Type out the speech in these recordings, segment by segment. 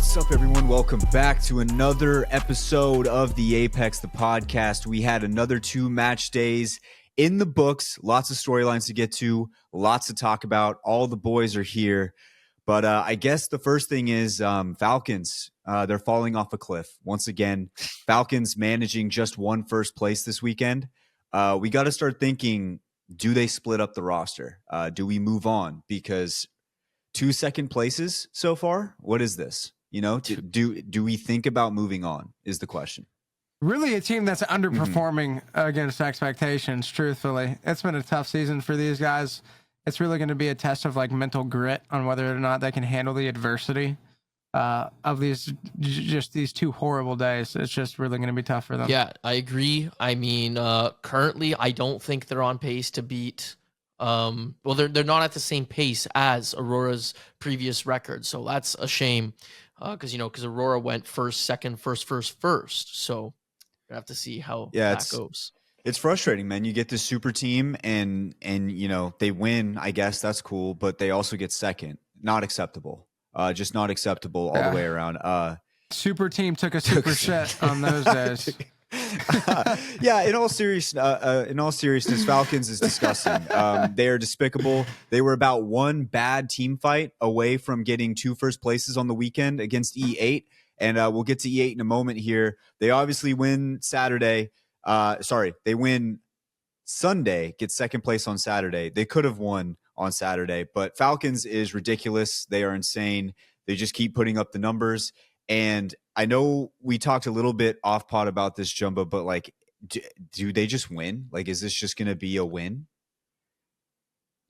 What's up, everyone? Welcome back to another episode of the Apex, the podcast. We had another 2 match days in the books. Lots of storylines to get to, lots to talk about. All the boys are here. But I guess the first thing is Falcons. They're falling off a cliff. Once again, Falcons managing just one first place this weekend. We got to start thinking, do they split up the roster? Do we move on? Because 2 second places so far? What is this? You know, do we think about moving on is the question. Really a team that's underperforming against expectations, truthfully. It's been a tough season for these guys. It's really going to be a test of like mental grit on whether or not they can handle the adversity of these 2 horrible days. It's just really going to be tough for them. Yeah, I agree. I mean, currently, I don't think they're on pace to beat. Well, they're not at the same pace as Aurora's previous record, so that's a shame. Because Aurora went first, second, first. So we have to see how that goes. It's frustrating, man. You get this super team and you know they win. I guess that's cool, but they also get second. Not acceptable. Just not acceptable all the way around. Super team took a super shit on those days. Yeah, in all seriousness, Falcons is disgusting. They are despicable. They were about one bad team fight away from getting 2 first places on the weekend against E8, and we'll get to E8 in a moment here. They obviously win Saturday. They win Sunday, get second place on Saturday. They could have won on Saturday, but Falcons is ridiculous. They are insane. They just keep putting up the numbers. And I know we talked a little bit off pod about this, Jumbo, but like, do they just win? Like, is this just going to be a win?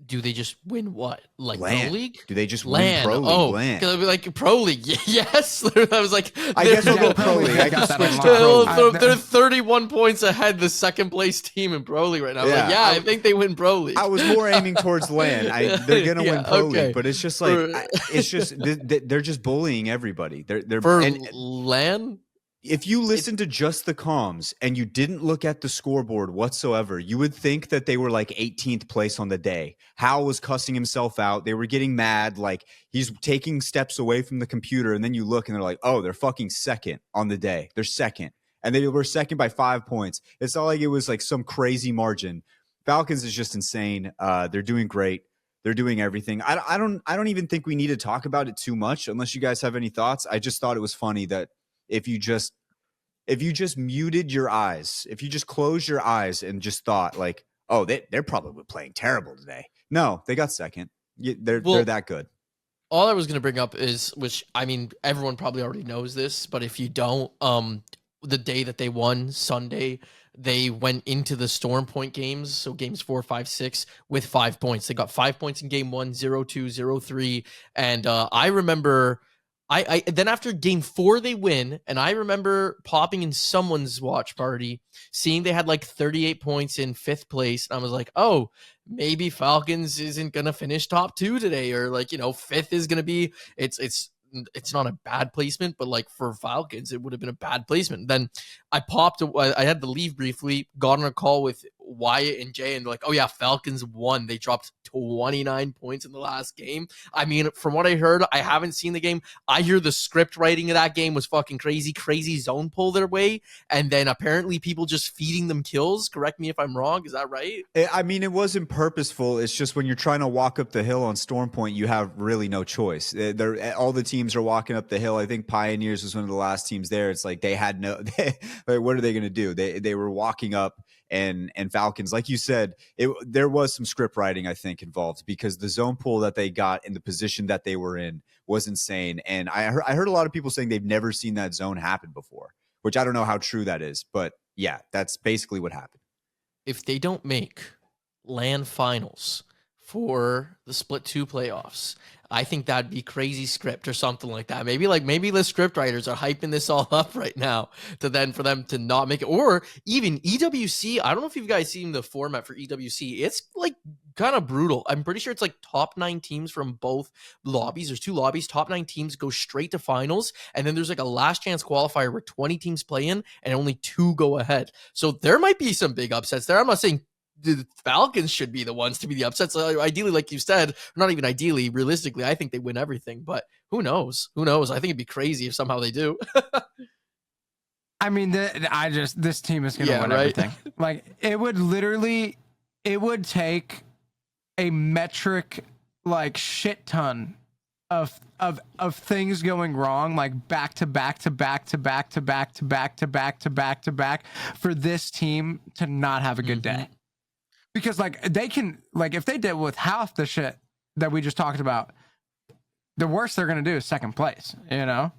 Do they just win what? Like LAN. Pro League? Do they just LAN. win Pro League? Oh, LAN. It'll be like Pro League. Yes. I was like, I guess we'll go Pro League. I can switch to Pro League. They're 31 points ahead the second place team in Pro League right now. I think they win Pro League. I was more aiming towards LAN. They're going to win Pro League, but it's just like, they're just bullying everybody. They're for LAN. If you listen to just the comms and you didn't look at the scoreboard whatsoever, you would think that they were like 18th place on the day. Hal was cussing himself out. They were getting mad. Like he's taking steps away from the computer. And then you look and they're like, oh, they're fucking second on the day. They're second. And they were second by 5 points. It's not like it was like some crazy margin. Falcons is just insane. They're doing great. They're doing everything. I don't even think we need to talk about it too much unless you guys have any thoughts. I just thought it was funny that if you just muted your eyes, if you just closed your eyes and just thought like, oh, they're probably playing terrible today. No, they got second. They're that good. All I was going to bring up is, which I mean, everyone probably already knows this, but if you don't, the day that they won, Sunday, they went into the Storm Point games, so games 4, 5, 6, with 5 points. They got 5 points in game 1, 0-2, 0-3, and I remember. I then after game 4 they win, and I remember popping in someone's watch party, seeing they had like 38 points in 5th place, and I was like, oh, maybe Falcons isn't gonna finish top 2 today, or like 5th is gonna be it's not a bad placement, but like for Falcons it would have been a bad placement. Then I had to leave briefly, got on a call with Wyatt and Jay, and they're like, oh yeah, Falcons won. They dropped 29 points in the last game. I mean, from what I heard, I haven't seen the game. I hear the script writing of that game was fucking crazy zone pull their way, and then apparently people just feeding them kills. Correct me if I'm wrong. Is that right? I mean, it wasn't purposeful. It's just when you're trying to walk up the hill on Storm Point, you have really no choice. All the teams are walking up the hill. I think Pioneers was one of the last teams there. It's like they had no like, what are they going to do? They were walking up, and Falcons, like you said, there was some script writing, I think, involved, because the zone pull that they got in the position that they were in was insane. And I heard a lot of people saying they've never seen that zone happen before, which I don't know how true that is, but yeah, that's basically what happened. If they don't make LAN finals for the split 2 playoffs, I think that'd be crazy script or something like that. Maybe the script writers are hyping this all up right now for them to not make it. Or even EWC. I don't know if you guys seen the format for EWC. It's like kind of brutal. I'm pretty sure it's like top 9 teams from both lobbies. There's 2 lobbies. Top 9 teams go straight to finals. And then there's like a last chance qualifier where 20 teams play in and only 2 go ahead. So there might be some big upsets there. I'm not saying the Falcons should be the ones to be the upsets. So ideally, like you said, not even ideally, realistically, I think they win everything. But who knows? Who knows? I think it'd be crazy if somehow they do. I mean, this team is going to Yeah, win right. everything. Like it would take a metric like shit ton of things going wrong, like back to back to back to back to back to back to back to back to back for this team to not have a good day. Because like they can, like if they did with half the shit that we just talked about, the worst they're gonna do is second place, you know.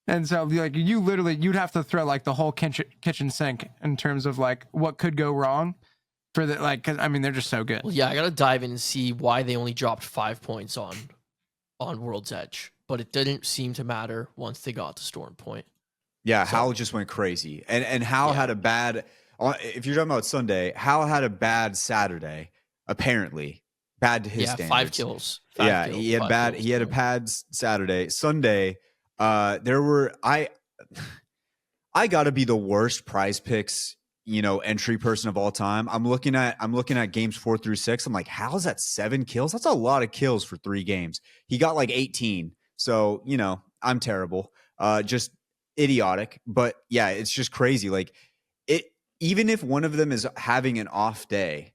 And so like you'd have to throw like the whole kitchen sink in terms of like what could go wrong for the like. Cause I mean they're just so good. Well, yeah, I gotta dive in and see why they only dropped 5 points on World's Edge, but it didn't seem to matter once they got to Storm Point. Yeah, Hal just went crazy, and Hal had a bad. If you're talking about Sunday, Hal had a bad Saturday. Apparently, bad to his standards. 5 kills. He had bad. He had a bad Saturday. Sunday, there were I got to be the worst Prize Picks entry person of all time. I'm looking at games 4 through 6. I'm like, how's that 7 kills? That's a lot of kills for 3 games. He got like 18. So I'm terrible. Just idiotic. But yeah, it's just crazy. Like it. Even if one of them is having an off day,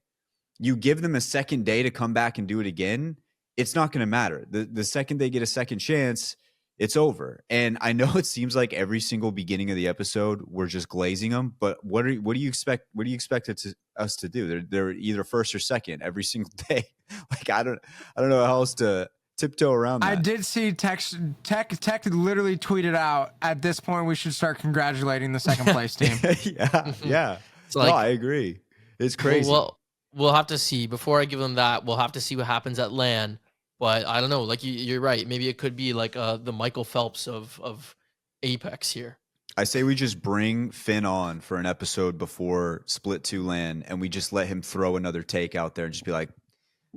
you give them a second day to come back and do it again, it's not going to matter. The second they get a second chance, it's over. And I know it seems like every single beginning of the episode we're just glazing them, but what do you expect? What do you expect us to do? They're either first or second every single day. Like I don't know how else to tiptoe around that. I did see Tech literally tweeted out, at this point we should start congratulating the second place team. yeah. Like, no, I agree. It's crazy. Well, we'll have to see. Before I give them that, we'll have to see what happens at LAN. But I don't know. Like you're right. Maybe it could be like the Michael Phelps of Apex here. I say we just bring Finn on for an episode before Split 2 LAN, and we just let him throw another take out there and just be like,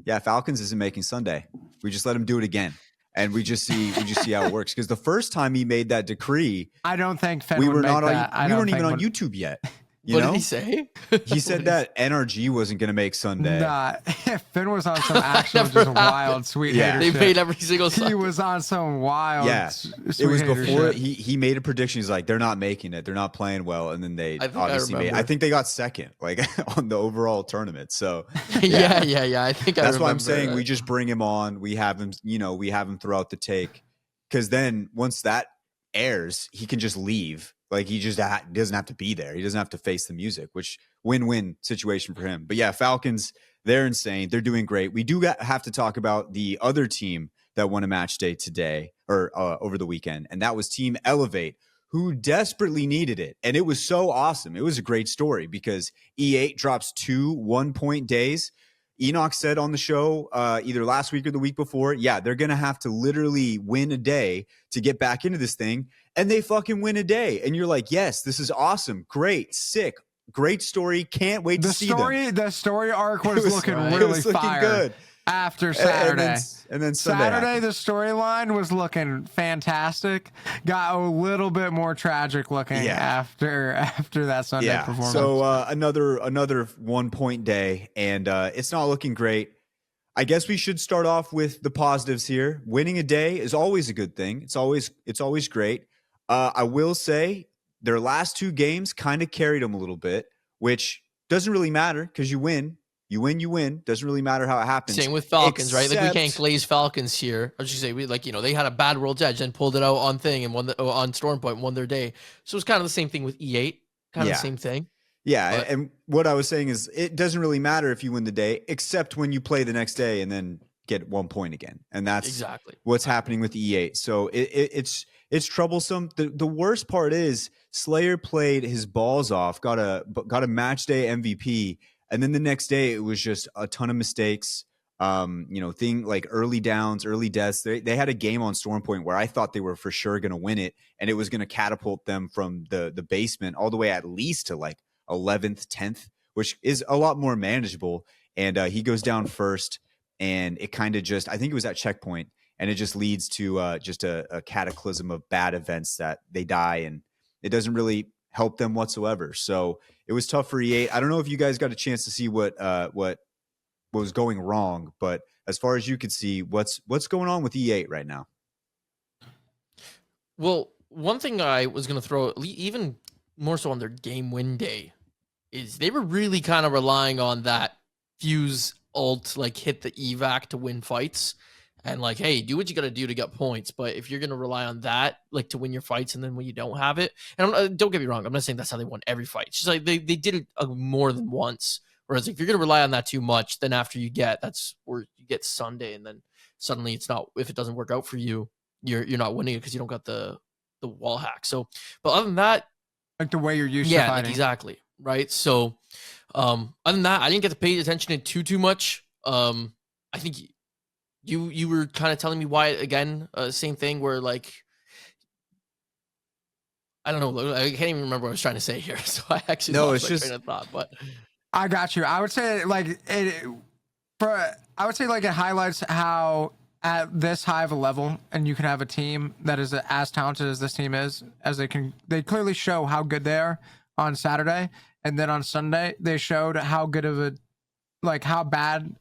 yeah, Falcons isn't making Sunday. We just let him do it again. And we just see how it works. Because the first time he made that decree, I don't think Finn we would were make not that. on, we weren't even on YouTube yet. What did he say? He said that NRG wasn't going to make Sunday. Nah, Finn was on some actual just wild sweet hater They shit. made every single Sunday. He was on some wild sweet it was hater before shit. he made a prediction. He's like, they're not making it. They're not playing well. And then they obviously made. I think they got second, like on the overall tournament. So yeah. I think that's why I'm saying we just bring him on. We have him, we have him throughout the take, because then once that airs, he can just leave. Like he just doesn't have to be there. He doesn't have to face the music, which win-win situation for him. But yeah, Falcons, they're insane. They're doing great. We do have to talk about the other team that won a match day today or over the weekend, and that was Team Elevate, who desperately needed it. And it was so awesome. It was a great story because E8 drops 2 1-point days. Enoch said on the show either last week or the week before, yeah, they're going to have to literally win a day to get back into this thing. And they fucking win a day. And you're like, yes, this is awesome. Great. Sick. Great story. Can't wait to see them. The story arc was looking really it was looking fire good. After Saturday. And then Sunday the storyline was looking fantastic. Got a little bit more tragic looking after that Sunday performance. So another 1-point day, and it's not looking great. I guess we should start off with the positives here. Winning a day is always a good thing. It's always great. I will say their last 2 games kind of carried them a little bit, which doesn't really matter because you win. You win. Doesn't really matter how it happens. Same with Falcons, right? Like we can't glaze Falcons here. I was just say they had a bad World's Edge and pulled it out on thing and won on Storm Point and won their day. So it's kind of the same thing with E8. Kind of the same thing. Yeah, and what I was saying is it doesn't really matter if you win the day, except when you play the next day and then get 1 point again. And that's exactly what's happening with E8. So it's troublesome. The worst part is Slayer played his balls off, got a match day MVP, and then the next day it was just a ton of mistakes. Thing like early downs, early deaths. They had a game on Storm Point where I thought they were for sure going to win it, and it was going to catapult them from the basement all the way at least to like 11th, 10th, which is a lot more manageable. And he goes down first, and it kind of just, I think it was at checkpoint, and it just leads to just a cataclysm of bad events that they die, and it doesn't really help them whatsoever. So it was tough for E8. I don't know if you guys got a chance to see what was going wrong, but as far as you could see, what's going on with E8 right now? Well, one thing I was going to throw even more so on their game win day is they were really kind of relying on that fuse ult, like hit the evac to win fights. And like, hey, do what you got to do to get points. But if you're going to rely on that, like to win your fights, and then when you don't have it, and don't get me wrong, I'm not saying that's how they won every fight. It's just like they did it more than once. Whereas if you're going to rely on that too much, then after you get, that's where you get Sunday, and then suddenly it's not. If it doesn't work out for you, you're not winning it because you don't got the wall hack. So, but other than that, like the way you're used to yeah, fighting. like exactly right. So, other than that, I didn't get to pay attention to too much. I think you were kind of telling me why again. Same thing where like I don't know. I can't even remember what I was trying to say here. So I actually lost my train of thought. But I got you. I would say like I would say like it highlights how at this high of a level, and you can have a team that is as talented as this team is, as they clearly show how good they are on Saturday, and then on Sunday they showed how good of a like how bad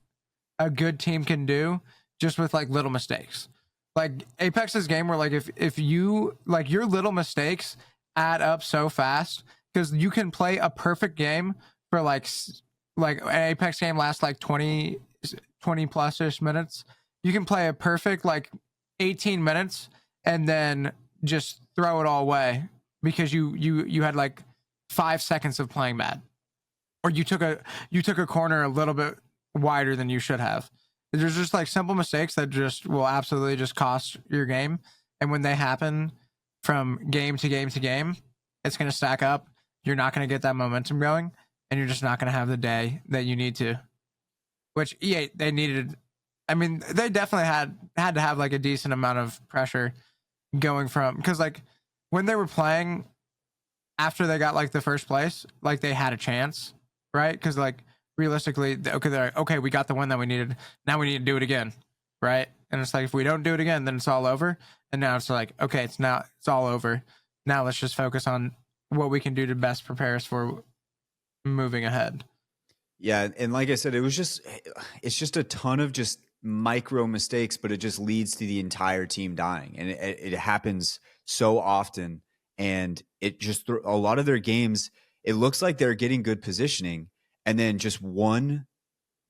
a good team can do just with like little mistakes. Like Apex's game where like if you like your little mistakes add up so fast, because you can play a perfect game for like an Apex game lasts like 20 plus ish minutes. You can play a perfect like 18 minutes and then just throw it all away because you had like 5 seconds of playing bad, or you took a corner a little bit wider than you should have. There's just like simple mistakes that just will absolutely just cost your game, and when they happen from game to game to game, it's going to stack up. You're not going to get that momentum going, and you're just not going to have the day that you need to. Which EA, they needed. I mean, they definitely had to have like a decent amount of pressure going from, because like when they were playing after they got like the first place, like they had a chance, right? Because like realistically, okay, they're like, okay, we got the win that we needed. Now we need to do it again, right? And it's like if we don't do it again, then it's all over. And now it's like, okay, it's all over. Now let's just focus on what we can do to best prepare us for moving ahead. Yeah, and like I said, it's just a ton of just micro mistakes, but it just leads to the entire team dying, and it happens so often. And it just a lot of their games, it looks like they're getting good positioning, and then just one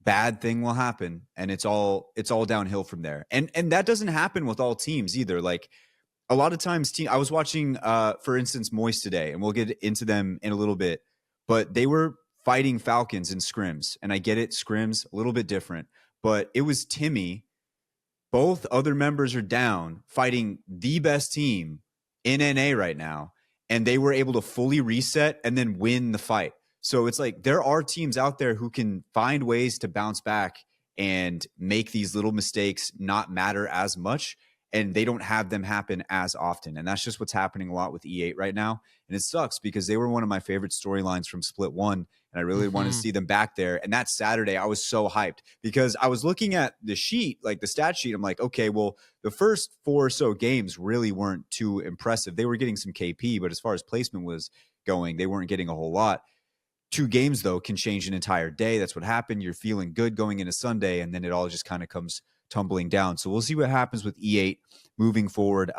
bad thing will happen, and it's all downhill from there. And that doesn't happen with all teams either. Like a lot of times, I was watching, for instance, Moist today, and we'll get into them in a little bit, but they were fighting Falcons in scrims, and I get it, scrims a little bit different, but it was Timmy. Both other members are down, fighting the best team in NA right now, and they were able to fully reset and then win the fight. So it's like there are teams out there who can find ways to bounce back and make these little mistakes not matter as much, and they don't have them happen as often. And that's just what's happening a lot with E8 right now. And it sucks because they were one of my favorite storylines from Split 1, and I really wanted to see them back there. And that Saturday, I was so hyped because I was looking at the sheet, like the stat sheet. I'm like, okay, well, the first 4 or so games really weren't too impressive. They were getting some KP, but as far as placement was going, they weren't getting a whole lot. 2 games, though, can change an entire day. That's what happened. You're feeling good going into Sunday, and then it all just kind of comes tumbling down. So we'll see what happens with E8 moving forward.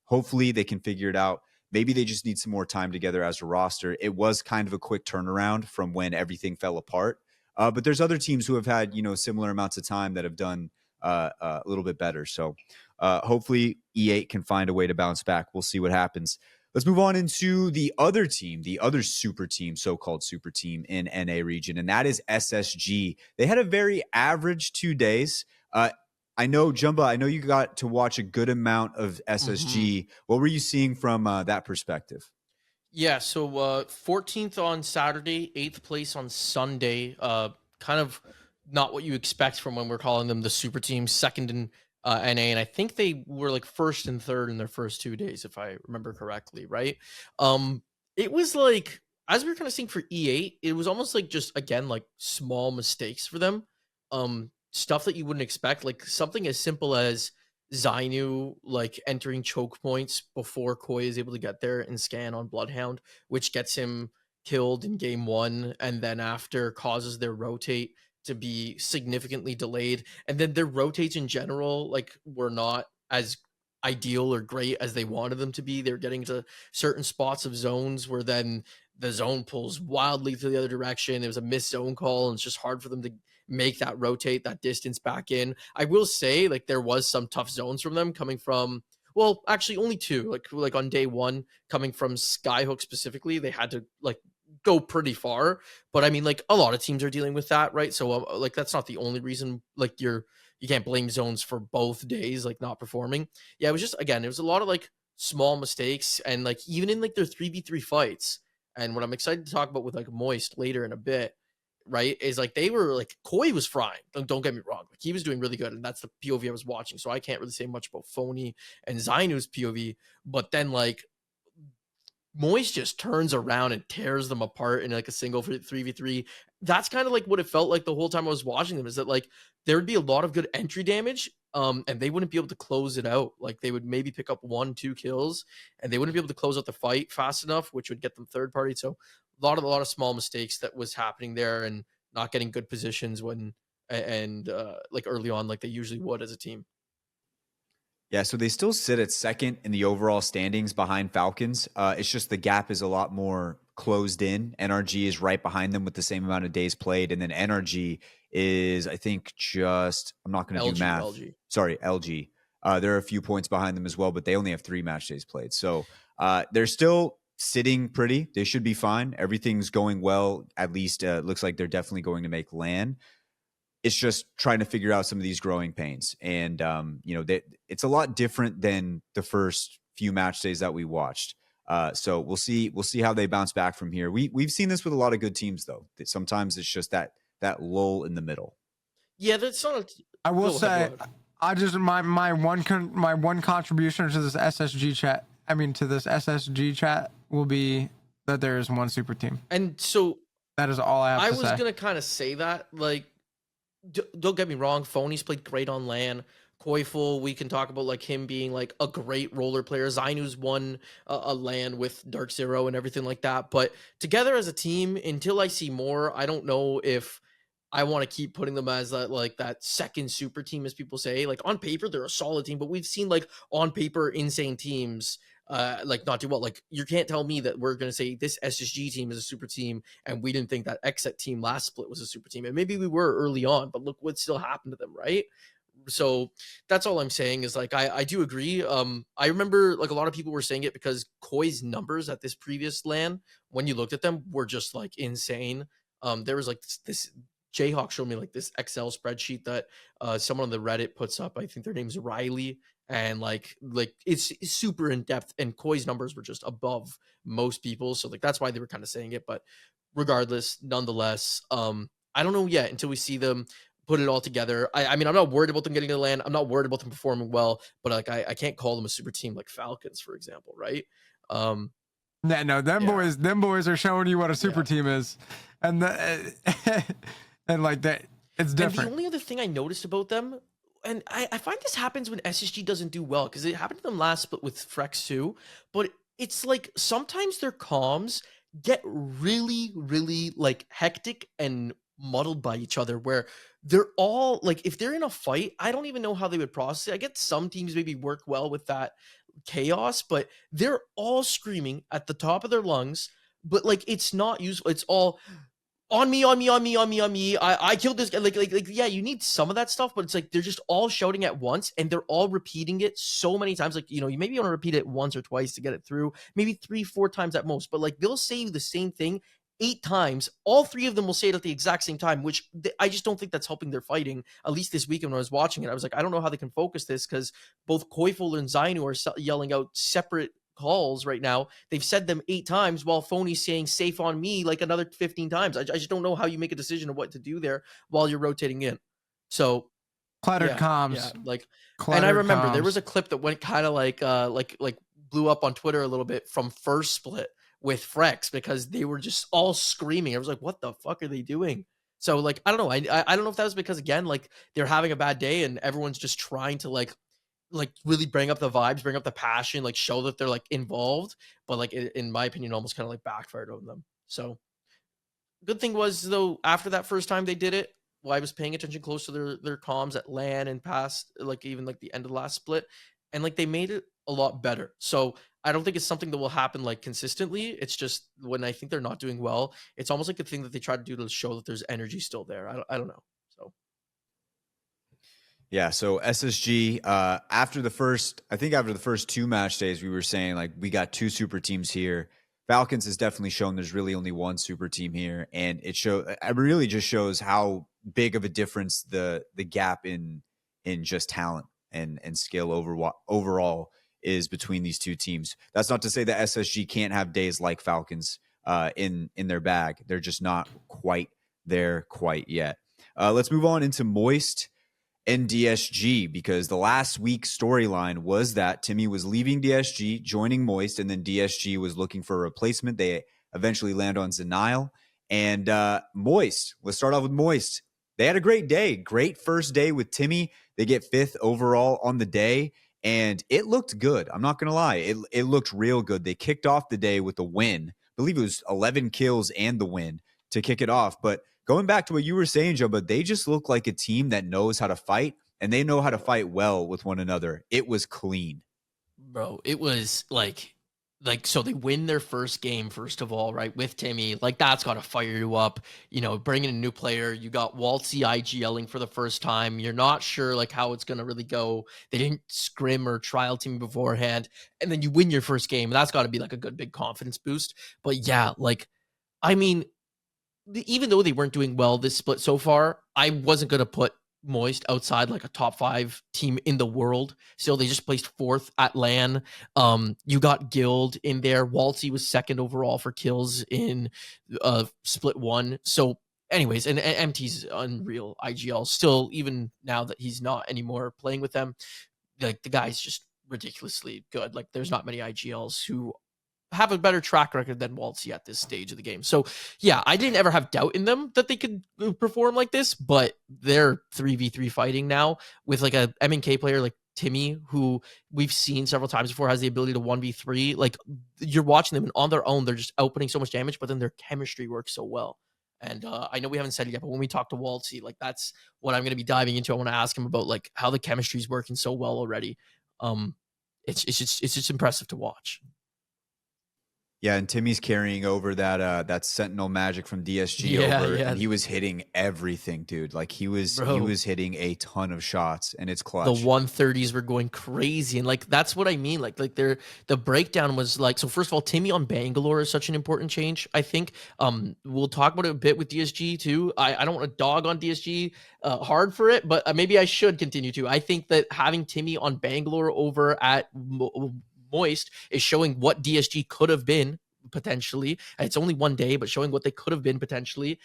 Hopefully they can figure it out. Maybe they just need some more time together as a roster. It was kind of a quick turnaround from when everything fell apart. But there's other teams who have had, similar amounts of time that have done a little bit better. So hopefully E8 can find a way to bounce back. We'll see what happens. Let's move on into the other team, the other super team, so-called super team in NA region, and that is SSG. They had a very average 2 days. I know, Jumba, I know you got to watch a good amount of SSG. What were you seeing from that perspective? Yeah, so 14th on Saturday, 8th place on Sunday. Kind of not what you expect from when we're calling them the super team, second in NA. And I think they were like first and third in their first 2 days, if I remember correctly, right? It was like, as we were kind of seeing for E8, it was almost like just, again, like small mistakes for them. Stuff that you wouldn't expect, like something as simple as Zainu like entering choke points before Koi is able to get there and scan on Bloodhound, which gets him killed in game one, and then after causes their rotate to be significantly delayed. And then their rotates in general, like, were not as ideal or great as they wanted them to be. They're getting to certain spots of zones where then the zone pulls wildly to the other direction. It was a missed zone call, and it's just hard for them to make that rotate that distance back in. I will say, like, there was some tough zones from them coming from, well, actually only two. Like on day one, coming from Skyhook specifically, they had to like go pretty far. But I mean, like, a lot of teams are dealing with that, right? So like, that's not the only reason. Like, you can't blame zones for both days like not performing. Yeah, it was just, again, it was a lot of like small mistakes, and like even in like their 3v3 fights. And what I'm excited to talk about with like Moist later in a bit, right, is like they were like, Koi was frying. Don't get me wrong, like he was doing really good, and that's the POV I was watching. So I can't really say much about Phony and Zainu's POV. But then like Moist just turns around and tears them apart in like a single 3v3. That's kind of like what it felt like the whole time I was watching them, is that like there would be a lot of good entry damage, and they wouldn't be able to close it out. Like they would maybe pick up 1-2 kills, and they wouldn't be able to close out the fight fast enough, which would get them third party. So a lot of small mistakes that was happening there, and not getting good positions when and like early on, like they usually would as a team. Yeah, so they still sit at second in the overall standings behind Falcons. It's just the gap is a lot more closed in. NRG is right behind them with the same amount of days played. And then NRG is, I think, just, I'm not going to do math. LG. Sorry, LG. There are a few points behind them as well, but they only have 3 match days played. So they're still sitting pretty. They should be fine. Everything's going well. At least looks like they're definitely going to make LAN. It's just trying to figure out some of these growing pains. And, it's a lot different than the first few match days that we watched. So we'll see how they bounce back from here. We've seen this with a lot of good teams, though. That sometimes it's just that lull in the middle. Yeah, that's not. I will say, I just my one contribution to this SSG chat. I mean, to this SSG chat will be that there is one super team, and so that is all I have to say. I was gonna kind of say that, like, don't get me wrong, Phony's played great on LAN. Koiful, we can talk about like him being like a great roller player. Zainu's won a LAN with Dark Zero and everything like that. But together as a team, until I see more, I don't know if I want to keep putting them as that, like, that second super team, as people say. Like, on paper, they're a solid team, but we've seen like on paper insane teams like not do well. Like, you can't tell me that we're gonna say this SSG team is a super team and we didn't think that Xset team last split was a super team. And maybe we were early on, but look what still happened to them, right? So that's all I'm saying, is like I do agree. I remember like a lot of people were saying it because Koi's numbers at this previous LAN, when you looked at them, were just like insane. There was like this Jayhawk showed me like this Excel spreadsheet that someone on the Reddit puts up. I think their name's Riley, and like it's super in depth, and Koi's numbers were just above most people. So like that's why they were kind of saying it. But regardless, nonetheless, I don't know yet until we see them put it all together. I mean, I'm not worried about them getting to the LAN. I'm not worried about them performing well, but like I can't call them a super team like Falcons, for example, right? Them boys are showing you what a super team is, and and like that, it's different. And the only other thing I noticed about them, and I find this happens when SSG doesn't do well, because it happened to them last split with Frex too, but it's like sometimes their comms get really, really like hectic and muddled by each other, where they're all like, if they're in a fight, I don't even know how they would process it. I get some teams maybe work well with that chaos, but they're all screaming at the top of their lungs, but like it's not useful. It's all on me, on me, on me, on me, on me. I killed this guy. Like, yeah, you need some of that stuff, but it's like they're just all shouting at once, and they're all repeating it so many times. Like, you maybe want to repeat it once or twice to get it through, maybe 3-4 times at most. But like they'll say the same thing 8 times. All 3 of them will say it at the exact same time, which I just don't think that's helping their fighting. At least this weekend when I was watching it, I was like, I don't know how they can focus this, because both Koiful and Zainu are yelling out separate calls right now. They've said them 8 times, while Phony's saying safe on me like another 15 times. I just don't know how you make a decision of what to do there while you're rotating in. So cluttered comms. Yeah, like, cluttered and I remember comms. there was a clip that went kind of like blew up on Twitter a little bit from first split with Frex, because they were just all screaming. I was like, what the fuck are they doing? So like, I don't know. I don't know if that was because, again, like they're having a bad day and everyone's just trying to like like really bring up the vibes, bring up the passion, like show that they're like involved, but like in my opinion, almost kind of like backfired on them. So good thing was though, after that first time they did it, well, I was paying attention close to their comms at LAN and past like even like the end of the last split, and like they made it a lot better. So I don't think it's something that will happen like consistently. It's just when I think they're not doing well, it's almost like a thing that they try to do to show that there's energy still there. I don't know. So Yeah, so SSG, after the first, I think after the first 2 match days, we were saying like we got 2 super teams here. Falcons has definitely shown there's really only 1 super team here, and it really just shows how big of a difference the gap in just talent and skill overall is between these 2 teams. That's not to say that SSG can't have days like Falcons in their bag. They're just not quite there quite yet. Let's move on into Moist and DSG, because the last week's storyline was that Timmy was leaving DSG, joining Moist, and then DSG was looking for a replacement. They eventually land on Zenile. And Moist, let's start off with Moist. They had a great day. Great first day with Timmy. They get 5th overall on the day, and it looked good. I'm not going to lie. It looked real good. They kicked off the day with a win. I believe it was 11 kills and the win to kick it off. But going back to what you were saying, Joe, but they just look like a team that knows how to fight, and they know how to fight well with one another. It was clean. bro, it was like so they win their first game first of all, right, with Timmy. Like that's got to fire you up. You know, bringing a new player. You got Wxltzy IGLing for the first time. You're not sure like how it's gonna really go. They didn't scrim or trial Timmy beforehand, and then you win your first game. That's got to be like a good big confidence boost. But yeah, like I mean, even though they weren't doing well this split so far, I wasn't gonna put Moist outside like a top 5 team in the world. Still, they just placed 4th at LAN. You got Guild in there. Wxltzy was 2nd overall for kills in split 1. So, anyways, and MT's unreal IGL. Still, even now that he's not anymore playing with them, like the guy's just ridiculously good. Like, there's not many IGLs who have a better track record than Wxltzy at this stage of the game. So yeah, I didn't ever have doubt in them that they could perform like this, but they're 3v3 fighting now with like a MNK player like Timmy, who we've seen several times before, has the ability to 1v3. Like you're watching them and on their own, they're just outputting so much damage, but then their chemistry works so well. And I know we haven't said it yet, but when we talk to Wxltzy, like that's what I'm going to be diving into. I want to ask him about like how the chemistry is working so well already. It's just impressive to watch. Yeah, and Timmy's carrying over that Sentinel magic from DSG over, and he was hitting everything, dude. Like he was hitting a ton of shots, and it's clutch. The 130s were going crazy, and like that's what I mean. Like the breakdown was like, so first of all, Timmy on Bangalore is such an important change. I think we'll talk about it a bit with DSG too. I don't want to dog on DSG hard for it, but maybe I should continue to. I think that having Timmy on Bangalore over at Moist is showing what DSG could have been potentially. It's only one day, but showing what they could have been potentially.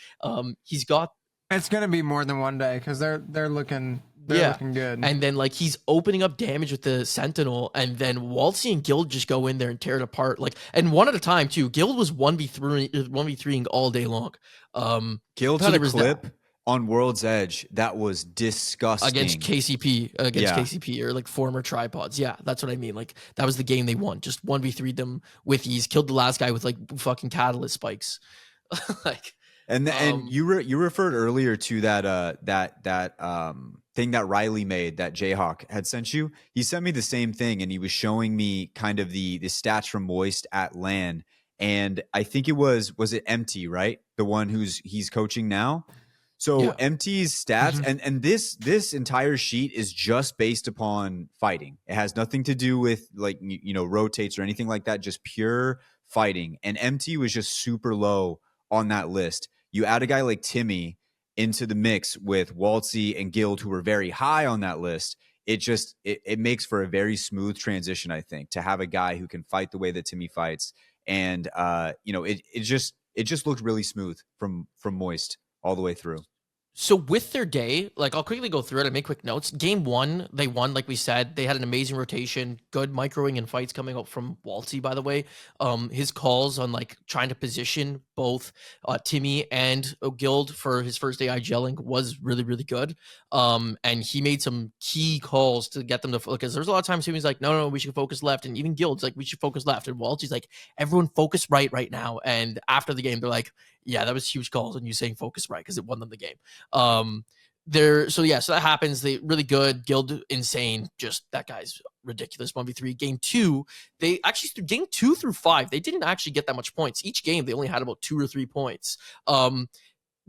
He's got. It's gonna be more than one day because they're looking looking good. And then like he's opening up damage with the Sentinel, and then Wxltzy and Guild just go in there and tear it apart. Like and one at a time too. Guild was 1v3ing all day long. Guild had a clip on World's Edge that was disgusting against KCP or like former tripods. Yeah, that's what I mean. Like that was the game they won. Just 1v3'd them with ease. Killed the last guy with like fucking catalyst spikes. Like and you referred earlier to that thing that Riley made that Jayhawk had sent you. He sent me the same thing, and he was showing me kind of the stats from Moist at LAN. And I think it was it MT, right? The one he's coaching now. So yeah. MT's stats and this entire sheet is just based upon fighting. It has nothing to do with like rotates or anything like that. Just pure fighting. And MT was just super low on that list. You add a guy like Timmy into the mix with Wxltzy and Guild, who were very high on that list. It makes for a very smooth transition, I think, to have a guy who can fight the way that Timmy fights. And it just looked really smooth from Moist all the way through. So with their day, like I'll quickly go through it. I make quick notes. Game 1, they won, like we said. They had an amazing rotation, good microing and fights coming up from Wxltzy, by the way. His calls on like trying to position both Timmy and Guild for his first day IGLing was really, really good. And he made some key calls to get them to, because there's a lot of times Timmy's like, no, we should focus left. And even Guild's like, we should focus left. And Wxltzy's like, everyone focus right now. And after the game, they're like, yeah, that was huge calls on you saying focus right because it won them the game. So that happens. They really good. Guild insane. Just that guy's ridiculous. 1v3. Game 2, they actually through game 2 through 5, they didn't actually get that much points. Each game they only had about 2 or 3 points. But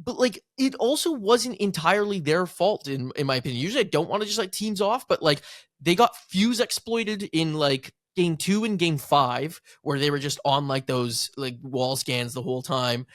like it also wasn't entirely their fault in my opinion. Usually I don't want to just like teams off, but like they got fuse exploited in like game 2 and game 5 where they were just on like those like wall scans the whole time.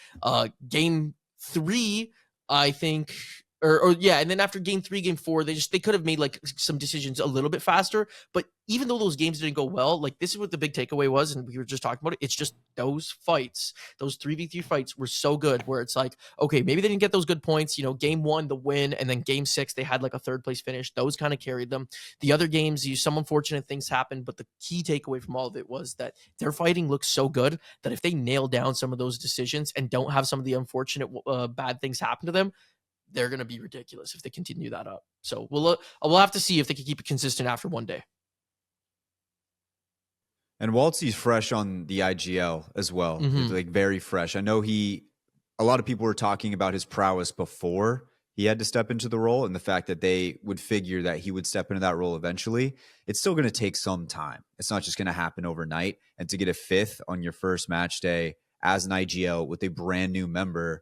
Game 3, I think, and then after game 3, game 4, they could have made like some decisions a little bit faster. But even though those games didn't go well, like this is what the big takeaway was, and we were just talking about it. It's just those fights, those 3v3 fights were so good where it's like, okay, maybe they didn't get those good points. You know, game 1, the win, and then game 6, they had like a 3rd place finish. Those kind of carried them. The other games, some unfortunate things happened, but the key takeaway from all of it was that their fighting looks so good that if they nail down some of those decisions and don't have some of the unfortunate bad things happen to them, they're going to be ridiculous if they continue that up. So we'll have to see if they can keep it consistent after one day. And Wxltzy's fresh on the IGL as well. It's like very fresh. I know a lot of people were talking about his prowess before he had to step into the role and the fact that they would figure that he would step into that role eventually. It's still going to take some time. It's not just going to happen overnight. And to get a 5th on your first match day as an IGL with a brand new member.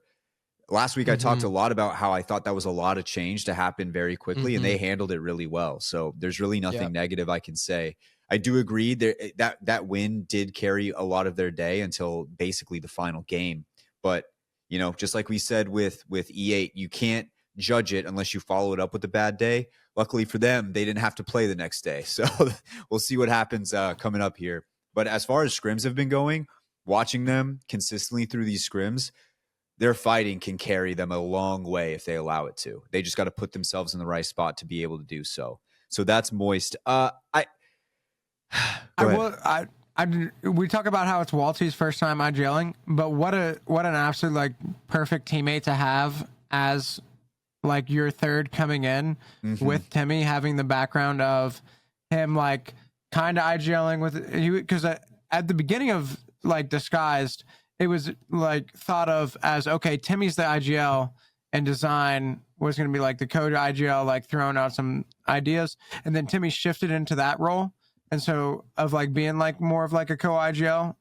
Last week, I talked a lot about how I thought that was a lot of change to happen very quickly, and they handled it really well. So there's really nothing negative I can say. I do agree that win did carry a lot of their day until basically the final game. But, you know, just like we said with E8, you can't judge it unless you follow it up with a bad day. Luckily for them, they didn't have to play the next day. So we'll see what happens coming up here. But as far as scrims have been going, watching them consistently through these scrims, their fighting can carry them a long way if they allow it to. They just got to put themselves in the right spot to be able to do so. So that's moist. We talk about how it's Wxltzy's first time IGLing, but what an absolute like perfect teammate to have as like your 3rd coming in with Timmy, having the background of him like kind of IGLing with you, because at the beginning of like Disguised, it was like thought of as, okay, Timmy's the IGL and Design was going to be like the code IGL, like throwing out some ideas. And then Timmy shifted into that role. And so of like being like more of like a co-IGL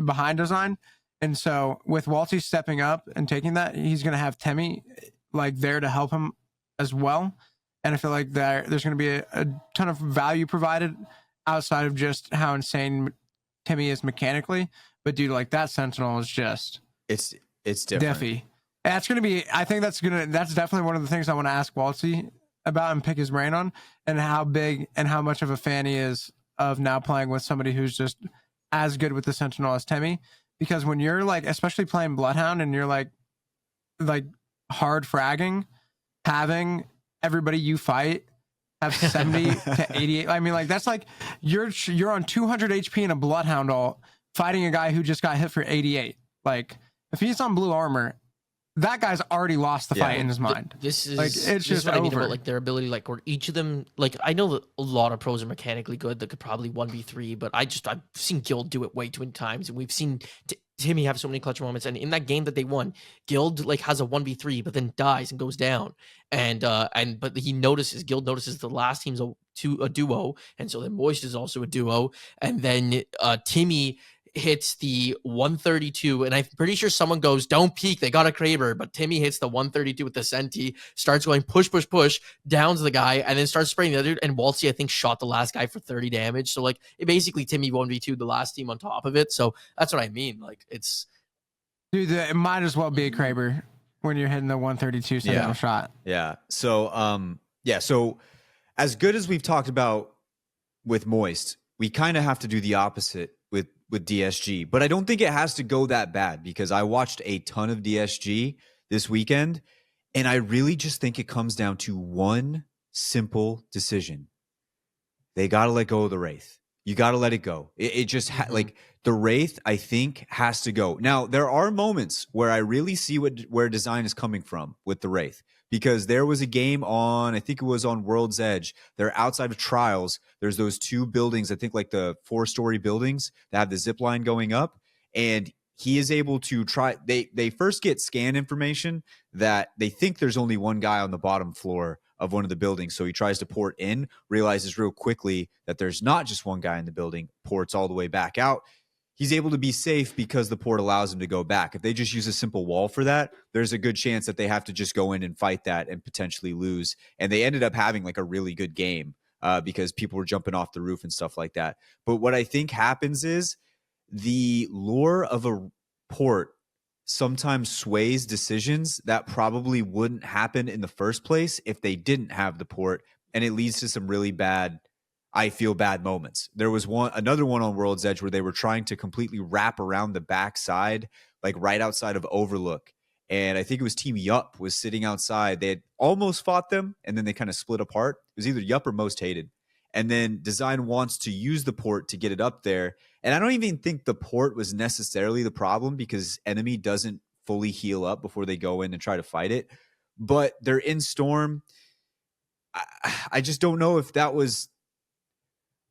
behind Design. And so with Wxltzy stepping up and taking that, he's going to have Timmy like there to help him as well. And I feel like there's going to be a ton of value provided outside of just how insane Timmy is mechanically. But dude, like that Sentinel is just it's different. Diffy. That's gonna be. I think that's definitely one of the things I want to ask Wxltzy about and pick his brain on, and how big and how much of a fan he is of now playing with somebody who's just as good with the Sentinel as Timmy. Because when you're like, especially playing Bloodhound, and you're like hard fragging, having everybody you fight have 70 to 88. I mean, like that's like you're on 200 HP in a Bloodhound ult, fighting a guy who just got hit for 88. Like, if he's on blue armor, that guy's already lost the fight in his mind. This is like, it's just what over. I mean about like their ability, like where each of them, like I know that a lot of pros are mechanically good that could probably 1v3, but I've seen Guild do it way too many times, and we've seen Timmy have so many clutch moments. And in that game that they won, Guild like has a 1v3, but then dies and goes down. But Guild notices the last team's a duo, and so then Moist is also a duo, and then Timmy hits the 132, and I'm pretty sure someone goes, don't peek, they got a Kraber, but Timmy hits the 132 with the Senti, starts going push, downs the guy, and then starts spraying the other dude, and Wxltzy, I think, shot the last guy for 30 damage, so like, it basically Timmy 1v2 the last team on top of it, so that's what I mean, like, it's... Dude, it might as well be a Kraber when you're hitting the 132 Sentinel shot. Yeah, so, so as good as we've talked about with Moist, we kind of have to do the opposite with DSG, but I don't think it has to go that bad, because I watched a ton of DSG this weekend, And I really just think it comes down to one simple decision. They got to let go of the Wraith. You got to let it go. It just like the Wraith, I think, has to go. Now, there are moments where I really see where design is coming from with the Wraith, because there was a game on, I think it was on World's Edge. They're outside of Trials. There's those two buildings, I think like the 4-story buildings that have the zip line going up. And he is able to try. They first get scan information that they think there's only one guy on the bottom floor of one of the buildings. So he tries to port in, realizes real quickly that there's not just one guy in the building, ports all the way back out. He's able to be safe because the port allows him to go back. If they just use a simple wall for that, there's a good chance that they have to just go in and fight that and potentially lose. And they ended up having like a really good game because people were jumping off the roof and stuff like that. But what I think happens is the lure of a port sometimes sways decisions that probably wouldn't happen in the first place if they didn't have the port, and it leads to some really bad, I feel bad moments. There was another one on World's Edge where they were trying to completely wrap around the backside, like right outside of Overlook. And I think it was Team Yup was sitting outside. They had almost fought them, and then they kind of split apart. It was either Yup or Most Hated. And then Design wants to use the port to get it up there. And I don't even think the port was necessarily the problem, because enemy doesn't fully heal up before they go in and try to fight it. But they're in Storm. I just don't know if that was...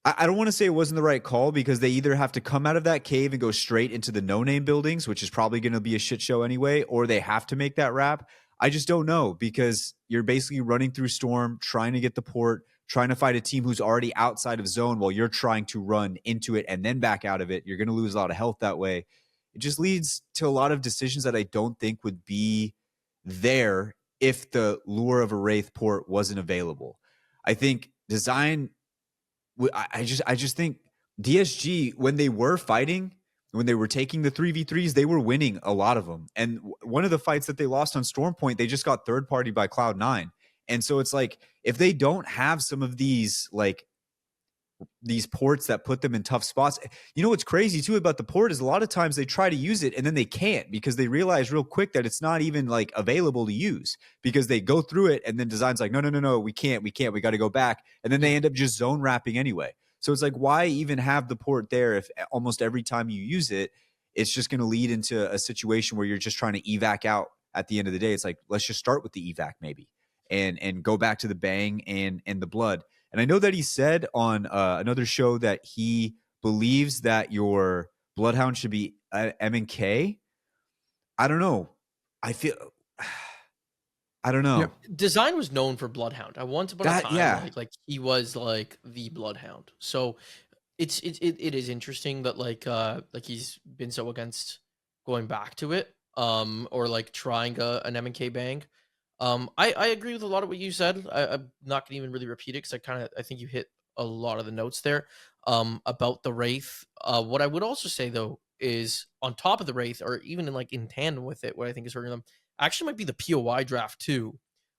I don't want to say it wasn't the right call, because they either have to come out of that cave and go straight into the no-name buildings, which is probably going to be a shit show anyway, or they have to make that wrap. I just don't know, because you're basically running through Storm, trying to get the port, trying to fight a team who's already outside of zone while you're trying to run into it and then back out of it. You're going to lose a lot of health that way. It just leads to a lot of decisions that I don't think would be there if the lure of a Wraith port wasn't available. I think Design... I just think DSG, when they were fighting, when they were taking the 3v3s, they were winning a lot of them. And one of the fights that they lost on Storm Point, they just got third party by Cloud9. And so it's like, if they don't have some of these, like, these ports that put them in tough spots. You know what's crazy too about the port is a lot of times they try to use it and then they can't, because they realize real quick that it's not even like available to use, because they go through it and then Design's like, no, we can't, we got to go back. And then they end up just zone wrapping anyway. So it's like, why even have the port there if almost every time you use it, it's just going to lead into a situation where you're just trying to evac out at the end of the day. It's like, let's just start with the evac maybe and go back to the bang and the blood. And I know that he said on another show that he believes that your Bloodhound should be M&K. I don't know. I don't know. Yep. Design was known for Bloodhound. At once upon a time, yeah. like he was like the Bloodhound. So it is interesting that like he's been so against going back to it, or like trying an M&K bang. I agree with a lot of what you said. I'm not gonna even really repeat it, because I think you hit a lot of the notes there about the Wraith. What I would also say though is, on top of the Wraith, or even in tandem with it, what I think is hurting them actually might be the POI draft too.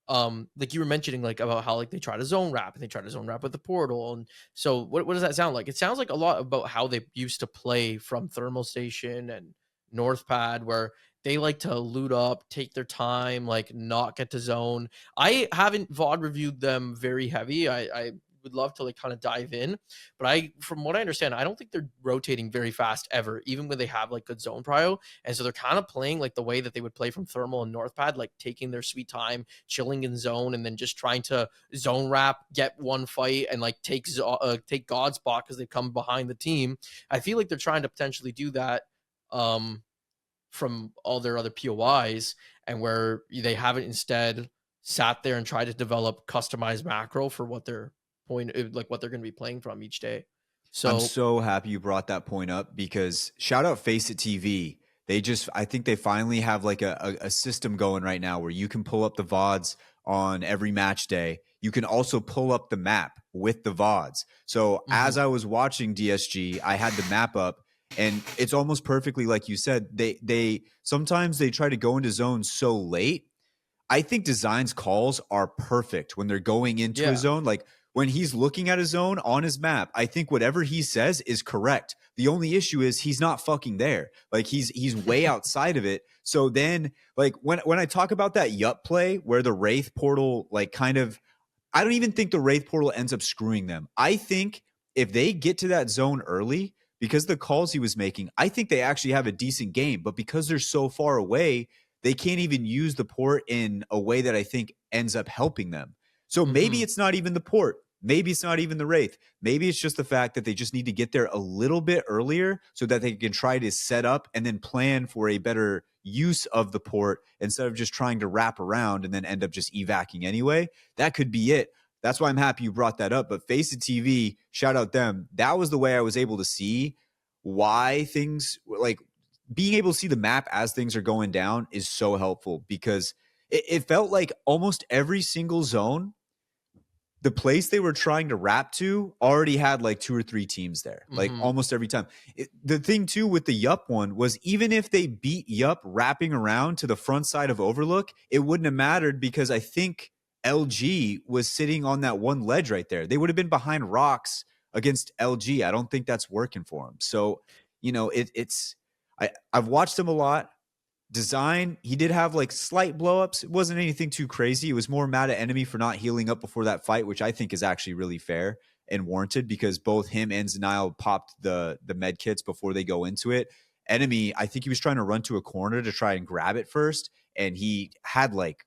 Like you were mentioning, like about how like they try to zone wrap and they try to zone wrap with the portal. And so what does that sound like? It sounds like a lot about how they used to play from Thermal Station and North Pad, where they like to loot up, take their time, like not get to zone. I haven't VOD reviewed them very heavy. I would love to like kind of dive in, but from what I understand, I don't think they're rotating very fast ever, even when they have like good zone prio. And so they're kind of playing like the way that they would play from Thermal and North Pad, like taking their sweet time, chilling in zone, and then just trying to zone wrap, get one fight, and like take God spot because they come behind the team. I feel like they're trying to potentially do that. From all their other POIs, and where they haven't instead sat there and tried to develop customized macro for what they're what they're going to be playing from each day. So I'm so happy you brought that point up, because shout out Face It TV. I think they finally have like a system going right now where you can pull up the VODs on every match day. You can also pull up the map with the VODs. So as I was watching DSG, I had the map up, and it's almost perfectly like you said. They sometimes they try to go into zones so late. I think Design's calls are perfect when they're going into a zone. Like when he's looking at a zone on his map, I think whatever he says is correct. The only issue is he's not fucking there. Like he's way outside of it. So then like when I talk about that yup play where the Wraith portal like kind of, I don't even think the Wraith portal ends up screwing them. I think if they get to that zone early, because the calls he was making, I think they actually have a decent game. But because they're so far away, they can't even use the port in a way that I think ends up helping them. So maybe it's not even the port. Maybe it's not even the Wraith. Maybe it's just the fact that they just need to get there a little bit earlier so that they can try to set up and then plan for a better use of the port instead of just trying to wrap around and then end up just evacing anyway. That could be it. That's why I'm happy you brought that up. But Wxltzy, shout out them. That was the way I was able to see why things like being able to see the map as things are going down is so helpful because it felt like almost every single zone, the place they were trying to wrap to already had like 2 or 3 teams there, like almost every time. The thing too with the Yup one was even if they beat Yup wrapping around to the front side of Overlook, it wouldn't have mattered because I think LG was sitting on that one ledge right there. They would have been behind rocks against LG. I don't think that's working for them. So, you know, I've watched him a lot. Design, he did have like slight blowups. It wasn't anything too crazy. It was more mad at enemy for not healing up before that fight, which I think is actually really fair and warranted because both him and Zanile popped the med kits before they go into it. Enemy, I think he was trying to run to a corner to try and grab it first, and he had like,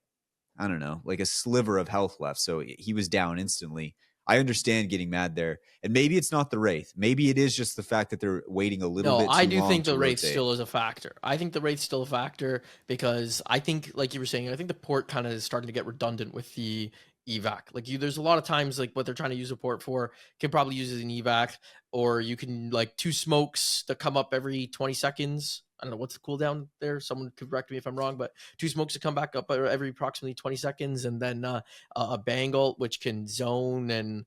I don't know, like a sliver of health left, so he was down instantly. I understand getting mad there. And maybe it's not the Wraith. Maybe it is just the fact that they're waiting a little bit too long. No, I do think the Wraith rotate. still is a factor. I think the Wraith's still a factor because I think, like you were saying, I think the port kind of is starting to get redundant with the evac. Like there's a lot of times like what they're trying to use a port for can probably use as an evac, or you can like 2 smokes that come up every 20 seconds. I don't know what's the cooldown there. Someone could correct me if I'm wrong, but 2 smokes to come back up every approximately 20 seconds, and then a bangle which can zone and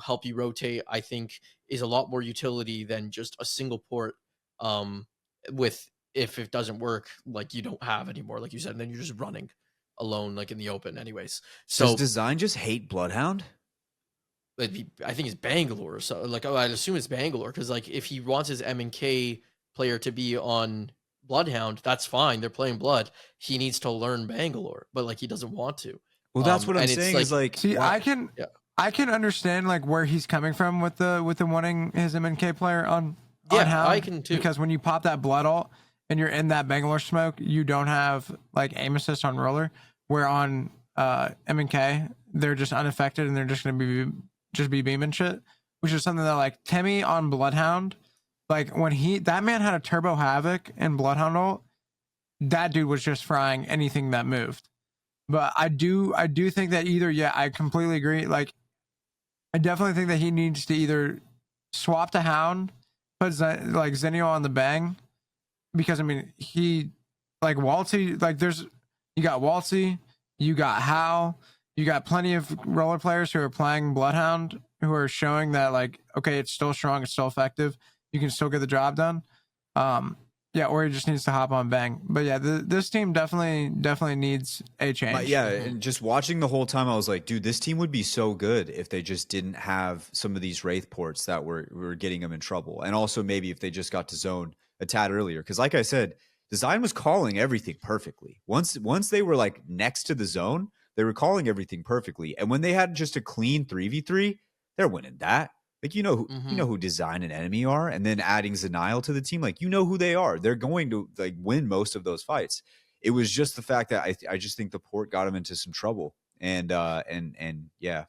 help you rotate. I think is a lot more utility than just a single port. With if it doesn't work, like you don't have anymore, like you said, and then you're just running alone, like in the open, anyways. So does Design just hate Bloodhound? I think it's Bangalore. So like, I'd assume it's Bangalore because like if he wants his M&K player to be on Bloodhound, that's fine. They're playing Blood. He needs to learn Bangalore, but like he doesn't want to. Well, that's what I'm saying. Is like, see, I can understand like where he's coming from with the wanting his MNK player on Hound, I can too. Because when you pop that blood ult and you're in that Bangalore smoke, you don't have like aim assist on roller. Where on MNK they're just unaffected and they're just gonna be beaming shit, which is something that like Timmy on Bloodhound, like when that man had a turbo havoc in Bloodhound ult, that dude was just frying anything that moved. But I do think that I completely agree. Like, I definitely think that he needs to either swap to Hound, put like Zenio on the bang, because I mean he like Wxltzy, like you got Wxltzy, you got Hal, you got plenty of roller players who are playing Bloodhound who are showing that like, okay, it's still strong, it's still effective, you can still get the job done. Yeah, or he just needs to hop on bang. But yeah, this team definitely needs a change. And just watching the whole time, I was like, dude, this team would be so good if they just didn't have some of these Wraith ports that were getting them in trouble. And also maybe if they just got to zone a tad earlier. Because like I said, Design was calling everything perfectly. Once they were like next to the zone, they were calling everything perfectly. And when they had just a clean 3v3, they're winning that. Like, you know who Design and Enemy are, and then adding Zanile to the team, like, you know who they are. They're going to like win most of those fights. It was just the fact that I just think the port got him into some trouble. And yeah.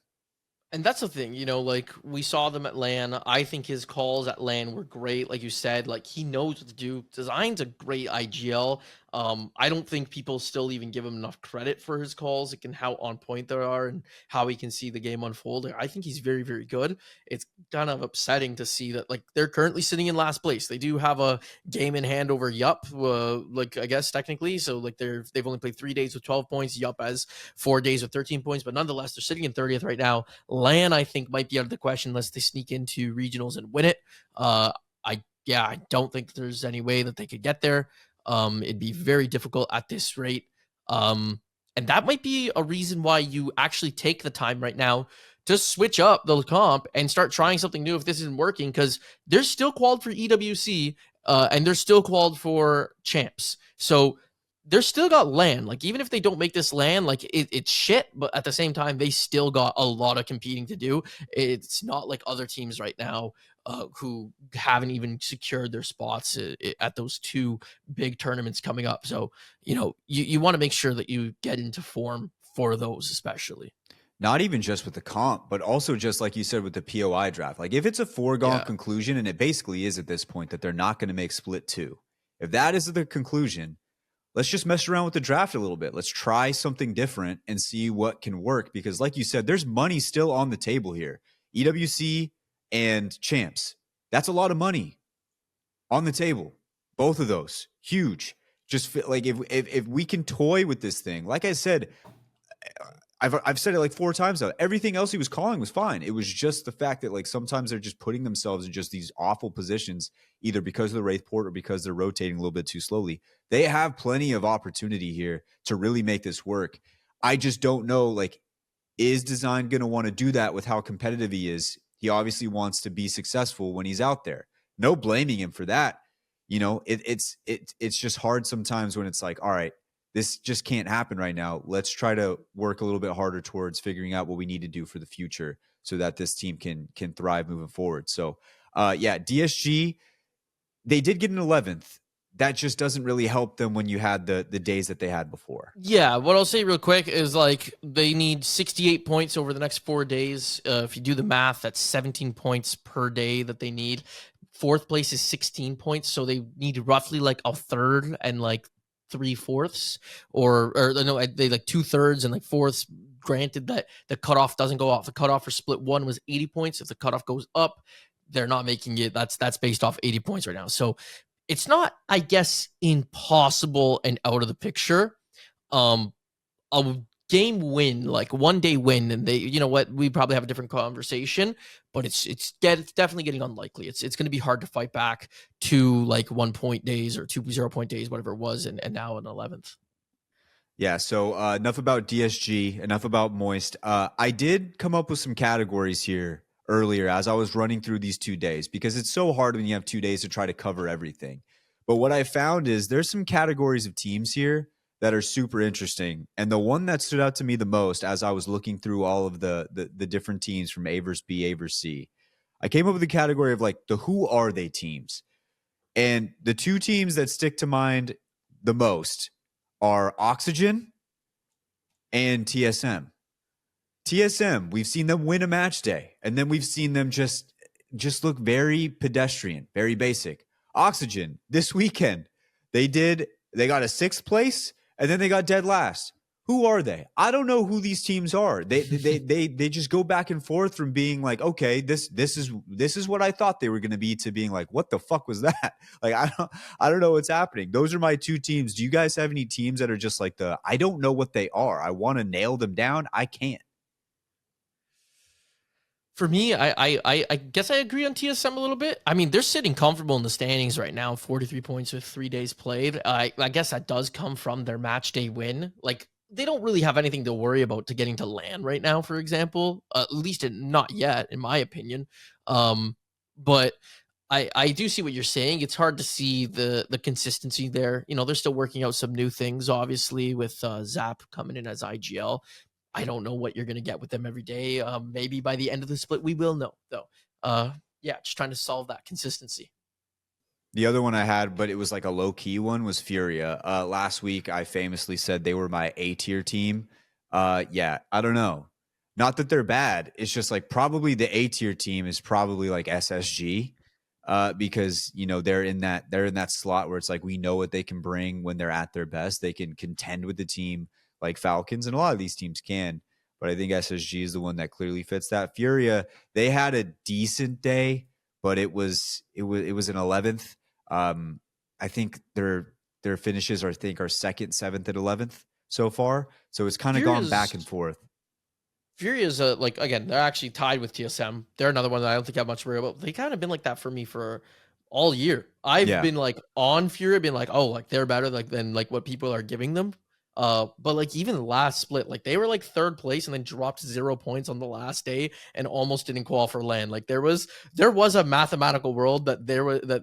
And that's the thing, like we saw them at LAN. I think his calls at LAN were great. Like you said, like he knows what to do. Design's a great IGL. I don't think people still even give him enough credit for his calls, like and how on point they are and how he can see the game unfold. I think he's very, very good. It's kind of upsetting to see that like they're currently sitting in last place. They do have a game in hand over Yup, like I guess technically. So like they've only played 3 days with 12 points. Yup has 4 days with 13 points, but nonetheless they're sitting in 30th right now. LAN, I think, might be out of the question unless they sneak into regionals and win it. I don't think there's any way that they could get there. It'd be very difficult at this rate. And that might be a reason why you actually take the time right now to switch up the comp and start trying something new if this isn't working, because they're still qualified for EWC, and they're still qualified for champs. So they're still got land. Like, even if they don't make this land, like it's shit, but at the same time, they still got a lot of competing to do. It's not like other teams right now who haven't even secured their spots at those two big tournaments coming up. So, you want to make sure that you get into form for those, especially. Not even just with the comp, but also just like you said with the POI draft. Like, if it's a foregone conclusion, and it basically is at this point, that they're not going to make split 2, if that is the conclusion, let's just mess around with the draft a little bit. Let's try something different and see what can work. Because like you said, there's money still on the table here. EWC and champs. That's a lot of money on the table. Both of those. Huge. Just like if we can toy with this thing, like I said, I've said it like 4 times now. Everything else he was calling was fine. It was just the fact that like sometimes they're just putting themselves in just these awful positions, either because of the Wraith port or because they're rotating a little bit too slowly. They have plenty of opportunity here to really make this work. I just don't know, like, is Design going to want to do that with how competitive he is? He obviously wants to be successful when he's out there. No blaming him for that. It's just hard sometimes when it's like, all right, this just can't happen right now. Let's try to work a little bit harder towards figuring out what we need to do for the future so that this team can thrive moving forward. So, DSG, they did get an 11th. That just doesn't really help them when you had the days that they had before. Yeah, what I'll say real quick is, like, they need 68 points over the next 4 days. If you do the math, that's 17 points per day that they need. 4th place is 16 points, so they need roughly like a third and like 3/4, or no, they like 2/3 and like fourths. Granted that the cutoff doesn't go off. The cutoff for split 1 was 80 points. If the cutoff goes up, they're not making it. That's based off 80 points right now. So it's not, I guess, impossible and out of the picture. A game win, like 1 day win, and they, you know what, we probably have a different conversation, but it's definitely getting unlikely. It's going to be hard to fight back to like 1 point days or 2 0 point days, whatever it was, and now an 11th. Yeah, so enough about DSG, enough about Moist. I did come up with some categories here earlier as I was running through these 2 days, because it's so hard when you have 2 days to try to cover everything. But what I found is there's some categories of teams here that are super interesting. And the one that stood out to me the most as I was looking through all of the different teams from A versus B, A versus C, I came up with a category of like the who are they teams. And the 2 teams that stick to mind the most are Oxygen and TSM. TSM, we've seen them win a match day, and then we've seen them just look very pedestrian, very basic. Oxygen, this weekend, they got a 6th place, and then they got dead last. Who are they? I don't know who these teams are. They just go back and forth from being like, okay, this is what I thought they were going to be, to being like, what the fuck was that? Like, I don't know what's happening. Those are my 2 teams. Do you guys have any teams that are just like I don't know what they are. I want to nail them down. I can't. For me, I guess I agree on TSM a little bit. I mean, they're sitting comfortable in the standings right now, 43 points with 3 days played. I guess that does come from their match day win. Like, they don't really have anything to worry about to getting to land right now, for example. At least not yet, in my opinion. But I do see what you're saying. It's hard to see the consistency there. They're still working out some new things, obviously, with Zap coming in as IGL. I don't know what you're going to get with them every day. Maybe by the end of the split, we will know, though. Yeah, just trying to solve that consistency. The other one I had, but it was like a low-key one, was Furia. Last week, I famously said they were my A-tier team. Yeah, I don't know. Not that they're bad. It's just like probably the A-tier team is probably like SSG, because they're in that slot where it's like we know what they can bring when they're at their best. They can contend with the team like Falcons, and a lot of these teams can. But I think SSG is the one that clearly fits that. Furia, they had a decent day, but it was an 11th. I think their finishes are 2nd, 7th, and 11th so far. So it's kind of gone back and forth. Fury is like, again, they're actually tied with TSM. They're another one that I don't think I have much to worry about. They kind of been like that for me for all year. I've been like on Fury, been like, oh, like they're better than like what people are giving them. But like even the last split, like they were like third place and then dropped 0 points on the last day and almost didn't qualify for LAN. Like there was a mathematical world that there was that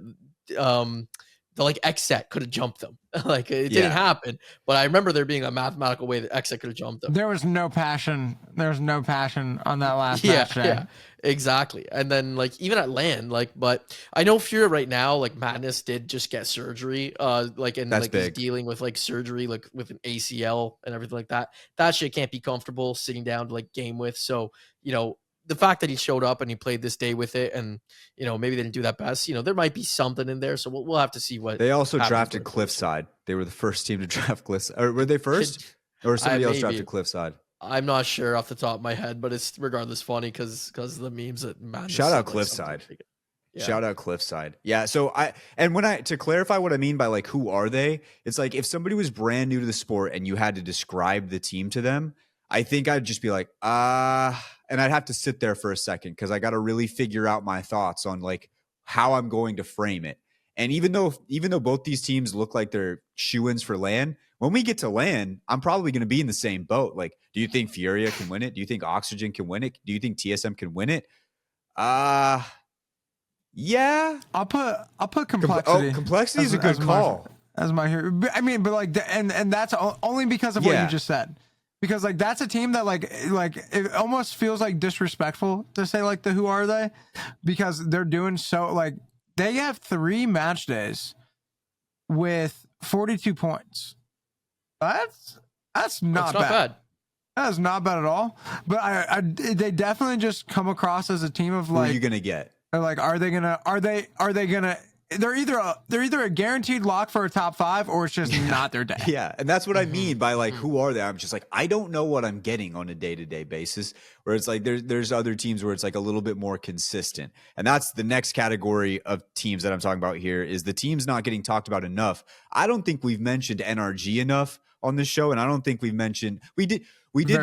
the like XSET could have jumped them. Like it didn't happen, but I remember there being a mathematical way that XSET could have jumped them. There was no passion. There was no passion on that last Yeah, match day. yeah, exactly. And then like even at LAN, like, but I know Fury right now, like Madness did just get surgery, like and That's like big. he's dealing with like surgery, like with an ACL and everything like that. That shit can't be comfortable sitting down to like game with. So you know the fact that he showed up and he played this day with it, and you know maybe they didn't do that best. You know there might be something in there, so we'll have to see what They also happens drafted going forward. Cliffside. They were the first team to draft Cliffside. Or were they first? Or somebody else drafted Cliffside? I'm not sure off the top of my head, but it's regardless funny because the memes that Madness Shout out said, like, Cliffside. Yeah. Shout out Cliffside. Yeah. So to clarify what I mean by like who are they, it's like if somebody was brand new to the sport and you had to describe the team to them, I think I'd just be like, and I'd have to sit there for a second because I got to really figure out my thoughts on like how I'm going to frame it. And even though both these teams look like they're shoo-ins for LAN, when we get to LAN, I'm probably going to be in the same boat. Like, do you think Furia can win it? Do you think Oxygen can win it? Do you think TSM can win it? Yeah. I'll put Complexity. Complexity is a good call. As my hero. I mean, but like, and that's only because of what you just said. Because like that's a team that like it almost feels like disrespectful to say like the who are they, because they're doing so like they have 3 match days with 42 points. That's not bad. That is not bad at all. But they definitely just come across as a team of like, who are you gonna get? Like, are they gonna? They're either a guaranteed lock for a top 5 or it's just not their day. Yeah, and that's what I mean by like who are they? I'm just like I don't know what I'm getting on a day-to-day basis. Where it's like there's other teams where it's like a little bit more consistent, and that's the next category of teams that I'm talking about here is the teams not getting talked about enough. I don't think we've mentioned NRG enough on this show, and I don't think we've mentioned we did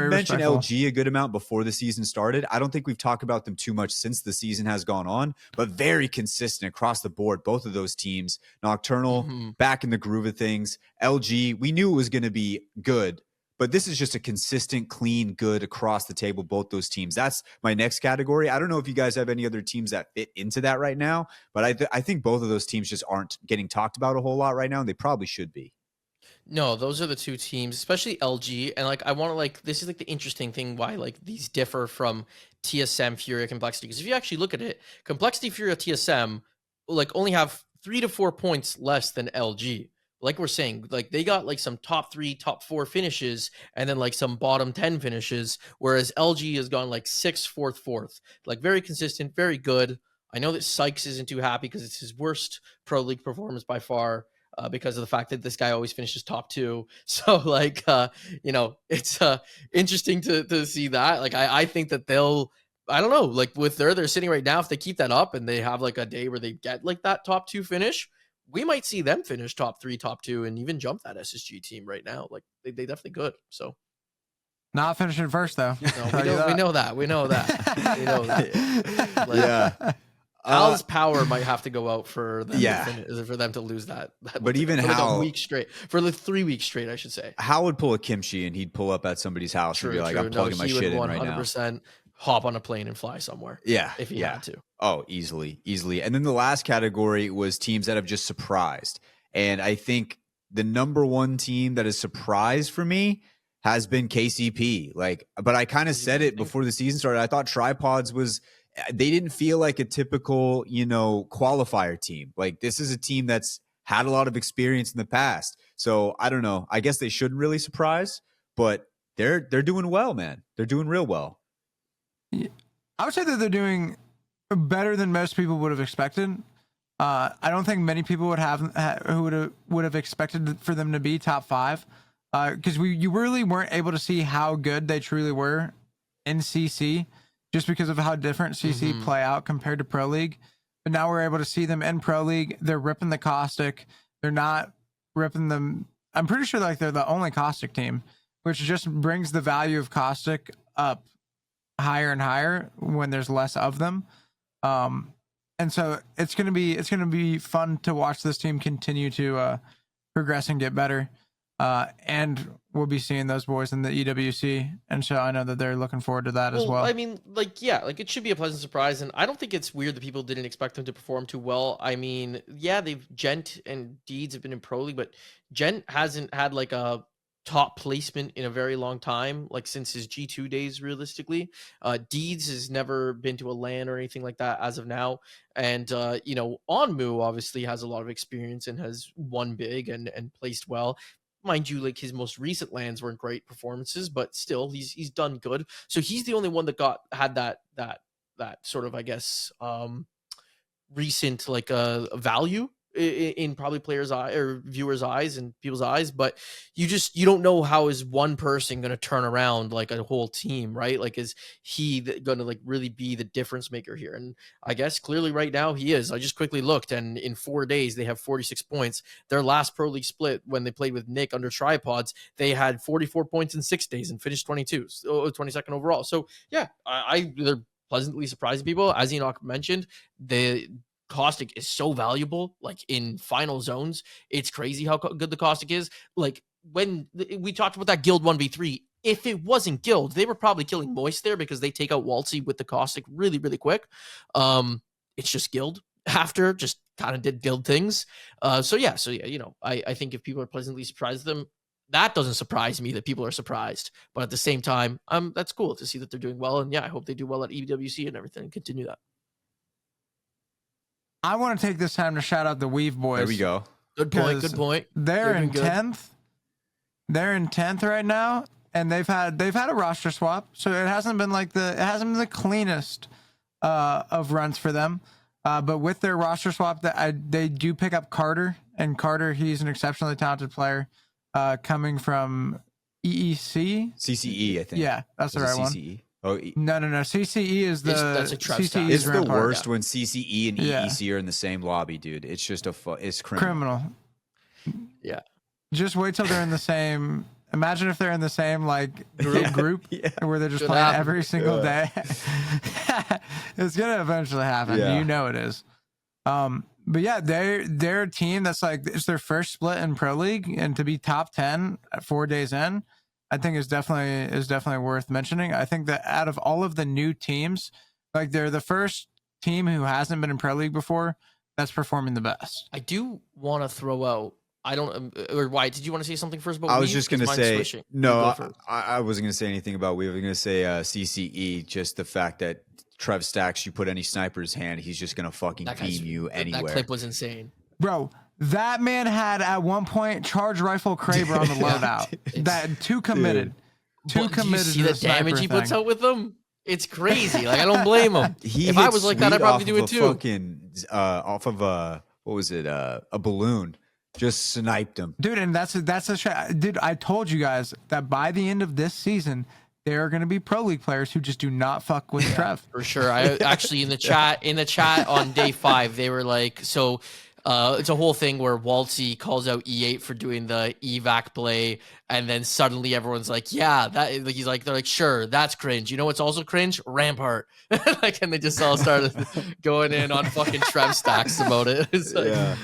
mention LG a good amount before the season started. I don't think we've talked about them too much since the season has gone on, but very consistent across the board. Both of those teams, Nocturnal, back in the groove of things. LG, we knew it was going to be good, but this is just a consistent, clean, good across the table, both those teams. That's my next category. I don't know if you guys have any other teams that fit into that right now, but I think both of those teams just aren't getting talked about a whole lot right now, and they probably should be. No, those are the 2 teams, especially LG. And like, I want to like, this is like the interesting thing why like these differ from TSM, Furia, Complexity. Because if you actually look at it, Complexity, Furia, TSM, like only have 3 to 4 points less than LG. Like we're saying, like they got like some top 3, top 4 finishes, and then like some bottom 10 finishes. Whereas LG has gone like 6th, 4th, 4th, like very consistent, very good. I know that Sykes isn't too happy because it's his worst Pro League performance by far. Because of the fact that this guy always finishes top 2. So like, you know, it's interesting to see that. Like, I think that I don't know, like with they're sitting right now, if they keep that up and they have like a day where they get like that top 2 finish, we might see them finish top 3, top 2, and even jump that SSG team right now. Like they definitely could. So not finishing first though. No, we know that. We know that. We know that. Like, yeah. Al's power might have to go out for them for them to lose that. But even for Hal, like a week straight, for like 3 weeks straight, I should say. Hal would pull a Kimchi and he'd pull up at somebody's house and be like, "I'm plugging my shit in right now." 100% hop on a plane and fly somewhere. Yeah, if he had to. Oh, easily. And then the last category was teams that have just surprised, and I think the number one team that has surprised for me has been KCP. Like, but I kind of said it before the season started. I thought Tripods was. They didn't feel like a typical, qualifier team. Like this is a team that's had a lot of experience in the past. So I don't know. I guess they shouldn't really surprise, but they're doing well, man. They're doing real well. Yeah. I would say that they're doing better than most people would have expected. I don't think many people would have expected for them to be top 5, because you really weren't able to see how good they truly were in CC. Just because of how different CC play out compared to Pro League. But now we're able to see them in Pro League. They're ripping the Caustic. They're not ripping them. I'm pretty sure like they're the only Caustic team, which just brings the value of Caustic up higher and higher when there's less of them. And so it's gonna be fun to watch this team continue to progress and get better. And we'll be seeing those boys in the EWC, and so I know that they're looking forward to that as well. I mean, like, yeah, like it should be a pleasant surprise, and I don't think it's weird that people didn't expect them to perform too well. I mean, yeah, Gent and Deeds have been in Pro League, but Gent hasn't had like a top placement in a very long time, like since his G2 days, realistically. Deeds has never been to a LAN or anything like that as of now. And you know, Onmu obviously has a lot of experience and has won big and placed well. Mind you, like his most recent lands weren't great performances, but still he's done good. So he's the only one that had that sort of, I guess, recent like value in probably players' eye or viewers' eyes and people's eyes, but you don't know how is one person going to turn around like a whole team, right? Like, is he going to like really be the difference maker here? And I guess clearly right now he is. I just quickly looked, and in 4 days they have 46 points. Their last Pro League split when they played with Nick under tripods, they had 44 points in 6 days and finished 22nd overall. So yeah, they're pleasantly surprising people. As Enoch mentioned, the Caustic is so valuable, like in final zones. It's crazy how good the Caustic is. Like when we talked about that Guild 1v3, if it wasn't Guild, they were probably killing Moist there because they take out Wxltzy with the Caustic really, really quick. It's just Guild after, just kind of did Guild things. So yeah, you know, I think if people are pleasantly surprised them, that doesn't surprise me that people are surprised. But at the same time, that's cool to see that they're doing well. And yeah, I hope they do well at EWC and everything and continue that. I want to take this time to shout out the Weave boys. There we go. Good point. Good point. They're in 10th. They're in 10th right now, and they've had a roster swap, so it hasn't been the cleanest of runs for them. But with their roster swap, they do pick up Carter, and Carter, he's an exceptionally talented player, coming from EEC. CCE, I think. Yeah, that's the right one. CCE. Oh, no. CCE is that's a CCE it's is the Rampart. worst when CCE and EEC are in the same lobby, dude. It's just it's criminal. Yeah. Just wait till they're in the same. Imagine if they're in the same like group Yeah. where they're just playing every single day. It's gonna eventually happen. Yeah. You know it is. But yeah, they're a team that's like, it's their first split in Pro League, and to be top 10 at 4 days in, I think is definitely worth mentioning. I think that out of all of the new teams, like they're the first team who hasn't been in Pro League before that's performing the best. I do want to throw out. I don't. Or why? Did you want to say something first about? I was just gonna say no. Go I wasn't gonna say anything about. We were gonna say CCE. Just the fact that Trev Stacks, you put any sniper's hand, he's just gonna fucking beam you anywhere. That clip was insane, bro. That man had at one point charge rifle Kraber on the loadout. That two committed. Do you see the damage he puts out with them? It's crazy. Like, I don't blame him. If I was like that, I'd probably do it too. Fucking off of what was it? A balloon. Just sniped him, dude. And that's a dude. I told you guys that by the end of this season, there are going to be Pro League players who just do not fuck with Trev. For sure. I actually in the chat on day 5, they were like, so. It's a whole thing where Wxltzy calls out E8 for doing the evac play, and then suddenly everyone's like, "Yeah, that." Like, they're like, "Sure, that's cringe." You know what's also cringe? Rampart. Like, and they just all started going in on fucking Trev Stacks about it. It's like, yeah.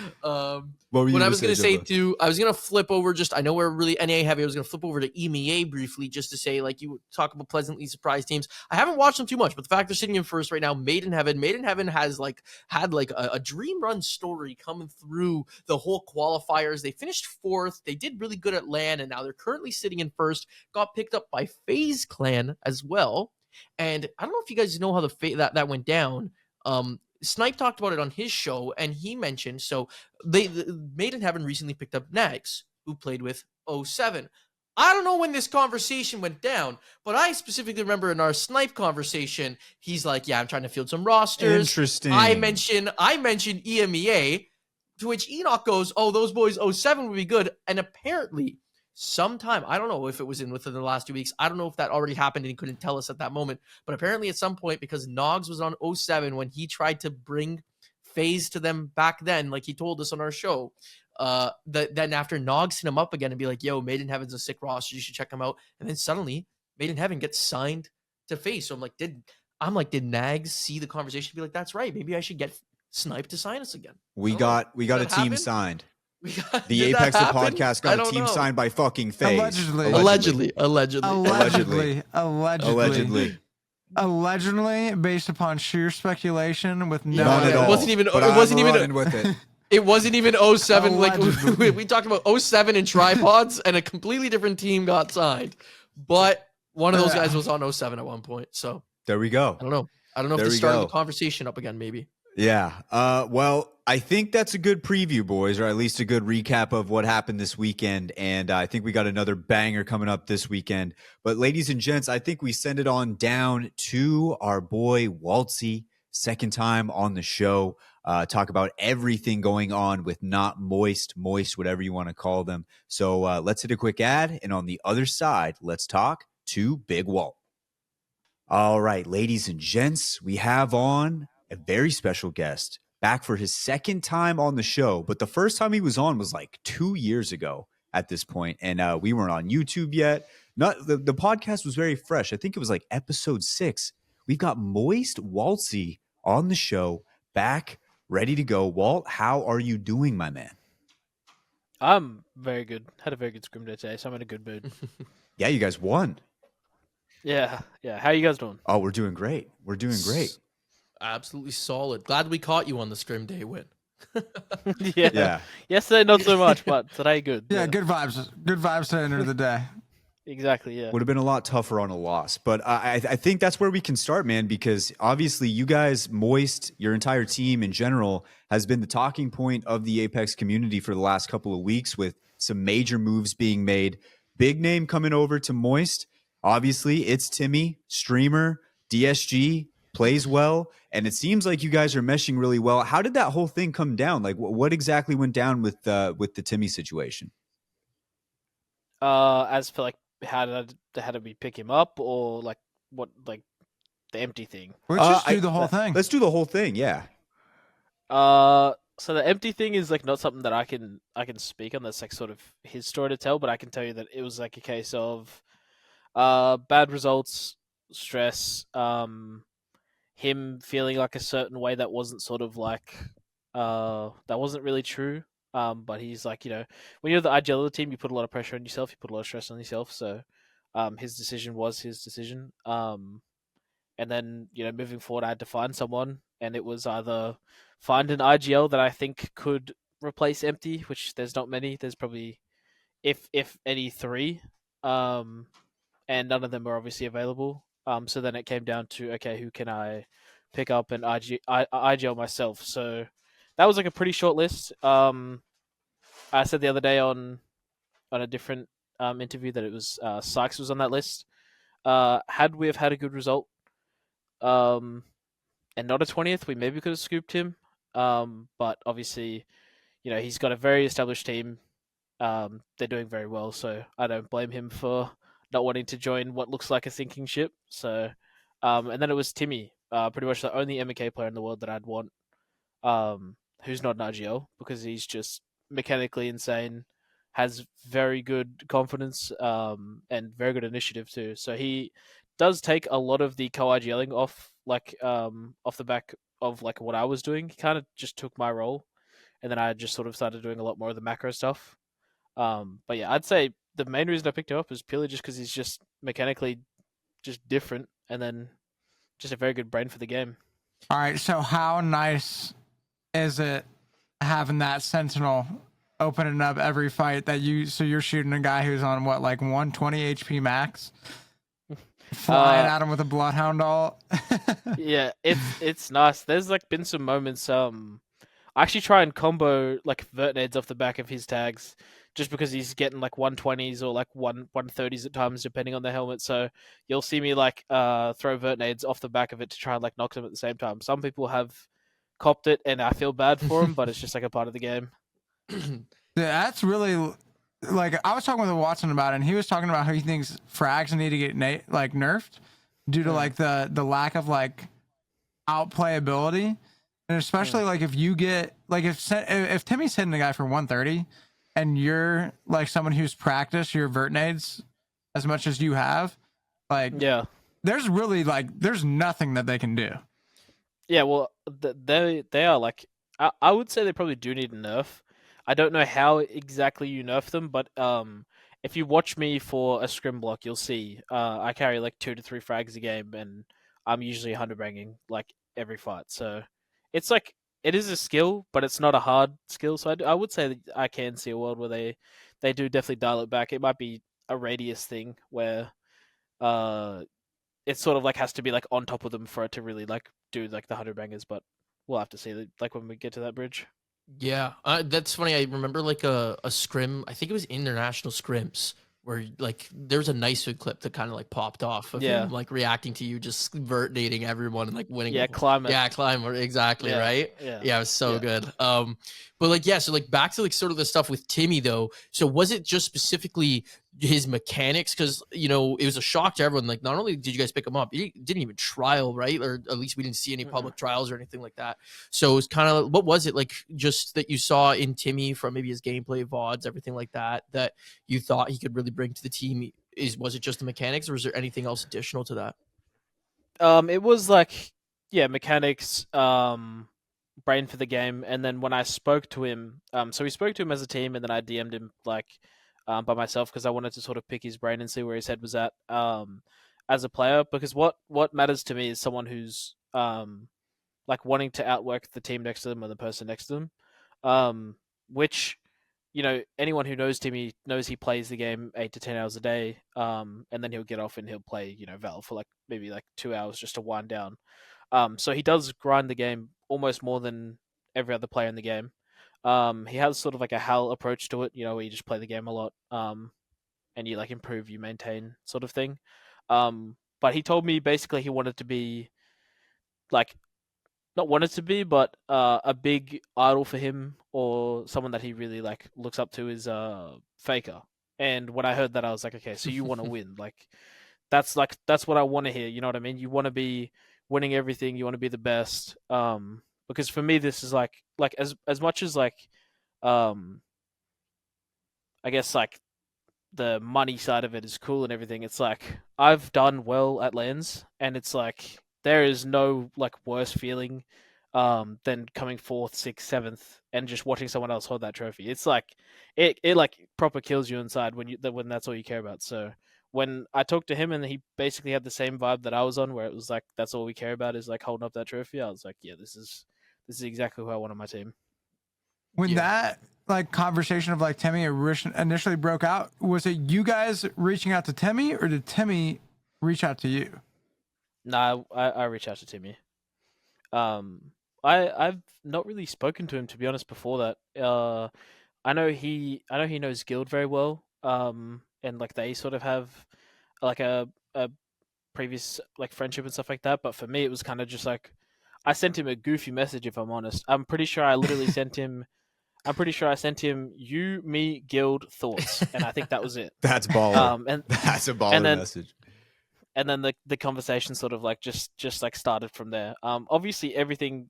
What I was going to say too, I was going to flip over. I know we're really NA heavy. I was going to flip over to EMEA briefly, just to say, like, you talk about pleasantly surprised teams. I haven't watched them too much, but the fact they're sitting in first right now, Made in Heaven has had a dream run story coming through the whole qualifiers. They finished 4th. They did really good at LAN, and now they're currently sitting in first. Got picked up by FaZe Clan as well. And I don't know if you guys know how that went down. Snipe talked about it on his show, and he mentioned, so they Made in Heaven recently picked up Nags, who played with 07. I don't know when this conversation went down, but I specifically remember in our Snipe conversation, he's like, "Yeah, I'm trying to field some rosters." Interesting. I mentioned EMEA, to which Enoch goes, "Oh, those boys 07 would be good," and apparently sometime, I don't know if it was within the last 2 weeks. I don't know if that already happened and he couldn't tell us at that moment. But apparently at some point, because Nogs was on 07 when he tried to bring FaZe to them back then, like he told us on our show, then after Nogs hit him up again and be like, "Yo, Made in Heaven's a sick roster. You should check him out." And then suddenly Made in Heaven gets signed to FaZe. So I'm like, did Nags see the conversation and be like, "That's right. Maybe I should get Snipe to sign us again"? We got a team signed. The Did that Apex of happen? Podcast I got a don't team know. signed by fucking FaZe. Allegedly. Allegedly. Allegedly. Allegedly, based upon sheer speculation with no None at evidence. all. It wasn't even. But It wasn't I'm even. running with it. It wasn't even 07. Like Allegedly. we talked about 07 and tripods, and a completely different team got signed. But one of those guys was on 07 at one point. So There we go. I don't know. I don't know There if we this started go. the conversation up again. Maybe. Yeah. Well, I think that's a good preview, boys, or at least a good recap of what happened this weekend. And I think we got another banger coming up this weekend. But ladies and gents, I think we send it on down to our boy Wxltzy, second time on the show. Talk about everything going on with not moist, whatever you want to call them. So let's hit a quick ad. And on the other side, let's talk to Big Walt. All right, ladies and gents, we have on a very special guest back for his second time on the show. But the first time he was on was like 2 years ago at this point, and we weren't on YouTube yet. Not the podcast was very fresh. I think it was like episode 6. We've got Moist Wxltzy on the show, back, ready to go. Walt, how are you doing, my man? I'm very good. Had a very good scrim day today, so I'm in a good mood. Yeah, you guys won. Yeah. How you guys doing? Oh, we're doing great. We're doing great. Absolutely solid. Glad we caught you on the scrim day win. Yeah. Yesterday not so much, but today good. Yeah, good vibes. Good vibes to enter the day. Exactly. Yeah. Would have been a lot tougher on a loss. But I think that's where we can start, man, because obviously you guys, Moist, your entire team in general, has been the talking point of the Apex community for the last couple of weeks with some major moves being made. Big name coming over to Moist. Obviously, iiTzTimmy, streamer, DSG, plays well, and it seems like you guys are meshing really well. How did that whole thing come down? Like, what exactly went down with the Timmy situation? As for like how did we pick him up, or like what, like the empty thing? Let's just do the whole thing. Let's do the whole thing. Yeah. So the empty thing is like not something that I can speak on. That's like sort of his story to tell, but I can tell you that it was like a case of bad results, stress, him feeling like a certain way that wasn't sort of like that wasn't really true. But he's like, when you're the IGL of the team, you put a lot of pressure on yourself, you put a lot of stress on yourself. So his decision was his decision. And then, moving forward, I had to find someone, and it was either find an IGL that I think could replace Empty, which there's not many. There's probably, if any, 3. And none of them are obviously available. So then it came down to, okay, who can I pick up and IGL myself? So that was like a pretty short list. I said the other day on a different interview that it was Sykes was on that list. Had we have had a good result, and not a 20th, we maybe could have scooped him. But obviously, he's got a very established team. They're doing very well, so I don't blame him for not wanting to join what looks like a sinking ship. So, and then it was Timmy, pretty much the only MK player in the world that I'd want, who's not an IGL, because he's just mechanically insane, has very good confidence, and very good initiative too. So he does take a lot of the co-IGLing off the back of like what I was doing. He kind of just took my role, and then I just sort of started doing a lot more of the macro stuff. But yeah, I'd say the main reason I picked him up is purely just because he's just mechanically just different, and then just a very good brain for the game. All right, so how nice is it having that Sentinel opening up every fight that you're shooting a guy who's on what, like 120 HP max, flying at him with a Bloodhound all? Yeah, it's nice. There's like been some moments. I actually try and combo like Vertnades off the back of his tags, just because he's getting like 120s or like 130s at times, depending on the helmet. So you'll see me like throw Vertnades off the back of it to try and like knock them at the same time. Some people have copped it, and I feel bad for them, but it's just like a part of the game. Yeah, that's really, like, I was talking with Watson about it, and he was talking about how he thinks frags need to get nerfed due to like the lack of like outplayability, and especially like if you get like if Timmy's hitting a guy for 130 and you're like someone who's practiced your Vertnades as much as you have, like, yeah, there's really like there's nothing that they can do. Yeah, well, they are like, I would say they probably do need a nerf. I don't know how exactly you nerf them, but if you watch me for a scrim block, you'll see I carry like 2 to 3 frags a game, and I'm usually 100 banging like every fight. So it's like it is a skill, but it's not a hard skill. So I would say that I can see a world where they do definitely dial it back. It might be a radius thing where uh it sort of like has to be like on top of them for it to really like do like the 100 bangers, but we'll have to see like when we get to that bridge. Yeah, that's funny. I remember like a scrim. I think it was international scrims where like there's a nice good clip that kind of like popped off of Yeah. him like reacting to you, just vertinating everyone and like winning. Yeah, climate. Yeah, climb exactly Yeah, right. yeah, Yeah, it was so yeah. good. But like yeah, so like back to like sort of the stuff with Timmy though. So was it just specifically his mechanics? Because you know it was a shock to everyone. Like not only did you guys pick him up, he didn't even trial, right? Or at least we didn't see any public trials or anything like that. So it's kind of what was it like just that you saw in Timmy from maybe his gameplay VODs, everything like that, that you thought he could really bring to the team? Was it just the mechanics, or was there anything else additional to that? It was like yeah, mechanics, brain for the game, and then when I spoke to him, so we spoke to him as a team, and then I DM'd him like by myself because I wanted to sort of pick his brain and see where his head was at as a player, because what matters to me is someone who's like wanting to outwork the team next to them or the person next to them, which anyone who knows Timmy knows he plays the game 8 to 10 hours a day, and then he'll get off and he'll play Val for like maybe like 2 hours just to wind down. So he does grind the game almost more than every other player in the game. He has sort of like a Hal approach to it, where you just play the game a lot, and you like improve, you maintain sort of thing. But he told me basically he wanted to be like not wanted to be, but a big idol for him or someone that he really like looks up to is Faker. And when I heard that, I was like, okay, so you want to win? That's what I want to hear. You know what I mean? You want to be winning everything. You want to be the best. Because for me, this is like as much as like um, I guess like the money side of it is cool and everything. It's like I've done well at lands, and it's like there is no like worse feeling than coming fourth, sixth, seventh, and just watching someone else hold that trophy. It's like it like proper kills you inside when that's all you care about. So when I talked to him and he basically had the same vibe that I was on, where it was like that's all we care about is like holding up that trophy. I was like, yeah, this is exactly who I want on my team. When Yeah. that like conversation of like Timmy initially broke out, was it you guys reaching out to Timmy or did Timmy reach out to you? Nah, I reached out to Timmy. I've not really spoken to him to be honest before that. I know he knows Guild very well. And like they sort of have like a previous like friendship and stuff like that. But for me, it was kind of just like I sent him a goofy message. If I'm honest, I'm pretty sure I literally sent him. I'm pretty sure I sent him you, me, Guild thoughts, and I think that was it. That's baller. And That's a baller and then message. and then the conversation sort of like just like started from there. Obviously everything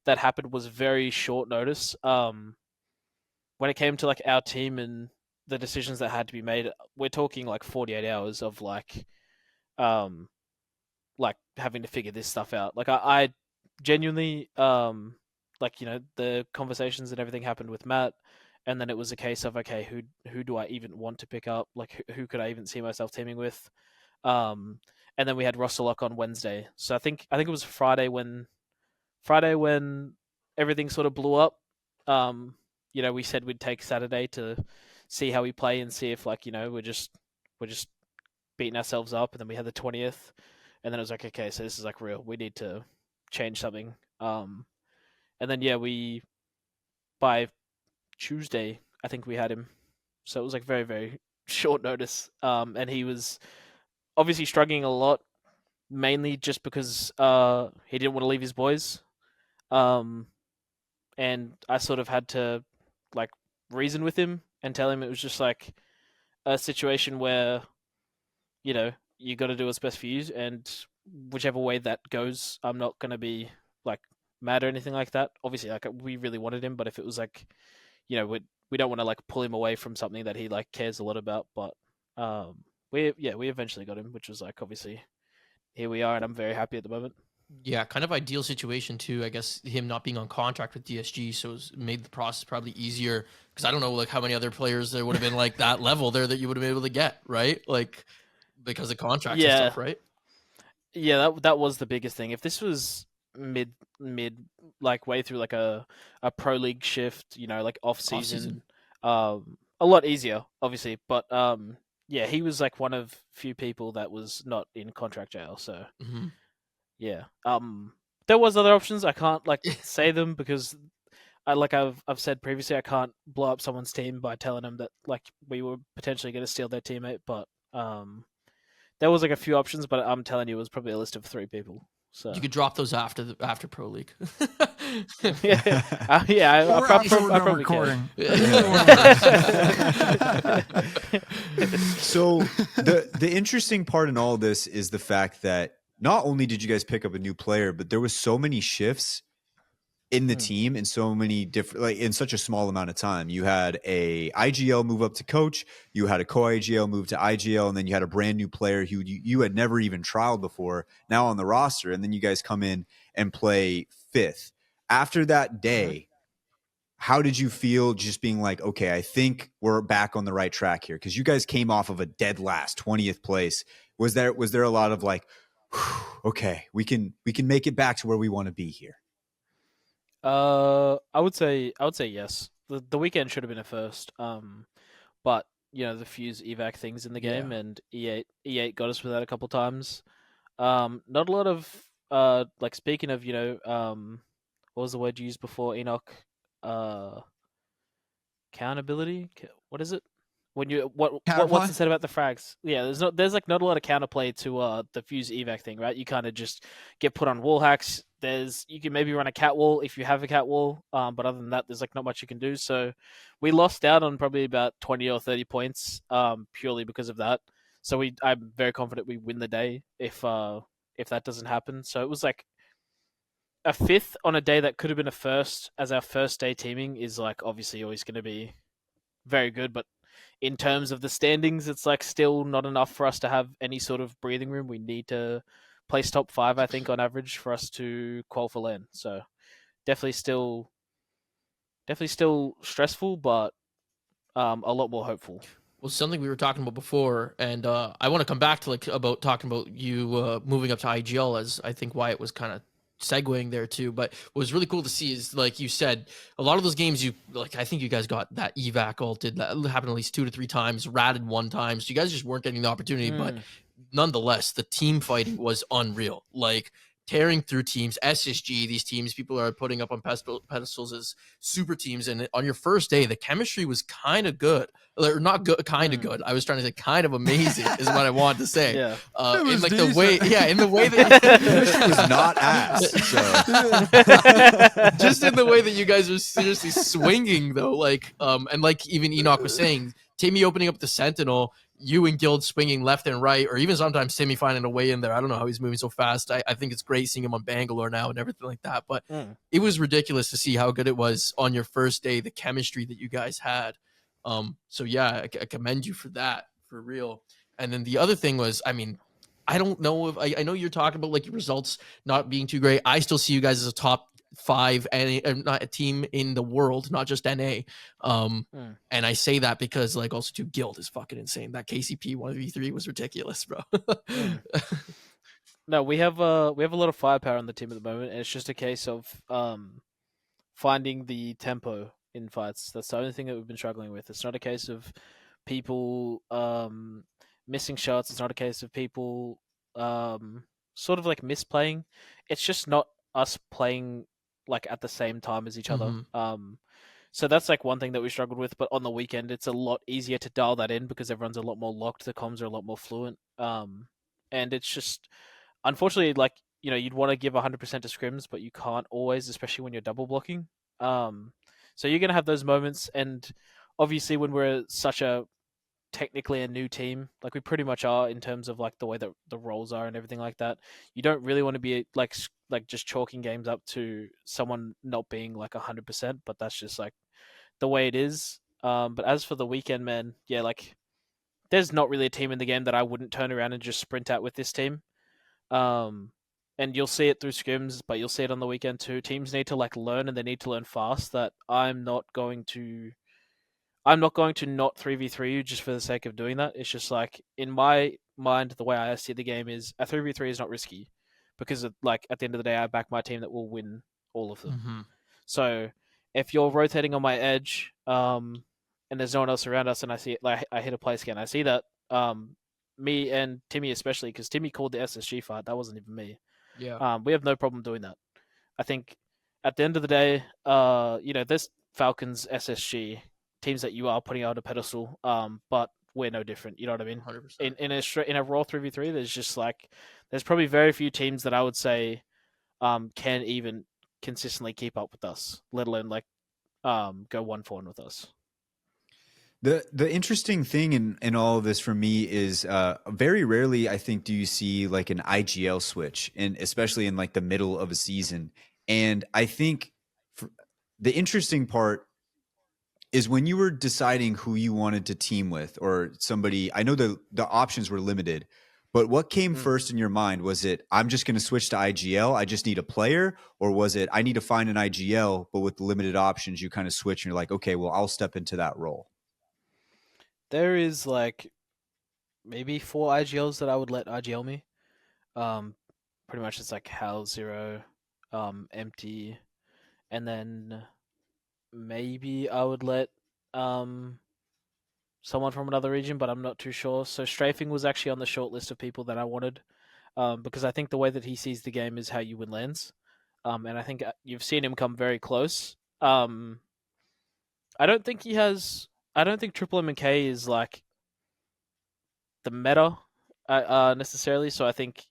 that happened was very short notice. When it came to like our team and the decisions that had to be made, we're talking like 48 hours of um like having to figure this stuff out. Like I genuinely like the conversations and everything happened with Matt, and then it was a case of okay, who do I even want to pick up? Like who could I even see myself teaming with? Um, and then we had Rossellock on Wednesday. So I think it was Friday when everything sort of blew up. We said we'd take Saturday to see how we play and see if we're just beating ourselves up, and then we had the 20th, and then it was like okay, so this is like real. We need to change something. And then yeah, we by Tuesday I think we had him. So it was like very very short notice. And he was obviously struggling a lot, mainly just because he didn't want to leave his boys. Um, and I sort of had to like reason with him and tell him it was just like a situation where you got to do what's best for you, and whichever way that goes, I'm not gonna be like mad or anything like that. Obviously, like we really wanted him, but if it was like we don't want to like pull him away from something that he like cares a lot about, but we eventually got him, which was like obviously here we are, and I'm very happy at the moment. Yeah, kind of ideal situation too. I guess him not being on contract with DSG, so it's made the process probably easier. Because I don't know like how many other players there would have been like that level there that you would have been able to get, right? Like because of contracts and Yeah, stuff, right? yeah, that was the biggest thing. If this was mid like way through like a pro league shift, like off Off season. season, a lot easier, obviously. But yeah, he was like one of few people that was not in contract jail. So Mm-hmm. yeah, there was other options. I can't like say them because I've said previously, I can't blow up someone's team by telling them that like we were potentially going to steal their teammate. But there was like a few options, but I'm telling you, it was probably a list of 3 people. So You could drop those after Pro League. yeah, yeah, Or after we're I done probably can. recording. Either one of So the interesting part in all this is the fact that not only did you guys pick up a new player, but there was so many shifts in the Mm. team in so many different, like in such a small amount of time. You had a IGL move up to coach, you had a co-IGL move to IGL, and then you had a brand new player who you had never even trialed before now on the roster, and then you guys come in and play fifth. After that day, how did you feel just being like, okay, I think we're back on the right track here? Because you guys came off of a dead last 20th place. Was there a lot of like, okay, we can make it back to where we want to be here? I would say yes. The weekend should have been a first. But the fuse evac things in the Yeah. game, and E8 got us with that a couple times. Not a lot of like speaking of what was the word you used before, Enoch? Uh, Accountability. What is it? When you what's Counterplay? it said about the frags? Yeah, there's like not a lot of counterplay to the fuse evac thing, right? You kind of just get put on wall hacks. You can maybe run a cat wall if you have a cat wall, but other than that, there's like not much you can do. So we lost out on probably about 20 or 30 points, purely because of that. So I'm very confident we win the day if that doesn't happen. So it was like a fifth on a day that could have been a first as our first day teaming is like obviously always going to be very good, but in terms of the standings, it's like still not enough for us to have any sort of breathing room. We need to place top 5, I think, on average for us to qualify for LAN. So definitely still, definitely still stressful, but a lot more hopeful. Well, something we were talking about before, and I want to come back to like about talking about you moving up to IGL, as I think Wyatt was kind of segueing there too. But what was really cool to see is, like you said, a lot of those games you like. I think you guys got that evac ulted. That happened at least 2 to 3 times, ratted 1 time. So you guys just weren't getting the opportunity. But nonetheless, the team fighting was unreal. Like tearing through teams, SSG, these teams people are putting up on pedestals as super teams. And on your first day, the chemistry was kind of good. Or not good, kind of good. I was trying to say kind of amazing is what I wanted to say. Yeah. It In was like decent. the way, yeah, in the way that It was not ass. So. just in the way that you guys are seriously swinging though, like and like even Enoch was saying, Timmy opening up the Sentinel, you and Guild swinging left and right, or even sometimes Timmy finding a way in there. I don't know how he's moving so fast. I think it's great seeing him on Bangalore now and everything like that. But it was ridiculous to see how good it was on your first day, the chemistry that you guys had. So yeah, I commend you for that, for real. And then the other thing was, I mean, I don't know if I know you're talking about like your results not being too great. I still see you guys as a top 5 not a team in the world, not just NA. And I say that because like also too Guild is fucking insane. That KCP 1v3 was ridiculous, bro. No, we have a lot of firepower on the team at the moment, and it's just a case of finding the tempo in fights. That's the only thing that we've been struggling with. It's not a case of people missing shots. It's not a case of people sort of like misplaying. It's just not us playing like at the same time as each other. So that's like one thing that we struggled with. But on the weekend, it's a lot easier to dial that in because everyone's a lot more locked. The comms are a lot more fluent. And it's just unfortunately like you'd want to give 100% to scrims, but you can't always, especially when you're double blocking. So you're gonna have those moments, and obviously when we're such a technically a new team, like we pretty much are in terms of like the way that the roles are and everything like that, you don't really want to be like just chalking games up to someone not being like 100%, but that's just like the way it is. But as for the weekend, man, yeah, like there's not really a team in the game that I wouldn't turn around and just sprint out with this team. Um, and you'll see it through scrims, but you'll see it on the weekend too. Teams need to like learn, and they need to learn fast. That I'm not going to not 3v3 you just for the sake of doing that. It's just like, in my mind, the way I see the game is a 3v3 is not risky because like at the end of the day, I back my team that will win all of them. Mm-hmm. So if you're rotating on my edge, and there's no one else around us, and I see it, like I hit a play scan, I see that, me and Timmy especially, because Timmy called the SSG fight, that wasn't even me. Yeah. We have no problem doing that. I think at the end of the day, there's Falcons, SSG, teams that you are putting on a pedestal, but we're no different. You know what I mean? 100%. In a raw 3v3, there's probably very few teams that I would say can even consistently keep up with us, let alone like go 1-4 with us. The interesting thing in all of this for me is very rarely, I think, do you see like an IGL switch, and especially in like the middle of a season. And I think the interesting part is when you were deciding who you wanted to team with or somebody. I know the options were limited, but what came first in your mind? Was it, I'm just going to switch to IGL, I just need a player? Or was it, I need to find an IGL, but with the limited options, you kind of switch and you're like, okay, well, I'll step into that role? There is like maybe 4 IGLs that I would let IGL me. Pretty much it's like Hal, Zero, Empty, and then maybe I would let someone from another region, but I'm not too sure. So Strafing was actually on the short list of people that I wanted, because I think the way that he sees the game is how you win lanes, and I think you've seen him come very close. I don't think he has. I don't think Triple M and K is like the meta, necessarily. So I think,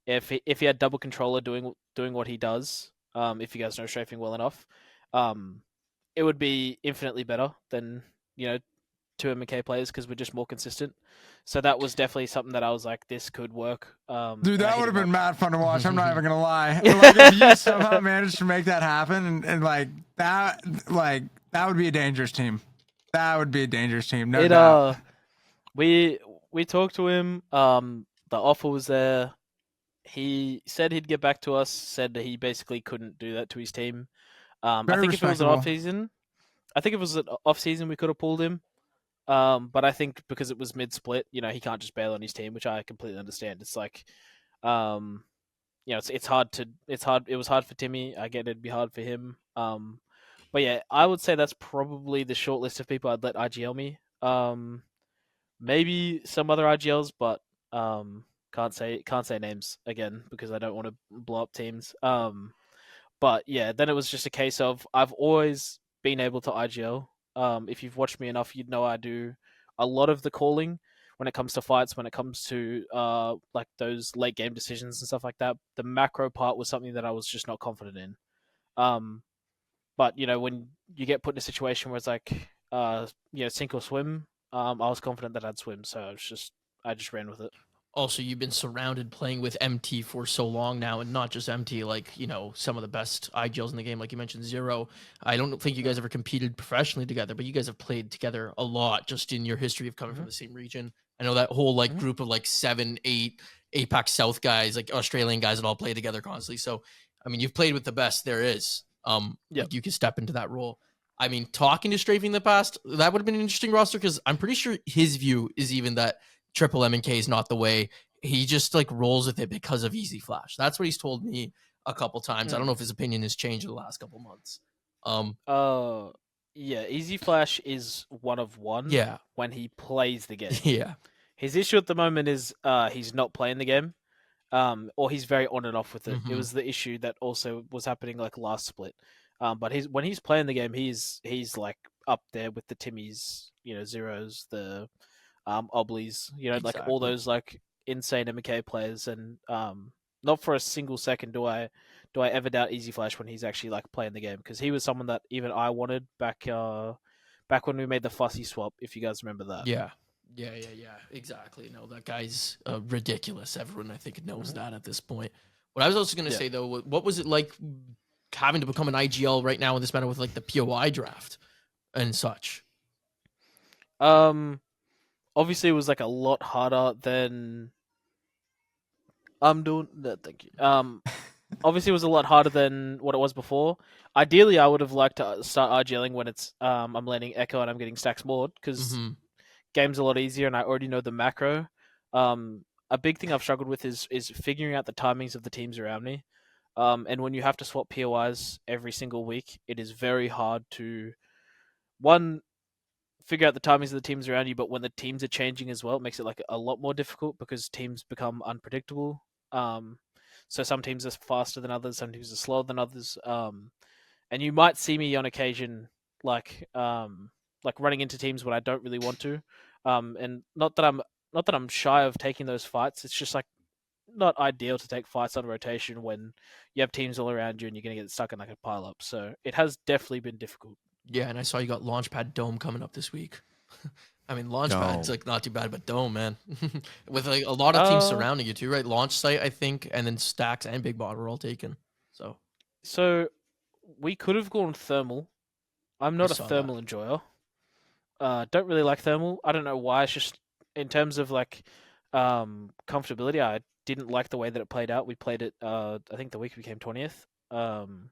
if he had double controller doing what he does, if you guys know Strafing well enough, it would be infinitely better than, 2 MK players, because we're just more consistent. So that was definitely something that I was like, this could work. Dude, And I that hit would have him been up. mad fun to watch. I'm not even gonna lie. Like, if you somehow managed to make that happen, and that would be a dangerous team. That would be a dangerous team, no It doubt. we talked to him. The offer was there. He said he'd get back to us. Said that he basically couldn't do that to his team. I Very think if it was an off respectable. season, we could have pulled him. But I think because it was mid split, he can't just bail on his team, which I completely understand. It's like, it's hard to it's hard. It was hard for Timmy. I get it'd be hard for him. But yeah, I would say that's probably the short list of people I'd let IGL me. Maybe some other IGLs, but can't say names again because I don't want to blow up teams. But yeah, then it was just a case of, I've always been able to IGL. If you've watched me enough, you'd know I do a lot of the calling when it comes to fights, when it comes to like those late game decisions and stuff like that. The macro part was something that I was just not confident in. But when you get put in a situation where it's like, sink or swim, I was confident that I'd swim, so I just ran with it. Also, you've been surrounded playing with MT for so long now, and not just MT, like, some of the best IGLs in the game, like you mentioned, Zero. I don't think you guys ever competed professionally together, but you guys have played together a lot just in your history of coming from the same region. I know that whole group of 7, 8 APAC South guys, like Australian guys that all play together constantly. So, I mean, you've played with the best there is. Like, you can step into that role. I mean, talking to Strafing in the past, that would have been an interesting roster, because I'm pretty sure his view is even that Triple M and K is not the way. He just rolls with it because of Easy Flash. That's what he's told me a couple times. I don't know if his opinion has changed in the last couple months. Yeah, Easy Flash is one of one. Yeah. When he plays the game. Yeah. His issue at the moment is he's not playing the game, or he's very on and off with it. It was the issue that also was happening like last split. But when he's playing the game, he's like up there with the Timmys, Zeros, the Oblies, like all those like insane MK players, and not for a single second do I ever doubt Easy Flash when he's actually like playing the game, because he was someone that even I wanted back when we made the fussy swap, if you guys remember that. Yeah. Exactly. No, that guy's ridiculous. Everyone, I think, knows that at this point. What I was also going to say, though, what was it like having to become an IGL right now in this matter with like the POI draft and such? Obviously it was like a lot harder than I'm doing that. Thank you. Obviously, it was a lot harder than what it was before. Ideally, I would have liked to start RGLing when it's I'm landing Echo and I'm getting stacks moored because Mm-hmm. game's a lot easier and I already know the macro. A big thing I've struggled with is figuring out the timings of the teams around me. And when you have to swap POIs every single week, it is very hard to one figure out the timings of the teams around you. But when the teams are changing as well, it makes it like a lot more difficult because teams become unpredictable. Um, so some teams are faster than others, some teams are slower than others. And you might see me on occasion like running into teams when I don't really want to. And not that I'm shy of taking those fights. It's just like not ideal to take fights on rotation when you have teams all around you and you're gonna get stuck in like a pile up. So it has definitely been difficult. Yeah, and I saw you got Launchpad Dome coming up this week. I mean, Launchpad's Dome. like not too bad, but Dome, man, with like a lot of teams Uh, surrounding you too, right? Launch site, I think, and then Stacks and Big Bot were all taken. So so we could have gone thermal. I'm I not a saw that. thermal enjoyer. Don't really like thermal. I don't know why. It's just in terms of like comfortability. I didn't like the way that it played out. We played it. I think the week we came 20th. Um,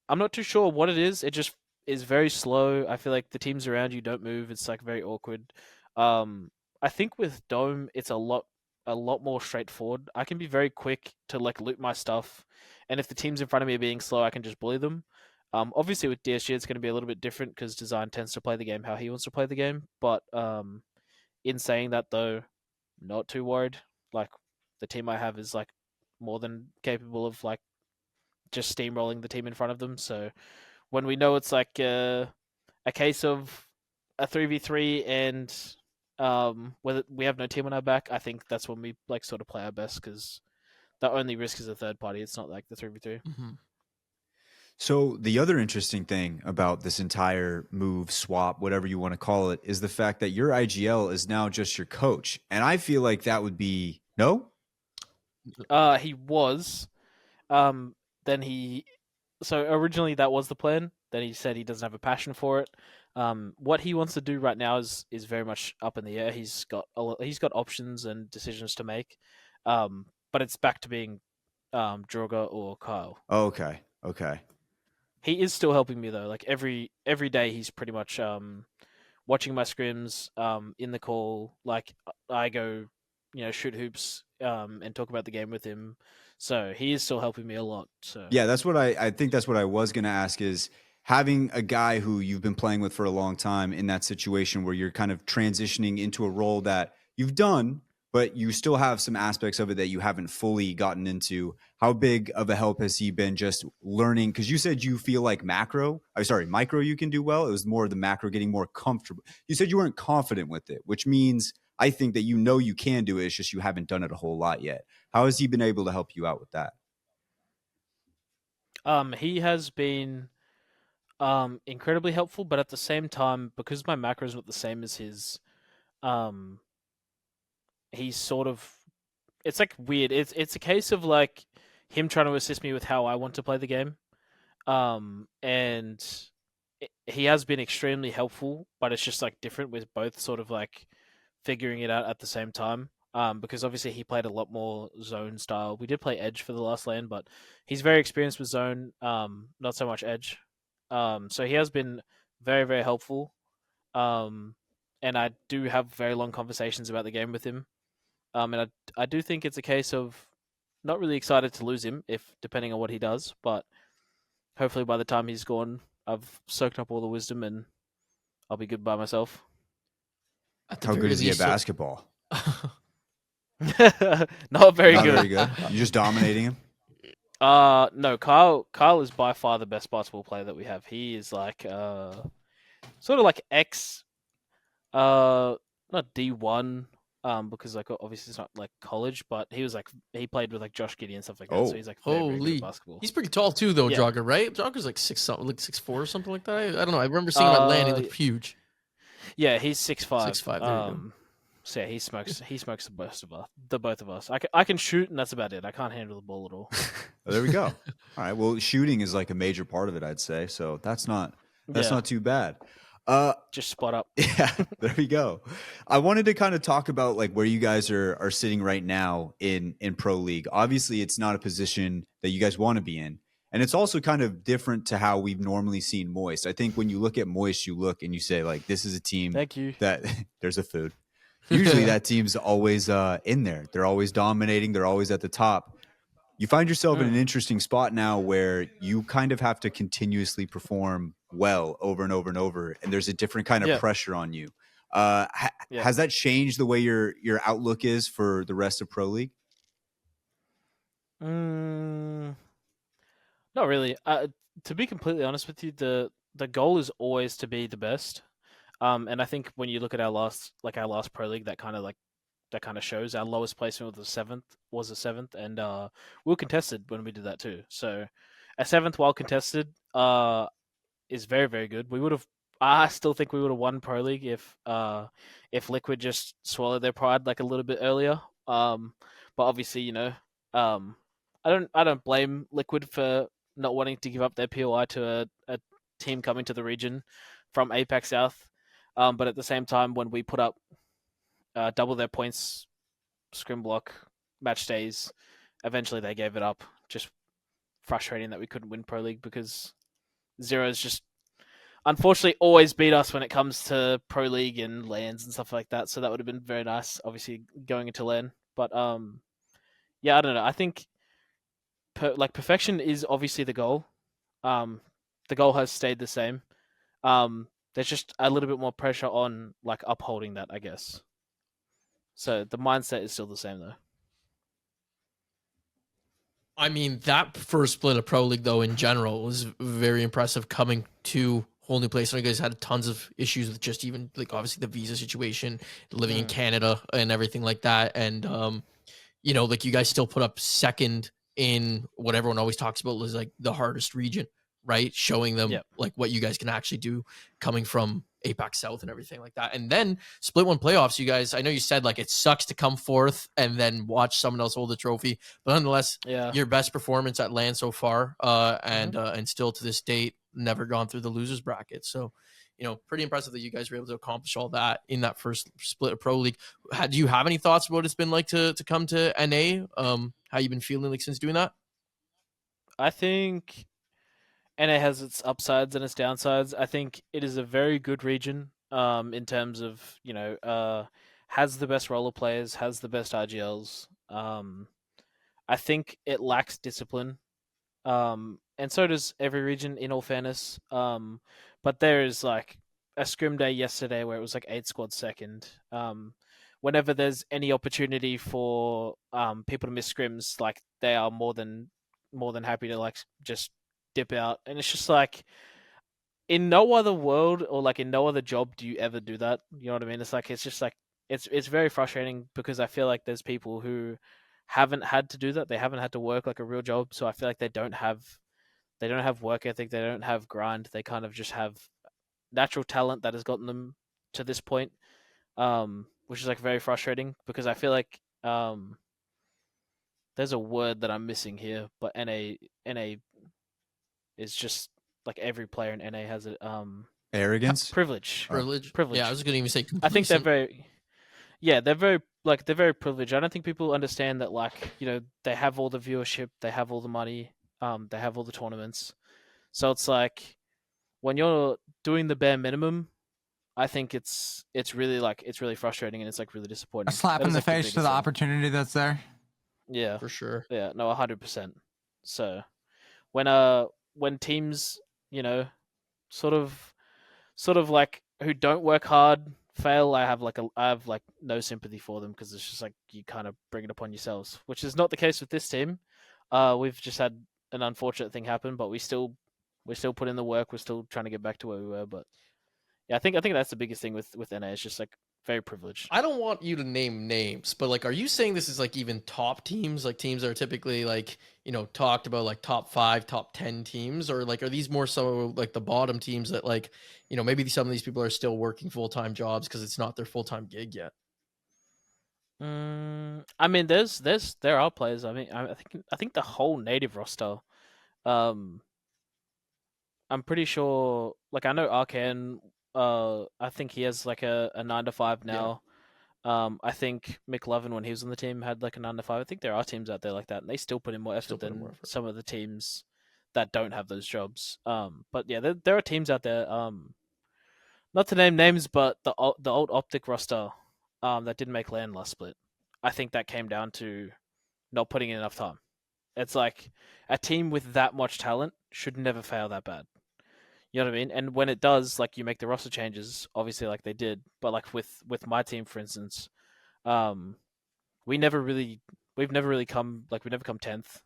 I'm not too sure what it is. It just is very slow. I feel like the teams around you don't move. It's like very awkward. I think with Dome, it's a lot more straightforward. I can be very quick to like loot my stuff, and if the teams in front of me are being slow, I can just bully them. Obviously with DSG, it's going to be a little bit different because Design tends to play the game how he wants to play the game. But in saying that though, not too worried. Like the team I have is like more than capable of like just steamrolling the team in front of them. So when we know it's like a case of a 3v3 and whether we have no team on our back, I think that's when we like sort of play our best because the only risk is a third party. It's not like the 3v3. Mm-hmm. So the other interesting thing about this entire move, swap, whatever you want to call it, is the fact that your IGL is now just your coach. And I feel like that would be no? He was. Um, then he. So originally that was the plan. Then he said he doesn't have a passion for it. What he wants to do right now is very much up in the air. He's got options and decisions to make. But it's back to being Droga or Kyle. Oh, okay. Okay. He is still helping me though. Like every day, he's pretty much watching my scrims in the call. Like I go, shoot hoops and talk about the game with him. So he is still helping me a lot. So Yeah, that's what I think that's what I was going to ask is having a guy who you've been playing with for a long time in that situation where you're kind of transitioning into a role that you've done, but you still have some aspects of it that you haven't fully gotten into. How big of a help has he been just learning? Because you said you feel like micro you can do well. It was more of the macro getting more comfortable. You said you weren't confident with it, which means I think that you can do it. It's just you haven't done it a whole lot yet. How has he been able to help you out with that? he has been incredibly helpful, but at the same time, because my macro is not the same as his, um, he's sort of it's like weird. It's a case of like him trying to assist me with how I want to play the game. And he has been extremely helpful, but it's just like different with both sort of like figuring it out at the same time. Because obviously he played a lot more zone style. We did play edge for the last lane, but he's very experienced with zone. Not so much edge. So he has been very very helpful. Um, and I do have very long conversations about the game with him. And I do think it's a case of not really excited to lose him if depending on what he does, but hopefully by the time he's gone, I've soaked up all the wisdom and I'll be good by myself. At the How good very is he at least, basketball? Not very Not good. very good. You're just dominating him. No, Kyle is by far the best basketball player that we have. He is like sort of like X not D1 because like obviously it's not like college, but he played with like Josh Giddey and stuff like that. So Oh, he's like very very good at holy, basketball. he's pretty tall too, though. Yeah. Jogger, right? Jogger's like 6 something, like 6'4" or something like that. I don't know. I remember seeing him at LAN. He looked huge. Yeah, he's 6'5". 6'5". There you go. So yeah, he smokes the both of us. I can shoot and that's about it. I can't handle the ball at all. oh, there we go. All right. Well, shooting is like a major part of it, I'd say. So that's not Yeah. too bad. Uh, Just spot up. Yeah, there we go. I wanted to kind of talk about like where you guys are sitting right now in pro league. Obviously, it's not a position that you guys want to be in. And it's also kind of different to how we've normally seen Moist. I think when you look at Moist, you look and you say like this is a team Thank you. that there's a food. Usually that team's always in there. They're always dominating, they're always at the top. You find yourself in an interesting spot now where you kind of have to continuously perform well over and over and over, and there's a different kind of Yeah. pressure on you. Yeah. Has that changed the way your outlook is for the rest of pro league? Mm, not really. To be completely honest with you, the goal is always to be the best. And I think when you look at our last pro league, that kind of shows our lowest placement was a seventh, and we were contested when we did that too. So a seventh while contested is very, very good. We would have. I still think we would have won pro league if Liquid just swallowed their pride like a little bit earlier. But obviously, um, I don't blame Liquid for not wanting to give up their POI to a team coming to the region from APAC South. But at the same time, when we put up double their points, scrim block, match days, eventually they gave it up. Just frustrating that we couldn't win pro league because Zero's just unfortunately always beat us when it comes to pro league and lands and stuff like that. So that would have been very nice, obviously going into LAN. But yeah, I don't know. I think perfection is obviously the goal. Um, the goal has stayed the same. There's just a little bit more pressure on like upholding that, I guess. So the mindset is still the same though. I mean, that first split of Pro League, though, in general, was very impressive coming to whole new place. And you guys had tons of issues with just even like obviously the visa situation, living in Canada and everything like that. And like you guys still put up second in what everyone always talks about is like the hardest region, right? Showing them like what you guys can actually do coming from APAC South and everything like that. And then split one playoffs, you guys, I know you said like it sucks to come fourth and then watch someone else hold the trophy, but nonetheless, your best performance at LAN so far, and still to this date, never gone through the losers bracket. So, pretty impressive that you guys were able to accomplish all that in that first split of Pro League. Do you have any thoughts about what it's been like to come to NA? How you been feeling like since doing that? I think NA has its upsides and its downsides. I think it is a very good region in terms of, has the best roller players, has the best RGLs. I think it lacks discipline. And so does every region in all fairness. But there is like a scrim day yesterday where it was like 8 squads second. Whenever there's any opportunity for people to miss scrims, like they are more than happy to like just dip out. And it's just like in no other world or like in no other job do you ever do that. You know what I mean? It's like it's just like it's very frustrating because I feel like there's people who haven't had to do that. They haven't had to work like a real job, so I feel like they don't have work ethic, they don't have grind. They kind of just have natural talent that has gotten them to this point, which is like very frustrating because I feel like there's a word that I'm missing here, but NA is just like every player in NA has it. Arrogance? Privilege. Privilege. Privilege. Yeah, I was going to even say I think they're complacent. they're very privileged. I don't think people understand that like, they have all the viewership, they have all the money, they have all the tournaments. So it's like when you're doing the bare minimum, I think it's really frustrating and it's like really disappointing. A slap That in is the like the face to biggest the thing. opportunity that's there. Yeah. For sure. Yeah, no, 100%. So when teams, you know, sort of like who don't work hard fail, I have like no sympathy for them because it's just like you kind of bring it upon yourselves, which is not the case with this team. We've just had an unfortunate thing happen, but we still put in the work. We're still trying to get back to where we were, but yeah, I think that's the biggest thing with NA. It's just like very privileged. I don't want you to name names, but like, are you saying this is like even top teams, like teams that are typically like, talked about like top 5, top 10 teams, or like, are these more so like the bottom teams that like, maybe some of these people are still working full-time jobs because it's not their full-time gig yet? I mean, there are players. I mean, I think the whole native roster. Um, I'm pretty sure. Like I know Arcan I think he has like a 9 to 5 Yeah, now. I think McLovin, when he was on the team, had like a 9 to 5. I think there are teams out there like that, and they still put in more still effort put in more than effort. some of the teams that don't have those jobs. But yeah, there are teams out there. Not to name names, but the old Optic roster, that didn't make land last split. I think that came down to not putting in enough time. It's like a team with that much talent should never fail that bad. You know what I mean? And when it does, like you make the roster changes, obviously like they did, but like with my team, for instance, um, we never really we've never really come like we never come 10th.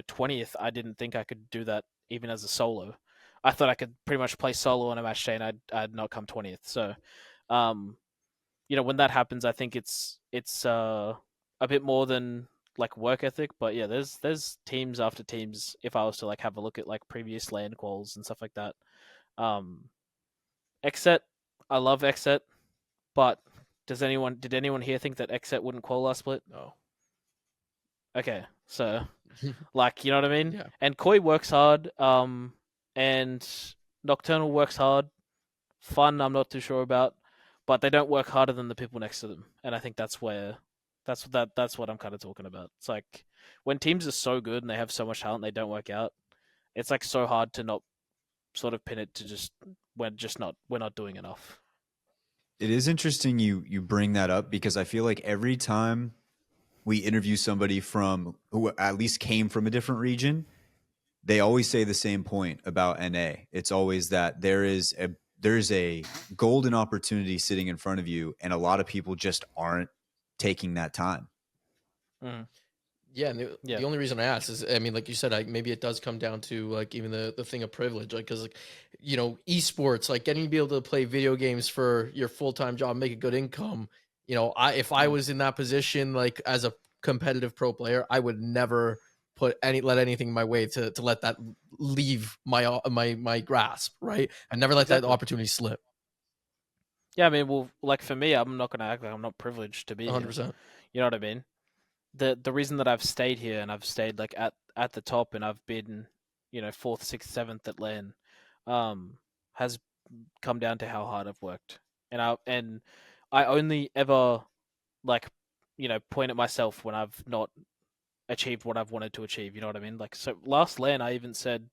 20th. I didn't think I could do that even as a solo. I thought I could pretty much play solo on a match day and I'd not come 20th. So, um, when that happens, I think it's a bit more than like work ethic. But yeah, there's teams after teams. If I was to like have a look at like previous land quals and stuff like that, um, Xset, I love Xset, but did anyone here think that Xset wouldn't qual last split? No. Okay, so like you know what I mean. Yeah. And Koi works hard, and Nocturnal works hard. Fun, I'm not too sure about, but they don't work harder than the people next to them, and I think that's what I'm kind of talking about. It's like when teams are so good and they have so much talent, they don't work out. It's like so hard to not sort of pin it to just we're not doing enough. It is interesting you bring that up because I feel like every time we interview somebody from who at least came from a different region, they always say the same point about NA. It's always that there's a golden opportunity sitting in front of you, and a lot of people just aren't taking that time. Mm. Yeah, and the Yeah, only reason I asked is, I mean, like you said, maybe it does come down to like even the thing of privilege, like because like esports, like getting to be able to play video games for your full time job, make a good income. If I mm. was in that position, like as a competitive pro player, I would never let anything my way to let that leave my grasp, right? I never let that Exactly. opportunity slip. Yeah, I mean, well, like for me, I'm not gonna act like I'm not privileged to be One hundred here. percent. You know what I mean? The reason that I've stayed here and I've stayed like at the top and I've been, fourth, sixth, seventh at LAN, has come down to how hard I've worked. And I only ever like, point at myself when I've not achieved what I've wanted to achieve. You know what I mean? Like so last LAN I even said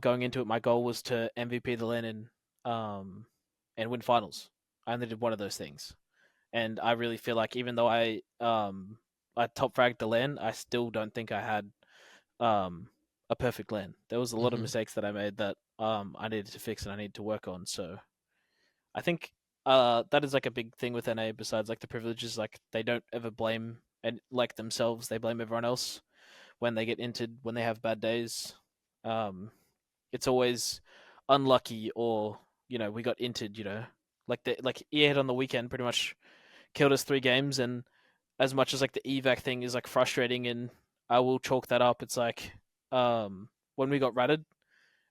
going into it my goal was to MVP the LAN um and win finals. I only did one of those things. And I really feel like even though I top fragged the LAN, I still don't think I had a perfect LAN. There was a lot of Mm-hmm. mistakes that I made that I needed to fix and I need to work on. So I think that is like a big thing with NA. Besides like the privileges, like they don't ever blame and like themselves. They blame everyone else when they get inted when they have bad days. Um, it's always unlucky or we got inted. Like EA had on the weekend pretty much killed us 3 games, and as much as like the evac thing is like frustrating, and I will chalk that up. It's like when we got ratted,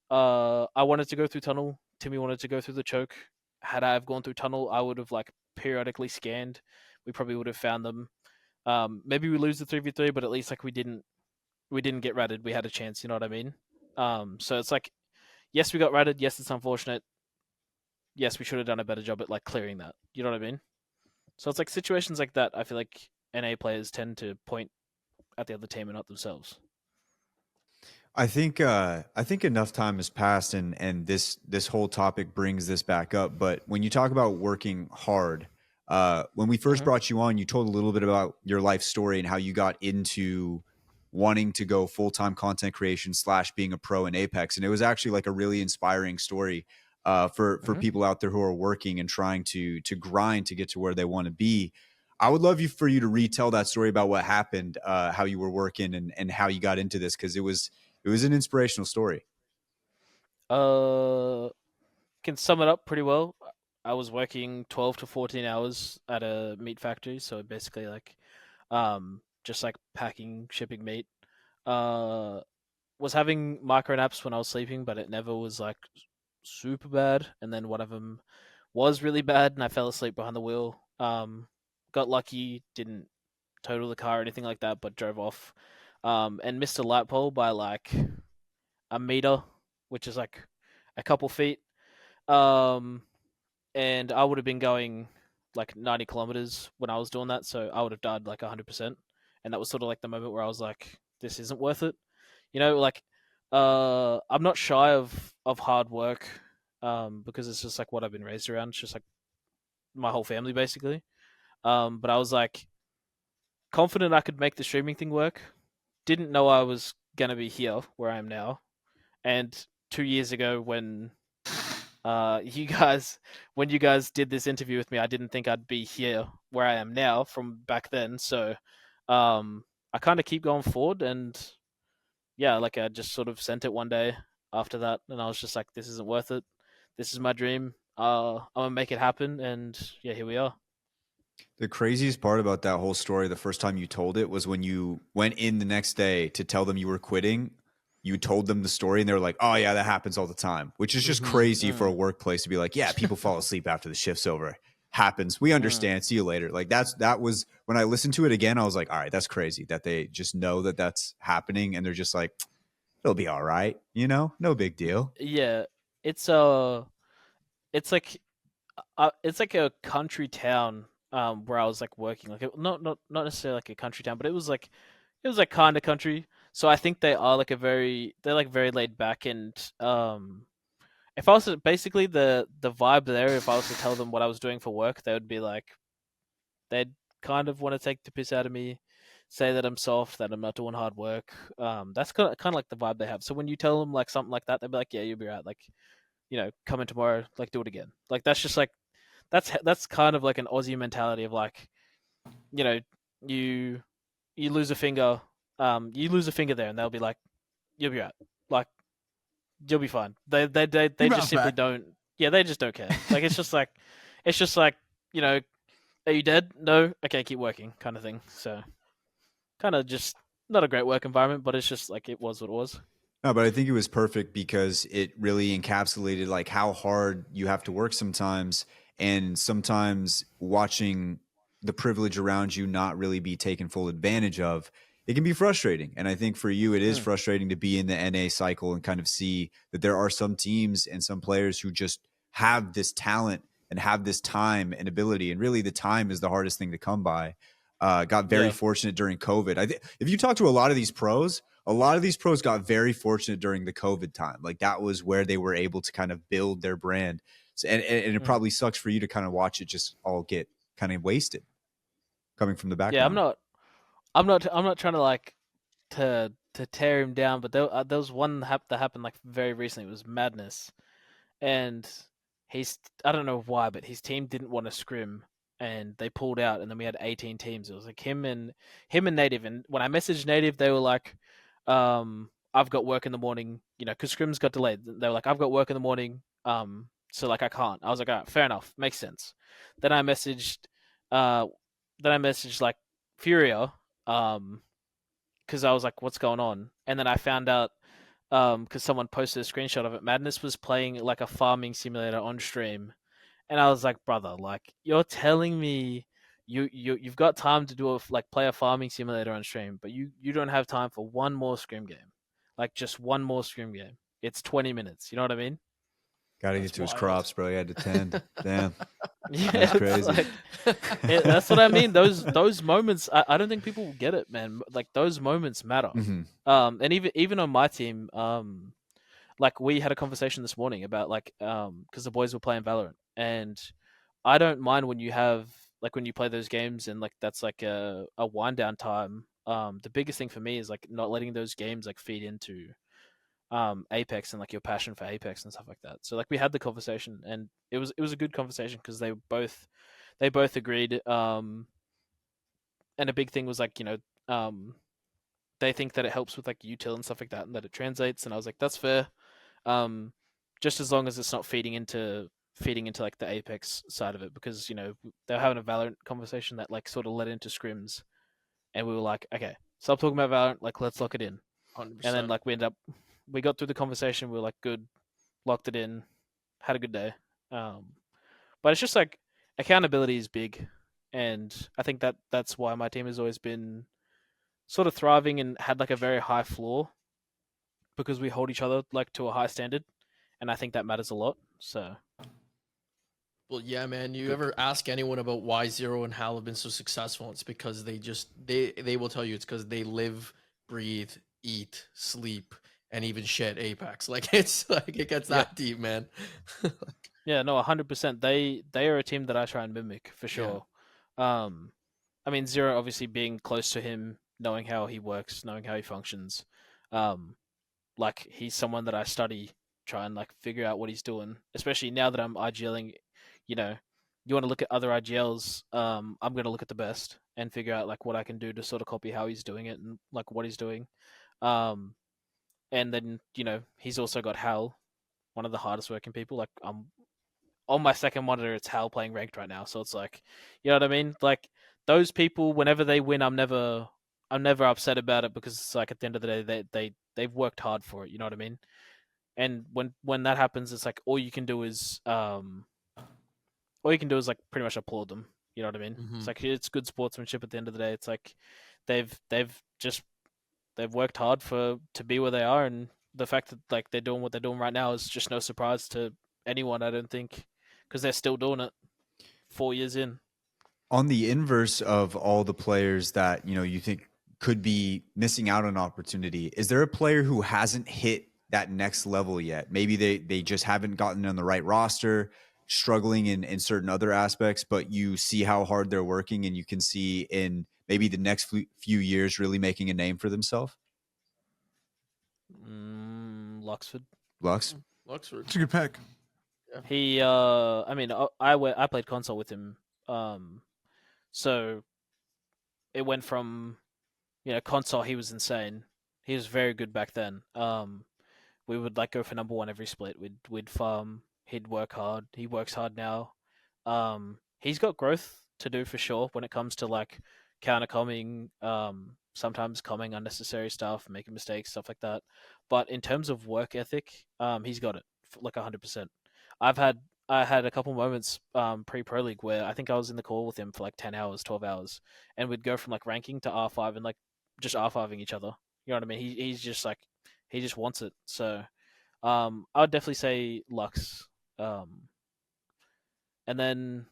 I wanted to go through tunnel. Timmy wanted to go through the choke. Had I have gone through tunnel, I would have like periodically scanned. We probably would have found them. Maybe we lose the 3v3, but at least like we didn't get ratted. We had a chance. You know what I mean? So it's like yes, we got ratted. Yes, it's unfortunate. Yes, we should have done a better job at like clearing that. You know what I mean? So it's like situations like that. I feel like NA players tend to point at the other team and not themselves. I think enough time has passed, and this whole topic brings this back up. But when you talk about working hard, when we first Mm-hmm. brought you on, you told a little bit about your life story and how you got into wanting to go full time content creation slash being a pro in Apex, and it was actually like a really inspiring story for Mm-hmm. people out there who are working and trying to grind to get to where they want to be. I would love for you to retell that story about what happened, how you were working and how you got into this because it was an inspirational story. Uh, can sum it up pretty well. I was working 12 to 14 hours at a meat factory, so basically like just like packing, shipping meat. Uh was having micro naps when I was sleeping, but it never was like super bad. And then one of them was really bad, and I fell asleep behind the wheel. Got lucky, didn't total the car or anything like that, but drove off. And missed a light pole by like a meter, which is like a couple feet. Um, and I would have been going like 90 kilometers when I was doing that, so I would have died like 100%. And that was sort of like the moment where I was like, this isn't worth it. Like I'm not shy of hard work, because it's just like what I've been raised around. It's just like my whole family basically. But I was like confident I could make the streaming thing work. Didn't know I was gonna be here where I am now. And 2 years ago, you guys when you guys did this interview with me, I didn't think I'd be here where I am now from back then. So, I kind of keep going forward, and yeah, like I just sort of sent it one day after that, and I was just like, this isn't worth it. This is my dream. I'm gonna make it happen, and yeah, here we are. The craziest part about that whole story, the first time you told it, was when you went in the next day to tell them you were quitting. You told them the story, and they were like, "Oh yeah, that happens all the time," which is just crazy for a workplace to be like, "Yeah, people fall asleep after the shift's over. Happens. We understand. See you later." Like that was when I listened to it again. I was like, "All right, that's crazy that they just know that that's happening, and they're just like, it'll be all right, no big deal." Yeah, it's it's like it's like a country town, where I was like working, like not necessarily like a country town, but it was like kind of country. So I think they are like they're like very laid back, and if I was to, basically the vibe there, if I was to tell them what I was doing for work, they would be like, they'd kind of want to take the piss out of me, say that I'm soft, that I'm not doing hard work. That's kind of like the vibe they have. So when you tell them like something like that, they'll be like, yeah, you'll be right. Like, come in tomorrow, like do it again. Like that's just like that's kind of like an Aussie mentality of like, you know, you you lose a finger, there, and they'll be like, you'll be right. Like you'll be fine. They You just bounce simply back. don't. Yeah, they just don't care. Like it's just like, you know, are you dead? No. Okay, keep working, kind of thing. So kind of just not a great work environment, but it's just like it was what it was. No, but I think it was perfect because it really encapsulated like how hard you have to work sometimes, and sometimes watching the privilege around you not really be taken full advantage of. It can be frustrating. And I think for you, it is Mm. frustrating to be in the NA cycle and kind of see that there are some teams and some players who just have this talent and have this time and ability. And really, the time is the hardest thing to come by. Got very Yeah. fortunate during COVID. I think if you talk to a lot of these pros got very fortunate during the COVID time. Like that was where they were able to kind of build their brand. So, and it Mm. probably sucks for you to kind of watch it just all get kind of wasted coming from the Yeah. I'm background. not. I'm not trying to like to tear him down, but there was one that happened like very recently. It was madness, and he's I don't know why, but his team didn't want to scrim, and they pulled out, and then we had 18 teams. It was like him and Native, and when I messaged Native, they were like, I've got work in the morning, because scrims got delayed. They were like, I've got work in the morning, so like I can't. I was like, all right, fair enough, makes sense. Then I messaged, uh, like Furia, because I was like, what's going on? And then I found out, because someone posted a screenshot of it. Madness was playing like a farming simulator on stream, and I was like, brother, like you're telling me you've got time to like play a farming simulator on stream, but you don't have time for one more scrim game, like just one more scrim game. It's 20 minutes. You know what I mean? Got to get That's to his wild. crops, bro. He had to tend. Damn, Yeah, that's it's crazy. like that's what I mean. Those moments, I don't think people get it, man. Like those moments matter. Hmm. And even on my team, like we had a conversation this morning about like because the boys were playing Valorant, and I don't mind when you have like when you play those games and like that's like a wind down time. The biggest thing for me is like not letting those games like feed into Apex and like your passion for Apex and stuff like that. So like we had the conversation, and it was a good conversation because they both agreed. And a big thing was like they think that it helps with like util and stuff like that, and that it translates. And I was like, that's fair. Um, just as long as it's not feeding into like the Apex side of it, because they're having a Valorant conversation that like sort of led into scrims, and we were like, okay, stop talking about Valorant, like let's lock it in. Hundred And then percent. like we got through the conversation, we were like, good, locked it in, had a good day. But it's just like accountability is big, and I think that's why my team has always been sort of thriving and had like a very high floor, because we hold each other like to a high standard, and I think that matters a lot. So Well, yeah, man. You ever ask anyone about why Zero and Hal have been so successful? It's because they will tell you it's because they live, breathe, eat, sleep, and even shed Apex. Like it's like it gets Yep. that deep, man. Yeah, no, 100%. They are a team that I try and mimic for sure. I mean, Zero obviously being close to him, knowing how he works, knowing how he functions. Like he's someone that I study, try and like figure out what he's doing. Especially now that I'm IGLing, you know, you want to look at other IGLs. I'm gonna look at the best and figure out like what I can do to sort of copy how he's doing it and like what he's doing. Um, and then he's also got Hal, one of the hardest working people. Like on my second monitor, it's Hal playing ranked right now. So it's like, you know what I mean? Like those people, whenever they win, I'm never upset about it because it's like at the end of the day, they've worked hard for it. You know what I mean? And when that happens, it's like all you can do is like pretty much applaud them. You know what I mean? Mm-hmm. It's like it's good sportsmanship at the end of the day. It's like they've worked hard to be where they are, and the fact that like they're doing what they're doing right now is just no surprise to anyone. I don't think because they're still doing it 4 years in. On the inverse of all the players that you think could be missing out on an opportunity, is there a player who hasn't hit that next level yet? Maybe they just haven't gotten on the right roster, struggling in certain other aspects, but you see how hard they're working, and you can see in maybe the next few years really making a name for themselves. Luxford. Lux. Luxford. It's a good pick. He, I mean, I played console with him. So it went from, console. He was insane. He was very good back then. We would like go for number one every split. We'd farm. He'd work hard. He works hard now. He's got growth to do for sure when it comes to like counter coming. Sometimes coming unnecessary stuff, making mistakes, stuff like that. But in terms of work ethic, he's got it like 100%. I had a couple moments pre Pro League where I think I was in the call with him for like 10 hours, 12 hours, and we'd go from like ranking to R5 and like just R5ing each other. You know what I mean? He's just like he just wants it. So I would definitely say Lux. And then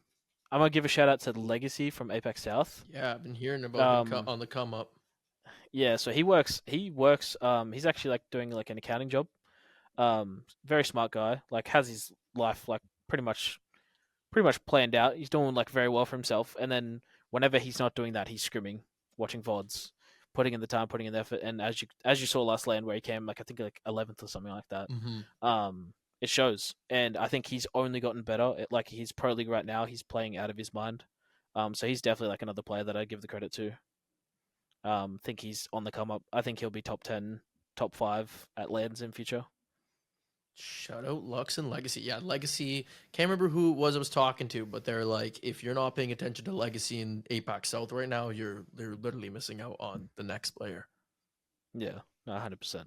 I'm gonna give a shout out to Legacy from Apex South. Yeah, I've been hearing about him Um, on the come up. yeah, so he works. He's actually like doing like an accounting job. Very smart guy. Like has his life like pretty much planned out. He's doing like very well for himself. And then whenever he's not doing that, he's scrimming, watching VODs, putting in the time, putting in the effort. And as you saw last land where he came like I think like 11th or something like that. Mm-hmm. It shows, and I think he's only gotten better. Like he's pro league right now, he's playing out of his mind. So he's definitely like another player that I give the credit to. Think he's on the come up. I think he'll be top 10, top 5 at lands in future. Shout out Lux and Legacy. Yeah, Legacy. Can't remember who it was I was talking to, but they're like, if you're not paying attention to Legacy in Apex South right now, they're literally missing out on the next player. Yeah, 100%.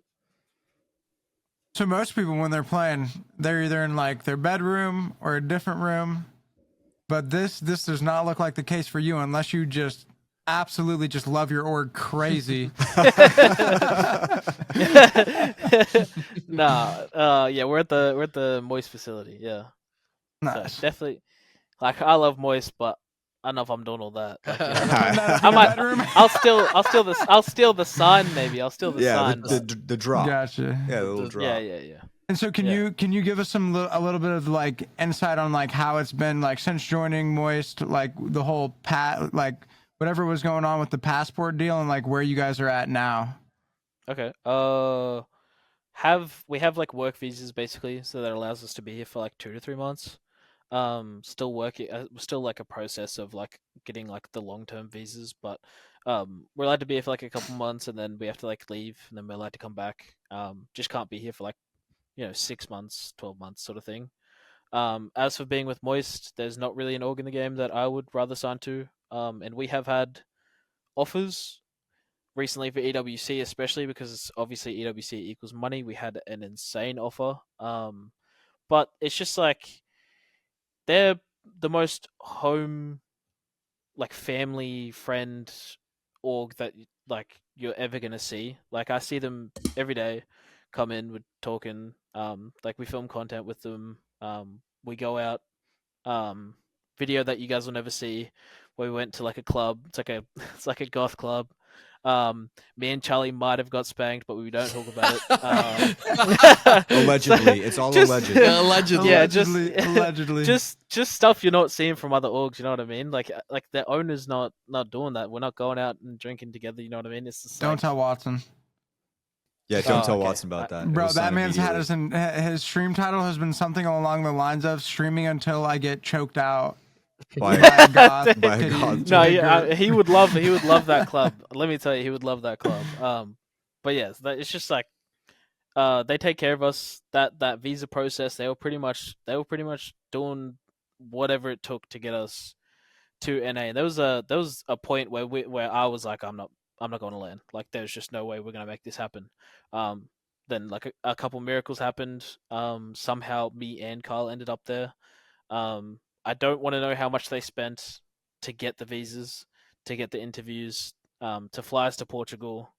So most people, when they're playing, they're either in like their bedroom or a different room. But this does not look like the case for you unless you just absolutely just love your org crazy. Nah, yeah, we're at the Moist facility. Yeah, Nice. so definitely, like I love Moist, but I don't know if I'm doing all that. Like, I I might. I'll steal the sign. Maybe I'll steal the Yeah, sign. the drop. Gotcha. Yeah, the little drop. Yeah. And so can Yeah. you give us a little bit of like insight on like how it's been like since joining Moist, like the whole like whatever was going on with the passport deal and like where you guys are at now? Okay. We have like work visas basically, so that allows us to be here for like 2 to 3 months. Still working, still like a process of like getting like the long term visas, but we're allowed to be here for like a couple months, and then we have to like leave, and then we're allowed to come back. Just can't be here for like 6 months, 12 months sort of thing. As for being with Moist, there's not really an org in the game that I would rather sign to. And we have had offers recently for EWC, especially because obviously EWC equals money. We had an insane offer. But it's just like they're the most home, like family friend org that like you're ever gonna see. Like I see them every day, come in, we're talking. Like we film content with them. We go out, video that you guys will never see, where we went to like a club. It's like a goth club. Me and Charlie might have got spanked, but we don't talk about it. Allegedly, it's all alleged. Yeah, allegedly. Yeah, allegedly. just stuff you're not seeing from other orgs. You know what I mean? Like the owner's not doing that. We're not going out and drinking together. You know what I mean? It's just Don't like, tell Watson. Yeah, don't tell okay. Watson about that. It Bro, was that signed man's had immediately. his stream title has been something along the lines of streaming until I get choked out By- by a goth by a kitty goth. No, vigor. he would love that club. Let me tell you, he would love that club. But yes, it's just like they take care of us. That visa process, they were pretty much doing whatever it took to get us to NA. And there was a point where I was like, I'm not going to land. Like, there's just no way we're going to make this happen. Then like a couple miracles happened. Somehow me and Kyle ended up there. I don't want to know how much they spent to get the visas, to get the interviews, to fly us to Portugal.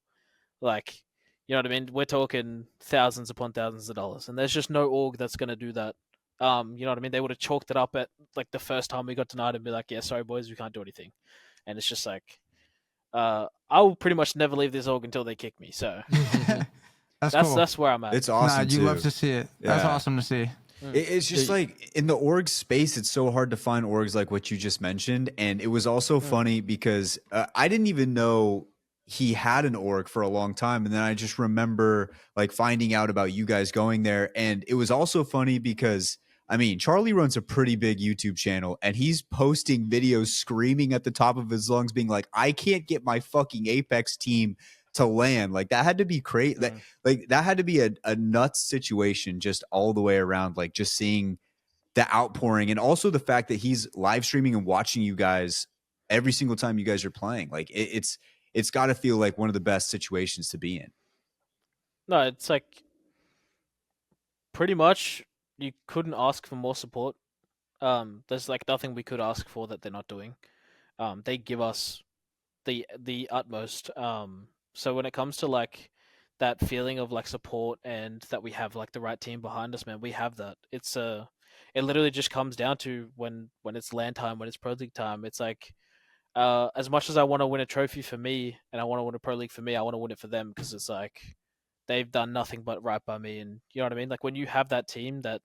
Like, you know what I mean? We're talking thousands upon thousands of dollars, and there's just no org that's going to do that. You know what I mean? They would have chalked it up at like the first time we got denied and be like, yeah, sorry boys, we can't do anything. And it's just like, I will pretty much never leave this org until they kick me. So That's cool. that's where I'm at. It's awesome. Nah, you too. love to see it. That's Yeah. awesome to see. It's just like in the org space, it's so hard to find orgs like what you just mentioned. And it was also funny because I didn't even know he had an org for a long time. And then I just remember like finding out about you guys going there. And it was also funny because, I mean, Charlie runs a pretty big YouTube channel and he's posting videos screaming at the top of his lungs, being like, I can't get my fucking Apex team to land. Like that had to be crazy. That had to be a nuts situation just all the way around. Like just seeing the outpouring and also the fact that he's live streaming and watching you guys every single time you guys are playing. Like it's got to feel like one of the best situations to be in. No, it's like pretty much you couldn't ask for more support. There's like nothing we could ask for that they're not doing. They give us the utmost. So when it comes to like that feeling of like support and that we have like the right team behind us, man, we have that. It literally just comes down to when it's LAN time, when it's Pro League time. It's like as much as I want to win a trophy for me and I want to win a Pro League for me, I want to win it for them because it's like they've done nothing but right by me, and you know what I mean. Like when you have that team that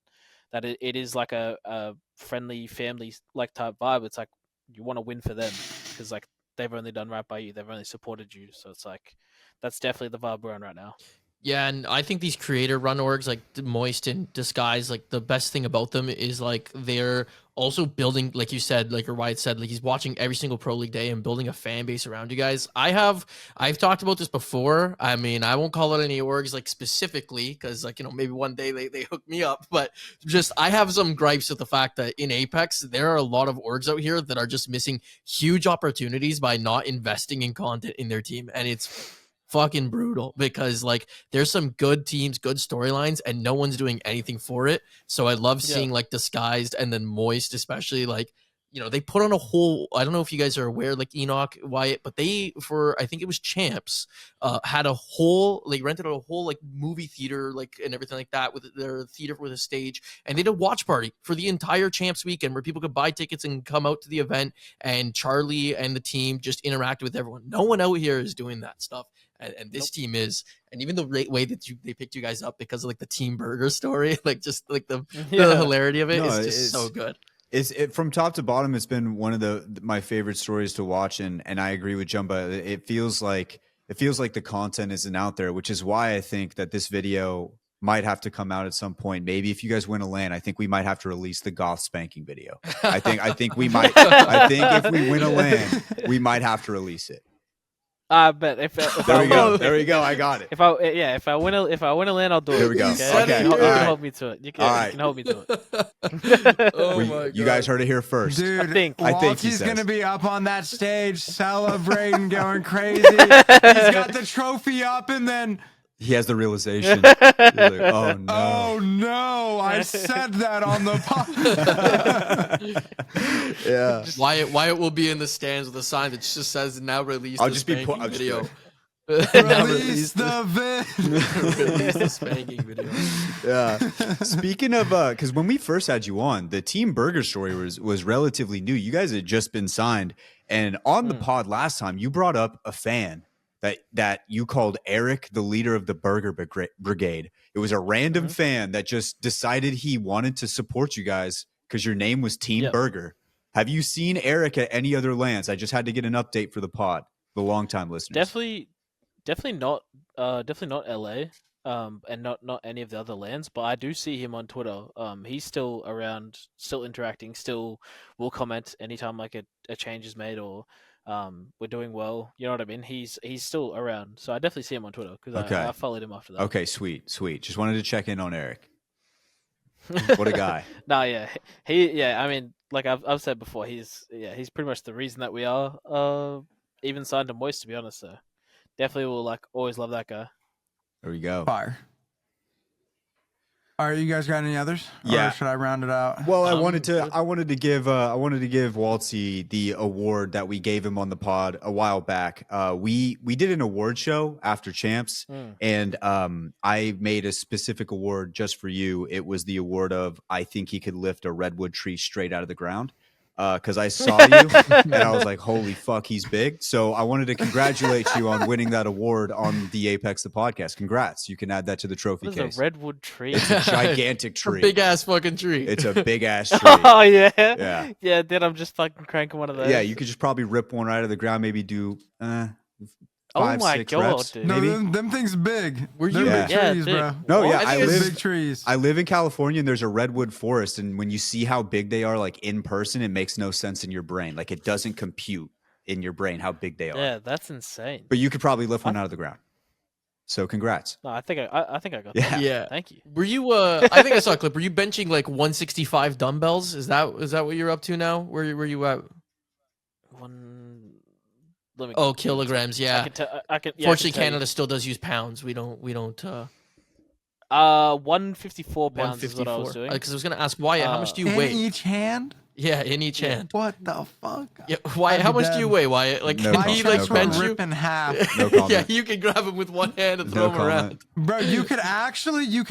it is like a friendly family like type vibe. It's like you want to win for them because like they've only done right by you, they've only supported you. So it's like that's definitely the vibe we're on right now. Yeah, and I think these creator run orgs like Moist and Disguise, like the best thing about them is like they're also building, like you said, like or Wyatt said, like he's watching every single Pro League day and building a fan base around you guys. I've talked about this before. I mean, I won't call it any orgs like specifically because like, you know, maybe one day they hook me up, but just I have some gripes with the fact that in Apex, there are a lot of orgs out here that are just missing huge opportunities by not investing in content in their team. And it's fucking brutal because like there's some good teams, good storylines, and no one's doing anything for it. So I love seeing like Disguised and then Moist, especially like, you know, they put on a whole, I don't know if you guys are aware, like Enoch, Wyatt, but they, for, I think it was Champs, had a whole, like rented a whole like movie theater, like, and everything like that with their theater with a stage. And they did a watch party for the entire Champs weekend where people could buy tickets and come out to the event. And Charlie and the team just interacted with everyone. No one out here is doing that stuff. And this team is, and even the way that they picked you guys up because of like the team burger story, like just like the hilarity of it is just so good. From top to bottom, it's been one of my favorite stories to watch, and I agree with Jumba. It feels like the content isn't out there, which is why I think that this video might have to come out at some point. Maybe if you guys win a LAN, I think we might have to release the goth spanking video. I think we might. I think if we win a LAN, we might have to release it. But if there we go. There we go. I got it. If I win a LAN, I'll do it. There we go. Okay. You can hold me to it. You can hold me to it. Oh my God. You guys heard it here first. Dude, I think Waltzy's going to be up on that stage celebrating, going crazy. He's got the trophy up and then... He has the realization. Like, oh no! Oh no! I said that on the podcast. Yeah. Wyatt will be in the stands with a sign that just says "Now release." I'll this just be banking I'll just be video. like, Now Release the vid. release the spanking video. Yeah. Speaking of, because when we first had you on, the Team Burger story was relatively new. You guys had just been signed, and on the pod last time, you brought up a fan that you called Eric, the leader of the Burger Brigade. It was a random fan that just decided he wanted to support you guys because your name was Team Yep. Burger. Have you seen Eric at any other lands? I just had to get an update for the pod, the longtime listeners. Definitely not LA, and not any of the other lands. But I do see him on Twitter. He's still around, still interacting, still will comment anytime like a change is made or we're doing well. You know what I mean? He's still around, so I definitely see him on Twitter because Okay. I followed him after that. Okay, sweet. Just wanted to check in on Eric. What a guy. No, yeah. I mean, like I've said before, he's pretty much the reason that we are even signed to Moist, to be honest. So definitely will like always love that guy. There we go. Fire. All right, you guys got any others? Yeah. Or should I round it out? Well, I wanted to give Wxltzy the award that we gave him on the pod a while back. We did an award show after champs, and I made a specific award just for you. It was the award of I think he could lift a redwood tree straight out of the ground. Because I saw you and I was like, holy fuck, he's big. So I wanted to congratulate you on winning that award on the Apex the podcast. Congrats. You can add that to the trophy What is case. a redwood tree? It's a gigantic tree. Big ass fucking tree. It's a big ass tree. Oh yeah, Yeah. Then I'm just fucking cranking one of those. Yeah, you could just probably rip one right out of the ground, maybe do 5, my 6 God, reps, dude. No, maybe. them things big. Were They're you- big Yeah, trees, big. bro? No, yeah, I I think it's Big live trees. I live in California and there's a redwood forest, and when you see how big they are like in person, it makes no sense in your brain. Like it doesn't compute in your brain how big they are. Yeah, that's insane. But you could probably lift one out of the ground. So congrats. No, I think I got Yeah. that. Yeah. Thank you. Were you? I think I saw a clip. Were you benching like 165 dumbbells? Is that what you're up to now? Where you at? Let me. Oh, kilograms. Yeah. I can. Yeah, Fortunately, I can tell Canada still does use pounds. We don't. 154 pounds is what I was doing. Because I was gonna ask Wyatt, how much do you In weigh? each hand? Yeah, in each hand. What the fuck? Yeah, Wyatt, I'd how be much do you dead. weigh, Wyatt? Like, No can comment, he no like Chest bench would you? rip in half. No Yeah, comment. you can grab him with one hand and throw No him around. comment. Bro, you could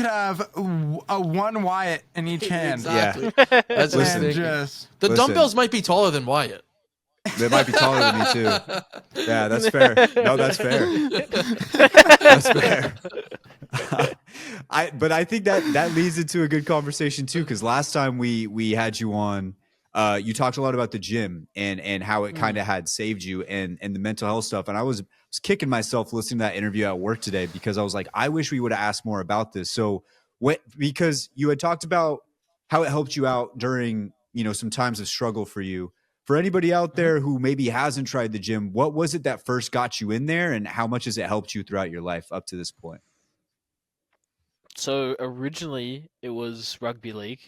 have a one Wyatt in each hand. Exactly. Yeah. That's what I'm And thinking. just The Listen. dumbbells might be taller than Wyatt. They might be taller than me too. Yeah, that's fair. No, that's fair. That's fair. But I think that leads into a good conversation too, because last time we had you on, you talked a lot about the gym and how it kind of had saved you and the mental health stuff. And I was kicking myself listening to that interview at work today because I was like, I wish we would have asked more about this. So because you had talked about how it helped you out during, some times of struggle for you. For anybody out there who maybe hasn't tried the gym, what was it that first got you in there, and how much has it helped you throughout your life up to this point? So originally it was rugby league,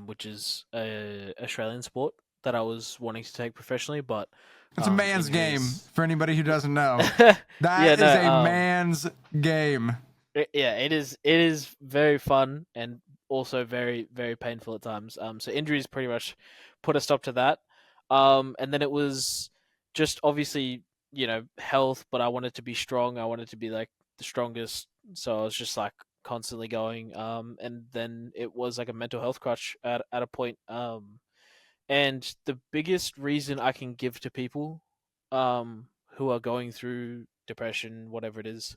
which is a Australian sport that I was wanting to take professionally, but it's a man's game injuries- for anybody who doesn't know. Yeah, That is no, a man's game. It is very fun and also very, very painful at times. So injuries pretty much put a stop to that. And then it was just obviously, health, but I wanted to be strong. I wanted to be like the strongest. So I was just like constantly going. And then it was like a mental health crutch at a point. And the biggest reason I can give to people, who are going through depression, whatever it is,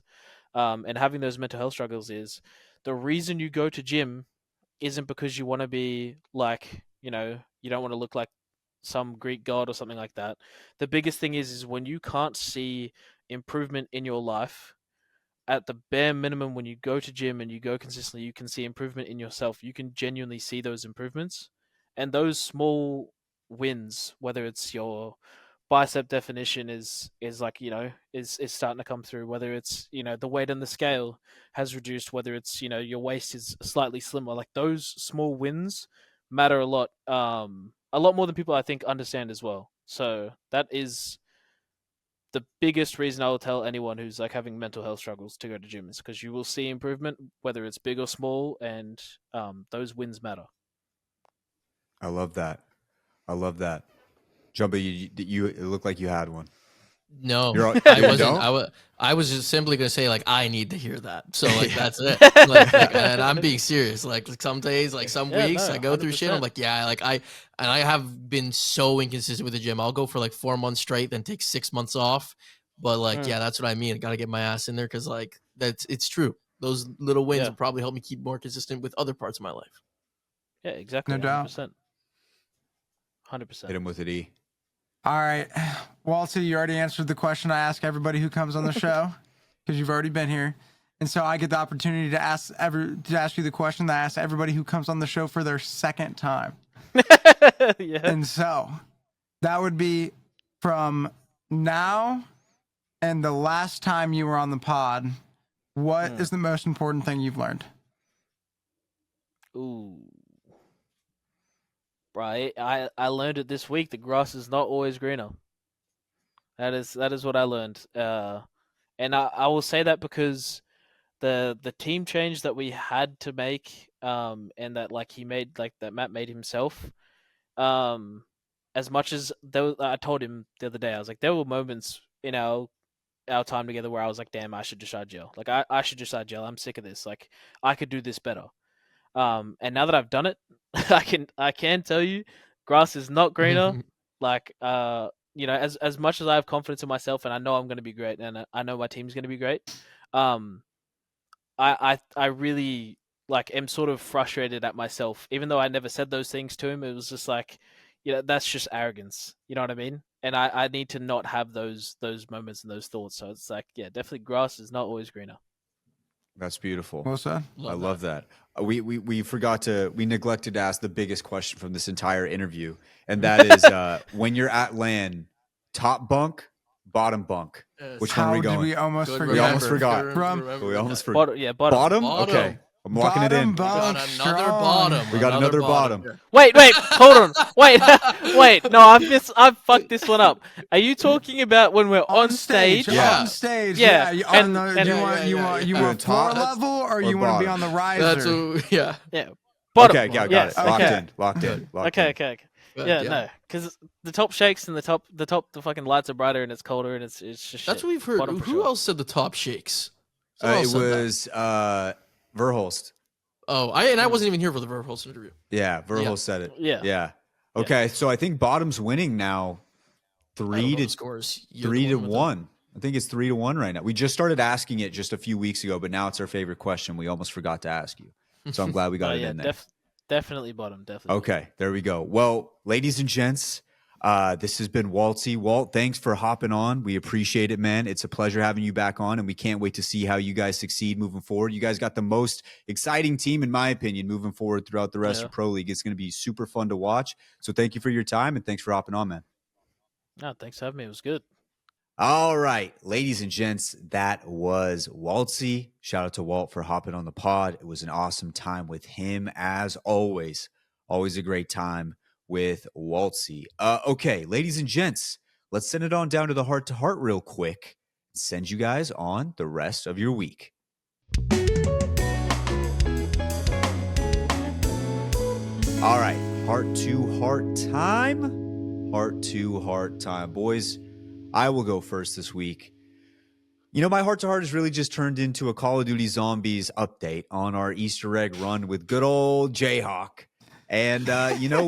and having those mental health struggles is the reason you go to gym isn't because you want to be like, you don't want to look like some Greek god or something like that. The biggest thing is when you can't see improvement in your life, at the bare minimum, when you go to gym and you go consistently, you can see improvement in yourself. You can genuinely see those improvements, and those small wins, whether it's your bicep definition is like, is starting to come through, whether it's, the weight on the scale has reduced, whether it's, your waist is slightly slimmer, like those small wins matter a lot more than people I think understand as well. So that is the biggest reason I will tell anyone who's like having mental health struggles to go to gym, is because you will see improvement, whether it's big or small, and those wins matter. I love that. Jumbo, you it looked like you had one. No, You're all- I you wasn't. don't? I was just simply gonna say like I need to hear that. So like that's it. And I'm being serious. Like some days, like some Yeah, weeks, no, I go through shit. I'm 100%. like, yeah, like I have been so inconsistent with the gym. I'll go for like 4 months straight, then take 6 months off. But like, Mm. yeah, that's what I mean. I gotta get my ass in there because like it's true. Those little wins Yeah. will probably help me keep more consistent with other parts of my life. Yeah, exactly. No doubt. 100%. Hit 100%. him with it, E. All right, Wxltzy, you already answered the question I ask everybody who comes on the show because you've already been here, and so I get the opportunity to ask you the question that I ask everybody who comes on the show for their second time. Yeah. And so that would be from now and the last time you were on the pod. What is the most important thing you've learned? Ooh. Right. I learned it this week. The grass is not always greener. That is what I learned. And I will say that because the team change that we had to make, and that like he made, like that Matt made himself, as much as I told him the other day, I was like, there were moments in our time together where I was like, damn, I should just try gel. Like I should just try gel. I'm sick of this. Like I could do this better. And now that I've done it, I can tell you, grass is not greener. Like as much as I have confidence in myself and I know I'm going to be great and I know my team's going to be great, um, I really like am sort of frustrated at myself, even though I never said those things to him. It was just like, that's just arrogance. You know what I mean? And I need to not have those moments and those thoughts. So it's like, yeah, definitely grass is not always greener. That's beautiful. Well said. I love that. We neglected to ask the biggest question from this entire interview, and that is when you're at LAN, top bunk, bottom bunk. Which one are How we did going? we almost Good forget? We almost forgot. From We almost forgot. Bottom. Bottom. Okay, I'm locking it in. Bottom We got bunk another strong. bottom. We got another bottom. Wait, hold on. Wait. No, I've fucked this one up. Are you talking about when we're on stage? Yeah. On stage. Yeah. You And- want floor top level or you want to be bottom? on the riser? That's what, yeah. Yeah. Bottom. Okay, got Yeah, it. okay. Locked in. Okay. Yeah, no, because the top shakes and the fucking lights are brighter and it's colder and it's just That's shit. what we've heard. Bottom for Who sure. else said the top shakes? Someone It else said that. was Verhulst. Oh, I wasn't even here for the Verhulst interview. Yeah, Verhulst Yeah. said it. Yeah. Yeah. Okay, so I think bottom's winning now. I don't know 3 the to scores. You're 3 the to one with the- 1. I think it's 3 to 1 right now. We just started asking it just a few weeks ago, but now it's our favorite question. We almost forgot to ask you. So I'm glad we got it in there. Definitely bottom. Definitely. Okay, there we go. Well, ladies and gents, this has been Wxltzy. Walt, thanks for hopping on. We appreciate it, man. It's a pleasure having you back on, and we can't wait to see how you guys succeed moving forward. You guys got the most exciting team, in my opinion, moving forward throughout the rest of Pro League. It's going to be super fun to watch. So thank you for your time, and thanks for hopping on, man. No, thanks for having me. It was good. All right, ladies and gents, that was Wxltzy. Shout out to Walt for hopping on the pod. It was an awesome time with him, as always. Always a great time with Wxltzy. Okay, ladies and gents, let's send it on down to the heart-to-heart real quick and send you guys on the rest of your week. All right, heart-to-heart time. Heart-to-heart time. Boys, I will go first this week. My heart-to-heart has really just turned into a Call of Duty Zombies update on our Easter egg run with good old Jayhawk. And,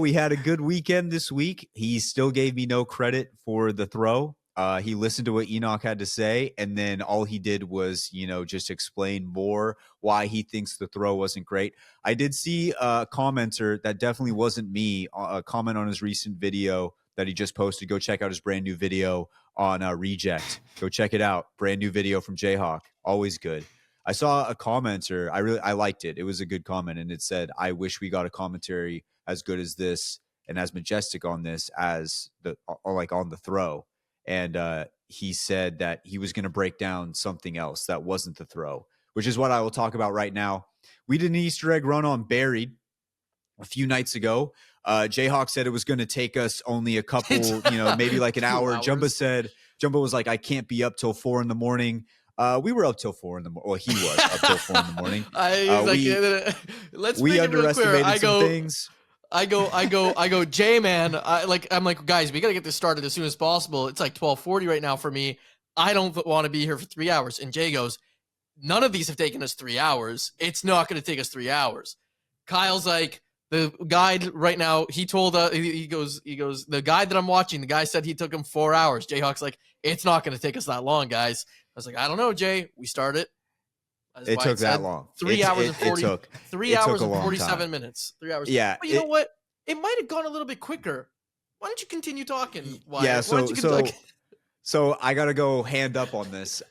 we had a good weekend this week. He still gave me no credit for the throw. He listened to what Enoch had to say, and then all he did was, just explain more why he thinks the throw wasn't great. I did see a commenter that definitely wasn't me, comment on his recent video that he just posted. Go check out his brand new video on Reject. Go check it out. Brand new video from Jayhawk. Always good. I saw a commenter. I liked it. It was a good comment, and it said, "I wish we got a commentary as good as this and as majestic on this as on the throw." And he said that he was going to break down something else that wasn't the throw, which is what I will talk about right now. We did an Easter egg run on Buried a few nights ago. Jayhawk said it was going to take us only a couple, maybe like an hour. Jumbo was like, I can't be up till 4 a.m. We were up till 4 a.m. Well, he was up till 4 a.m. Let's we make it real clear. underestimated some things. I go, Jay, man. I'm like, guys, we gotta get this started as soon as possible. It's like 12:40 right now for me. I don't want to be here for 3 hours. And Jay goes, none of these have taken us 3 hours. It's not going to take us 3 hours. Kyle's like, the guide right now, he told he goes, the guide that I'm watching, the guy said he took him 4 hours. Jayhawk's like, it's not going to take us that long, guys. I was like, I don't know, Jay. We started. It took that long. 3 hours and 40. It took 3 hours and 47 time. Minutes. 3 hours. Yeah. But you know what? It might have gone a little bit quicker. Why don't you continue talking? Wyatt? Yeah. So So I gotta go hand up on this.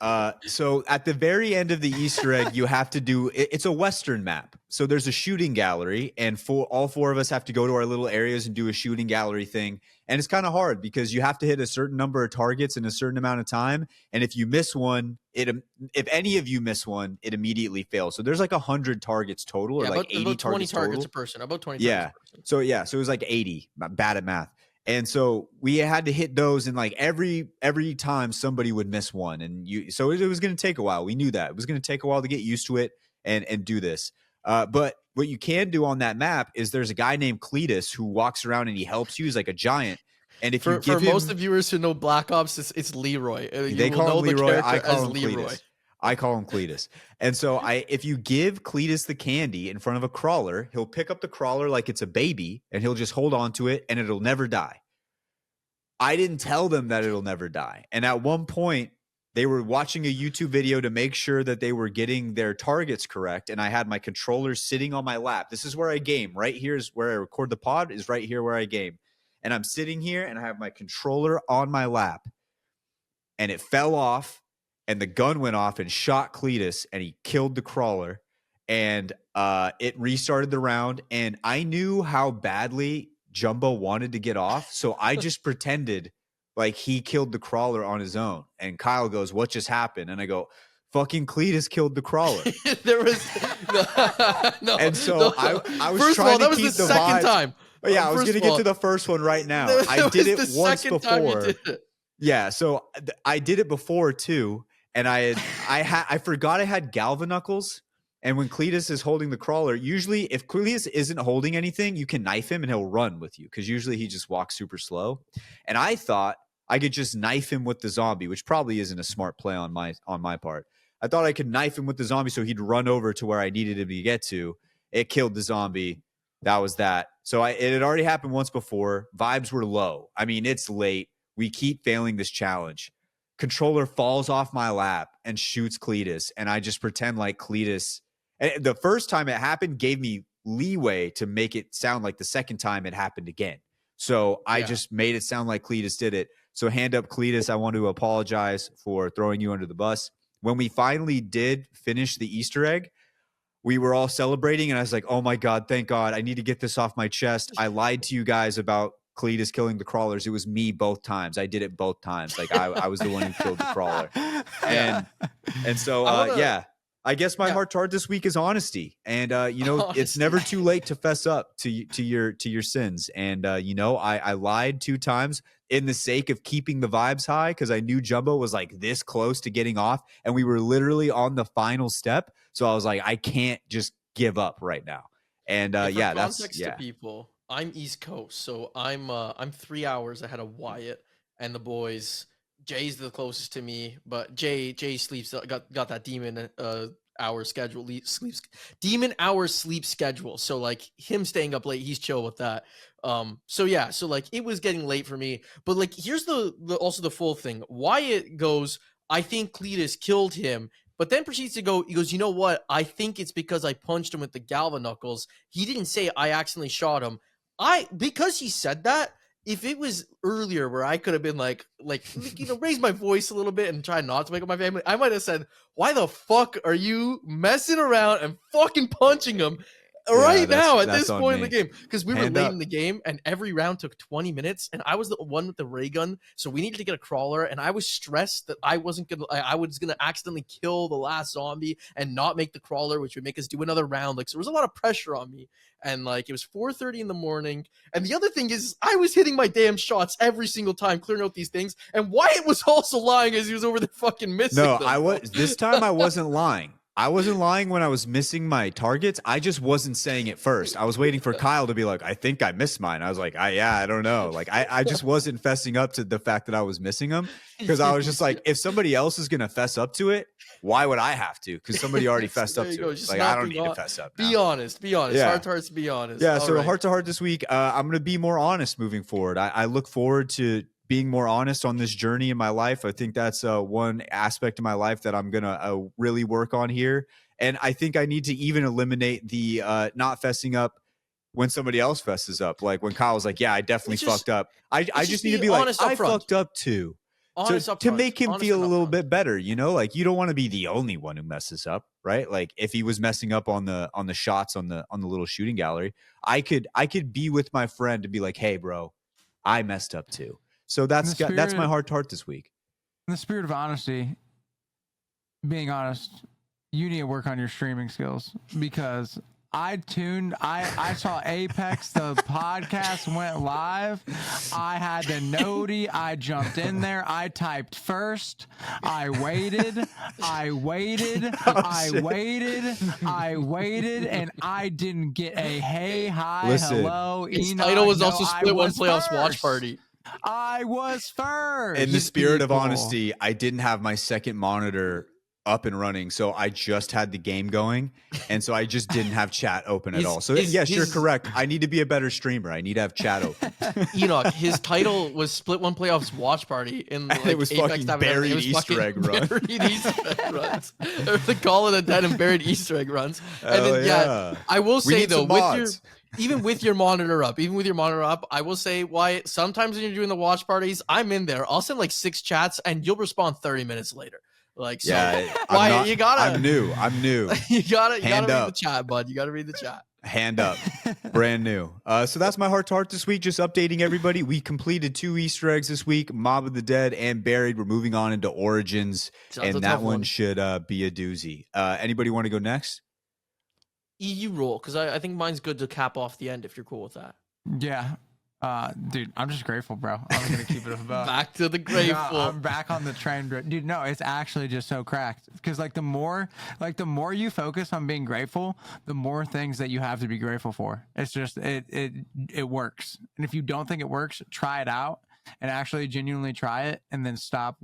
So at the very end of the Easter egg, you have to do. It's a Western map. So there's a shooting gallery, and all four of us have to go to our little areas and do a shooting gallery thing. And it's kind of hard because you have to hit a certain number of targets in a certain amount of time. And if you miss one, if any of you miss one, it immediately fails. So there's like 100 targets total, or like 80 about 20 targets total. A person. About 20. Yeah. Targets a person. So it was like 80. I'm bad at math. And so we had to hit those, and like every time somebody would miss one, and so it was going to take a while. We knew that it was going to take a while to get used to it and do this. But what you can do on that map is there's a guy named Cletus who walks around and he helps you. He's like a giant. And if you give him, most of the viewers who know Black Ops, it's Leroy. They call him Leroy. I call him Cletus. I call him Cletus. And so if you give Cletus the candy in front of a crawler, he'll pick up the crawler like it's a baby and he'll just hold on to it and it'll never die. I didn't tell them that it'll never die. And at one point, they were watching a YouTube video to make sure that they were getting their targets correct. And I had my controller sitting on my lap. This is where I game. Right here is where I record the pod, is right here where I game. And I'm sitting here and I have my controller on my lap. And it fell off. And the gun went off and shot Cletus, and he killed the crawler, and it restarted the round. And I knew how badly Jumbo wanted to get off, so I just pretended like he killed the crawler on his own. And Kyle goes, "What just happened?" And I go, "Fucking Cletus killed the crawler." There was no. And so no. I was First trying of all, to that was keep the the second vibe. time. Oh, yeah, I was going to get to the first one right now. I did it once before. Yeah, so I did it before too, and I forgot I had Galvanuckles. And when Cletus is holding the crawler, usually if Cletus isn't holding anything, you can knife him and he'll run with you, because usually he just walks super slow. And I thought I could just knife him with the zombie, which probably isn't a smart play on my part. I thought I could knife him with the zombie so he'd run over to where I needed him to get to. It killed the zombie. That was that. So it had already happened once before. Vibes were low. I mean, it's late. We keep failing this challenge. Controller falls off my lap and shoots Cletus, and I just pretend like Cletus. And the first time it happened gave me leeway to make it sound like the second time it happened again. So I just made it sound like Cletus did it. So hand up, Cletus. I want to apologize for throwing you under the bus. When we finally did finish the Easter egg, we were all celebrating, and I was like, "Oh my God, thank God. I need to get this off my chest. I lied to you guys about Cletus killing the crawlers. It was me both times. I did it both times. Like I was the one who killed the crawler." And so I guess my heart this week is honesty. And honesty. It's never too late to fess up to your sins. And I lied 2 times in the sake of keeping the vibes high, because I knew Jumbo was like this close to getting off, and we were literally on the final step. So I was like, I can't just give up right now. And that's to people. I'm East Coast, so I'm 3 hours ahead of Wyatt and the boys. Jay's the closest to me, but Jay sleeps got that demon hour schedule, demon hour sleep schedule. So like him staying up late, he's chill with that. So like it was getting late for me. But like here's the also the full thing. Wyatt goes, I think Cletus killed him. But then proceeds to go, he goes, you know what? I think it's because I punched him with the Galvanuckles. He didn't say I accidentally shot him. Because he said that, if it was earlier where I could have been like, raise my voice a little bit and try not to wake up my family, I might have said, why the fuck are you messing around and fucking punching him right now at this point in the game? Because we were late in the game and every round took 20 minutes and I was the one with the ray gun. So we needed to get a crawler and I was stressed that I was going to accidentally kill the last zombie and not make the crawler, which would make us do another round. Like, so there was a lot of pressure on me. And like, it was 4:30 in the morning. And the other thing is I was hitting my damn shots every single time, clearing out these things. And Wyatt was also lying as he was over there fucking missing them. No, this time I wasn't lying. I wasn't lying when I was missing my targets. I just wasn't saying it first. I was waiting for Kyle to be like, I think I missed mine. I was like, I don't know. Like, I just wasn't fessing up to the fact that I was missing them because I was just like, if somebody else is going to fess up to it, why would I have to? Because somebody already fessed up to it. Just Like, not I don't being need to fess up now. Be honest. Yeah. Heart to hearts, be honest. Yeah. All So right. heart to heart this week, I'm going to be more honest moving forward. I look forward to being more honest on this journey in my life. I think that's one aspect of my life that I'm going to really work on here. And I think I need to even eliminate the not fessing up when somebody else fesses up. Like when Kyle's like, yeah, I definitely fucked up. I just need to be like, I fucked up too. To make him feel a little bit better, you know, like you don't want to be the only one who messes up, right? Like if he was messing up on the shots on the little shooting gallery, I could be with my friend and be like, hey, bro, I messed up too. So that's my heart to heart this week. In the spirit of honesty, being honest, you need to work on your streaming skills because I saw Apex, the podcast went live. I had the noti. I jumped in there. I typed first. I waited. I waited. And I didn't get a hey, hi, hello. His title was also Split One Playoffs Watch Party. I was first. In the spirit of honesty, I didn't have my second monitor up and running, so I just had the game going, and so I just didn't have chat open at all. So yes, you're correct. I need to be a better streamer. I need to have chat open. Enoch, his title was Split One Playoffs Watch Party, in like, it was Apex fucking buried Easter egg runs. The Call of the Dead and buried Easter egg runs. And then I will say though, with your monitor up, I will say, Wyatt, sometimes when you're doing the watch parties, I'm in there. I'll send like 6 chats, and you'll respond 30 minutes later. Like, so, Wyatt, you gotta. I'm new. you gotta read the chat, bud. You gotta read the chat. Hand up, brand new. So that's my heart to heart this week. Just updating everybody. We completed 2 Easter eggs this week: Mob of the Dead and Buried. We're moving on into Origins, and that one should be a doozy. Anybody want to go next? EU roll, because I think mine's good to cap off the end if you're cool with that. Yeah. Dude, I'm just grateful, bro. I'm gonna keep it about. Back to the grateful. I'm back on the train, dude. No, it's actually just so cracked because like the more you focus on being grateful, the more things that you have to be grateful for. It's just it works. And if you don't think it works, try it out and actually genuinely try it, and then stop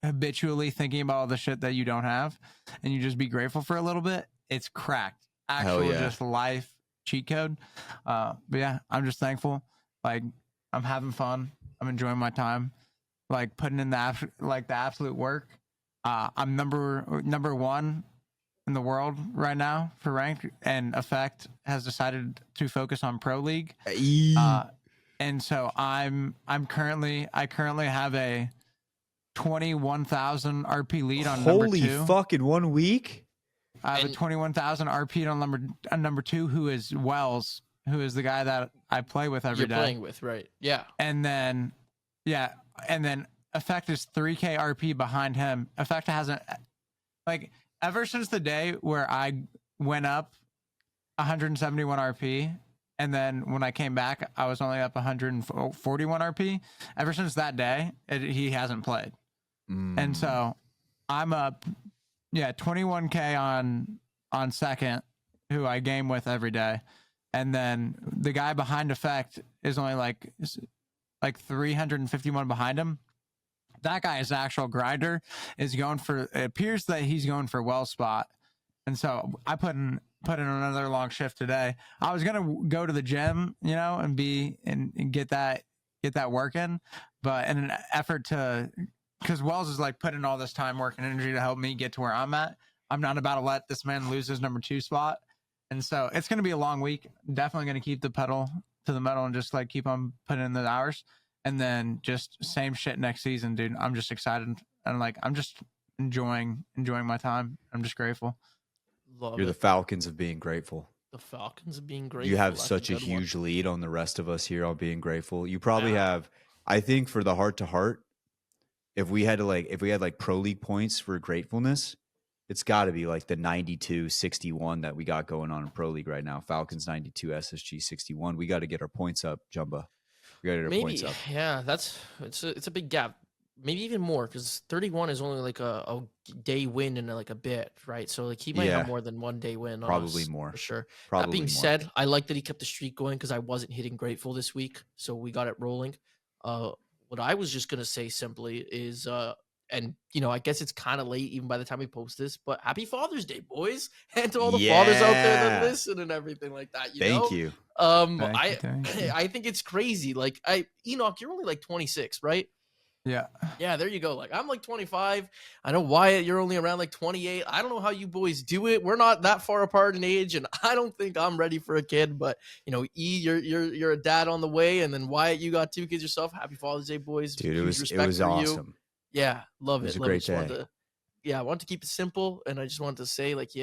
habitually thinking about all the shit that you don't have, and you just be grateful for a little bit. It's cracked. Actual just life cheat code. But yeah, I'm just thankful. Like I'm having fun. I'm enjoying my time. Like putting in the absolute work. I'm number 1 in the world right now for ranked, and Effect has decided to focus on Pro League. And so I currently have a 21,000 RP lead on number 2. Holy fuck, in 1 week? I have a 21,000 RP on number 2, who is Wxltzy, who is the guy that I play with every day. You're playing with, right? Yeah. And then Effect is 3K RP behind him. Effect hasn't, like, ever since the day where I went up 171 RP, and then when I came back, I was only up 141 RP. Ever since that day, he hasn't played. And so I'm up 21K on second, who I game with every day, and then the guy behind Effect is only like 351 behind him. That guy is an actual grinder. It appears that he's going for well spot, and so I put in another long shift today. I was gonna go to the gym, and get that working, but in an effort to. Because Wxltzy is like putting all this time, work, and energy to help me get to where I'm at. I'm not about to let this man lose his number 2 spot. And so it's going to be a long week. Definitely going to keep the pedal to the metal and just like keep on putting in the hours. And then just same shit next season, dude. I'm just excited. And like, I'm just enjoying my time. I'm just grateful. You're the Falcons of being grateful. The Falcons of being grateful. You have such a huge lead on the rest of us here on being grateful. You probably have, I think, for the heart to heart, if we had Pro League points for gratefulness, it's got to be like the 92-61 that we got going on in Pro League right now. Falcons 92, SSG 61. We got to get our points up, Jumba. We got to get our points up. Yeah, it's a big gap. maybe even more, because 31 is only like a day win and like a bit, right? So like he might have Yeah, more than one day win on probably us more. for sure. That Probably being more. said, I like that he kept the streak going because I wasn't hitting grateful this week, so we got it rolling. What I was just gonna say simply is, and I guess it's kind of late even by the time we post this, but happy Father's Day, boys, and to all the fathers out there that Yeah. listen and everything like that. Thank you. Thank you, thank you. I think it's crazy. Like Enoch, you're only like 26, right? Yeah. Yeah, there you go. Like I'm like 25. I know Wyatt, you're only around like 28. I don't know how you boys do it. We're not that far apart in age, and I don't think I'm ready for a kid. But you're a dad on the way, and then Wyatt, you got 2 kids yourself. Happy Father's Day, boys. Dude, Huge it respect was for you. awesome. Yeah, love It was it. a Love it. great Just wanted day. to, yeah, I wanted to keep it simple, and I just wanted to say, like, I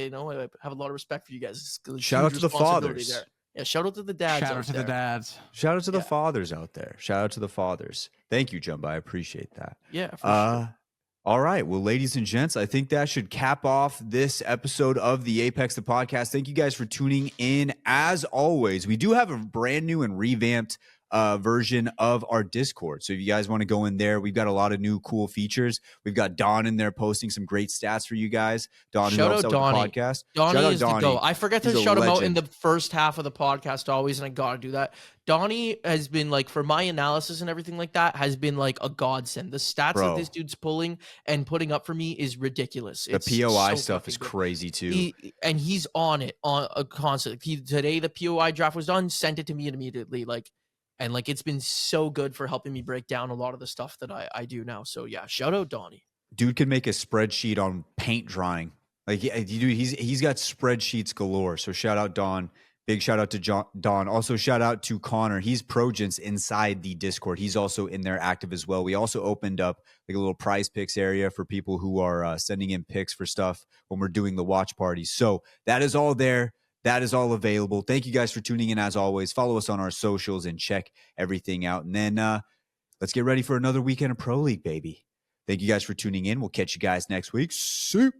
have a lot of respect for you guys. It's Shout out huge to the responsibility fathers. there. Yeah, shout out to the dads. Shout out out to there. the dads. Shout out to the Yeah. fathers out there. Shout out to the fathers. Thank you, Jumba. I appreciate that. Yeah, for sure. All right. Well, ladies and gents, I think that should cap off this episode of the Apex the Podcast. Thank you guys for tuning in. As always, we do have a brand new and revamped version of our Discord. So if you guys want to go in there, we've got a lot of new cool features. We've got Don in there posting some great stats for you guys. Don, Shout who helps out out with Donnie. the podcast. Donnie Shout out is the Donnie. go. I forget to He's a shout him out in legend. the first half of the podcast always, and I gotta do that. Donnie has been like, for my analysis and everything like that, has been like a godsend. The stats Bro. that this dude's pulling and putting up for me is ridiculous. The It's POI so stuff fucking is good. crazy too. He's on it on a constant. Today the POI draft was done, sent it to me immediately. And it's been so good for helping me break down a lot of the stuff that I do now. So yeah, shout out Donnie. Dude can make a spreadsheet on paint drying. Like, dude, he's got spreadsheets galore. So shout out Don. Big shout out to Don. Also shout out to Connor. He's Progents inside the Discord. He's also in there active as well. We also opened up like a little prize picks area for people who are sending in picks for stuff when we're doing the watch parties. So that is all there. That is all available. Thank you guys for tuning in as always. Follow us on our socials and check everything out. And then let's get ready for another weekend of Pro League, baby. Thank you guys for tuning in. We'll catch you guys next week. See you.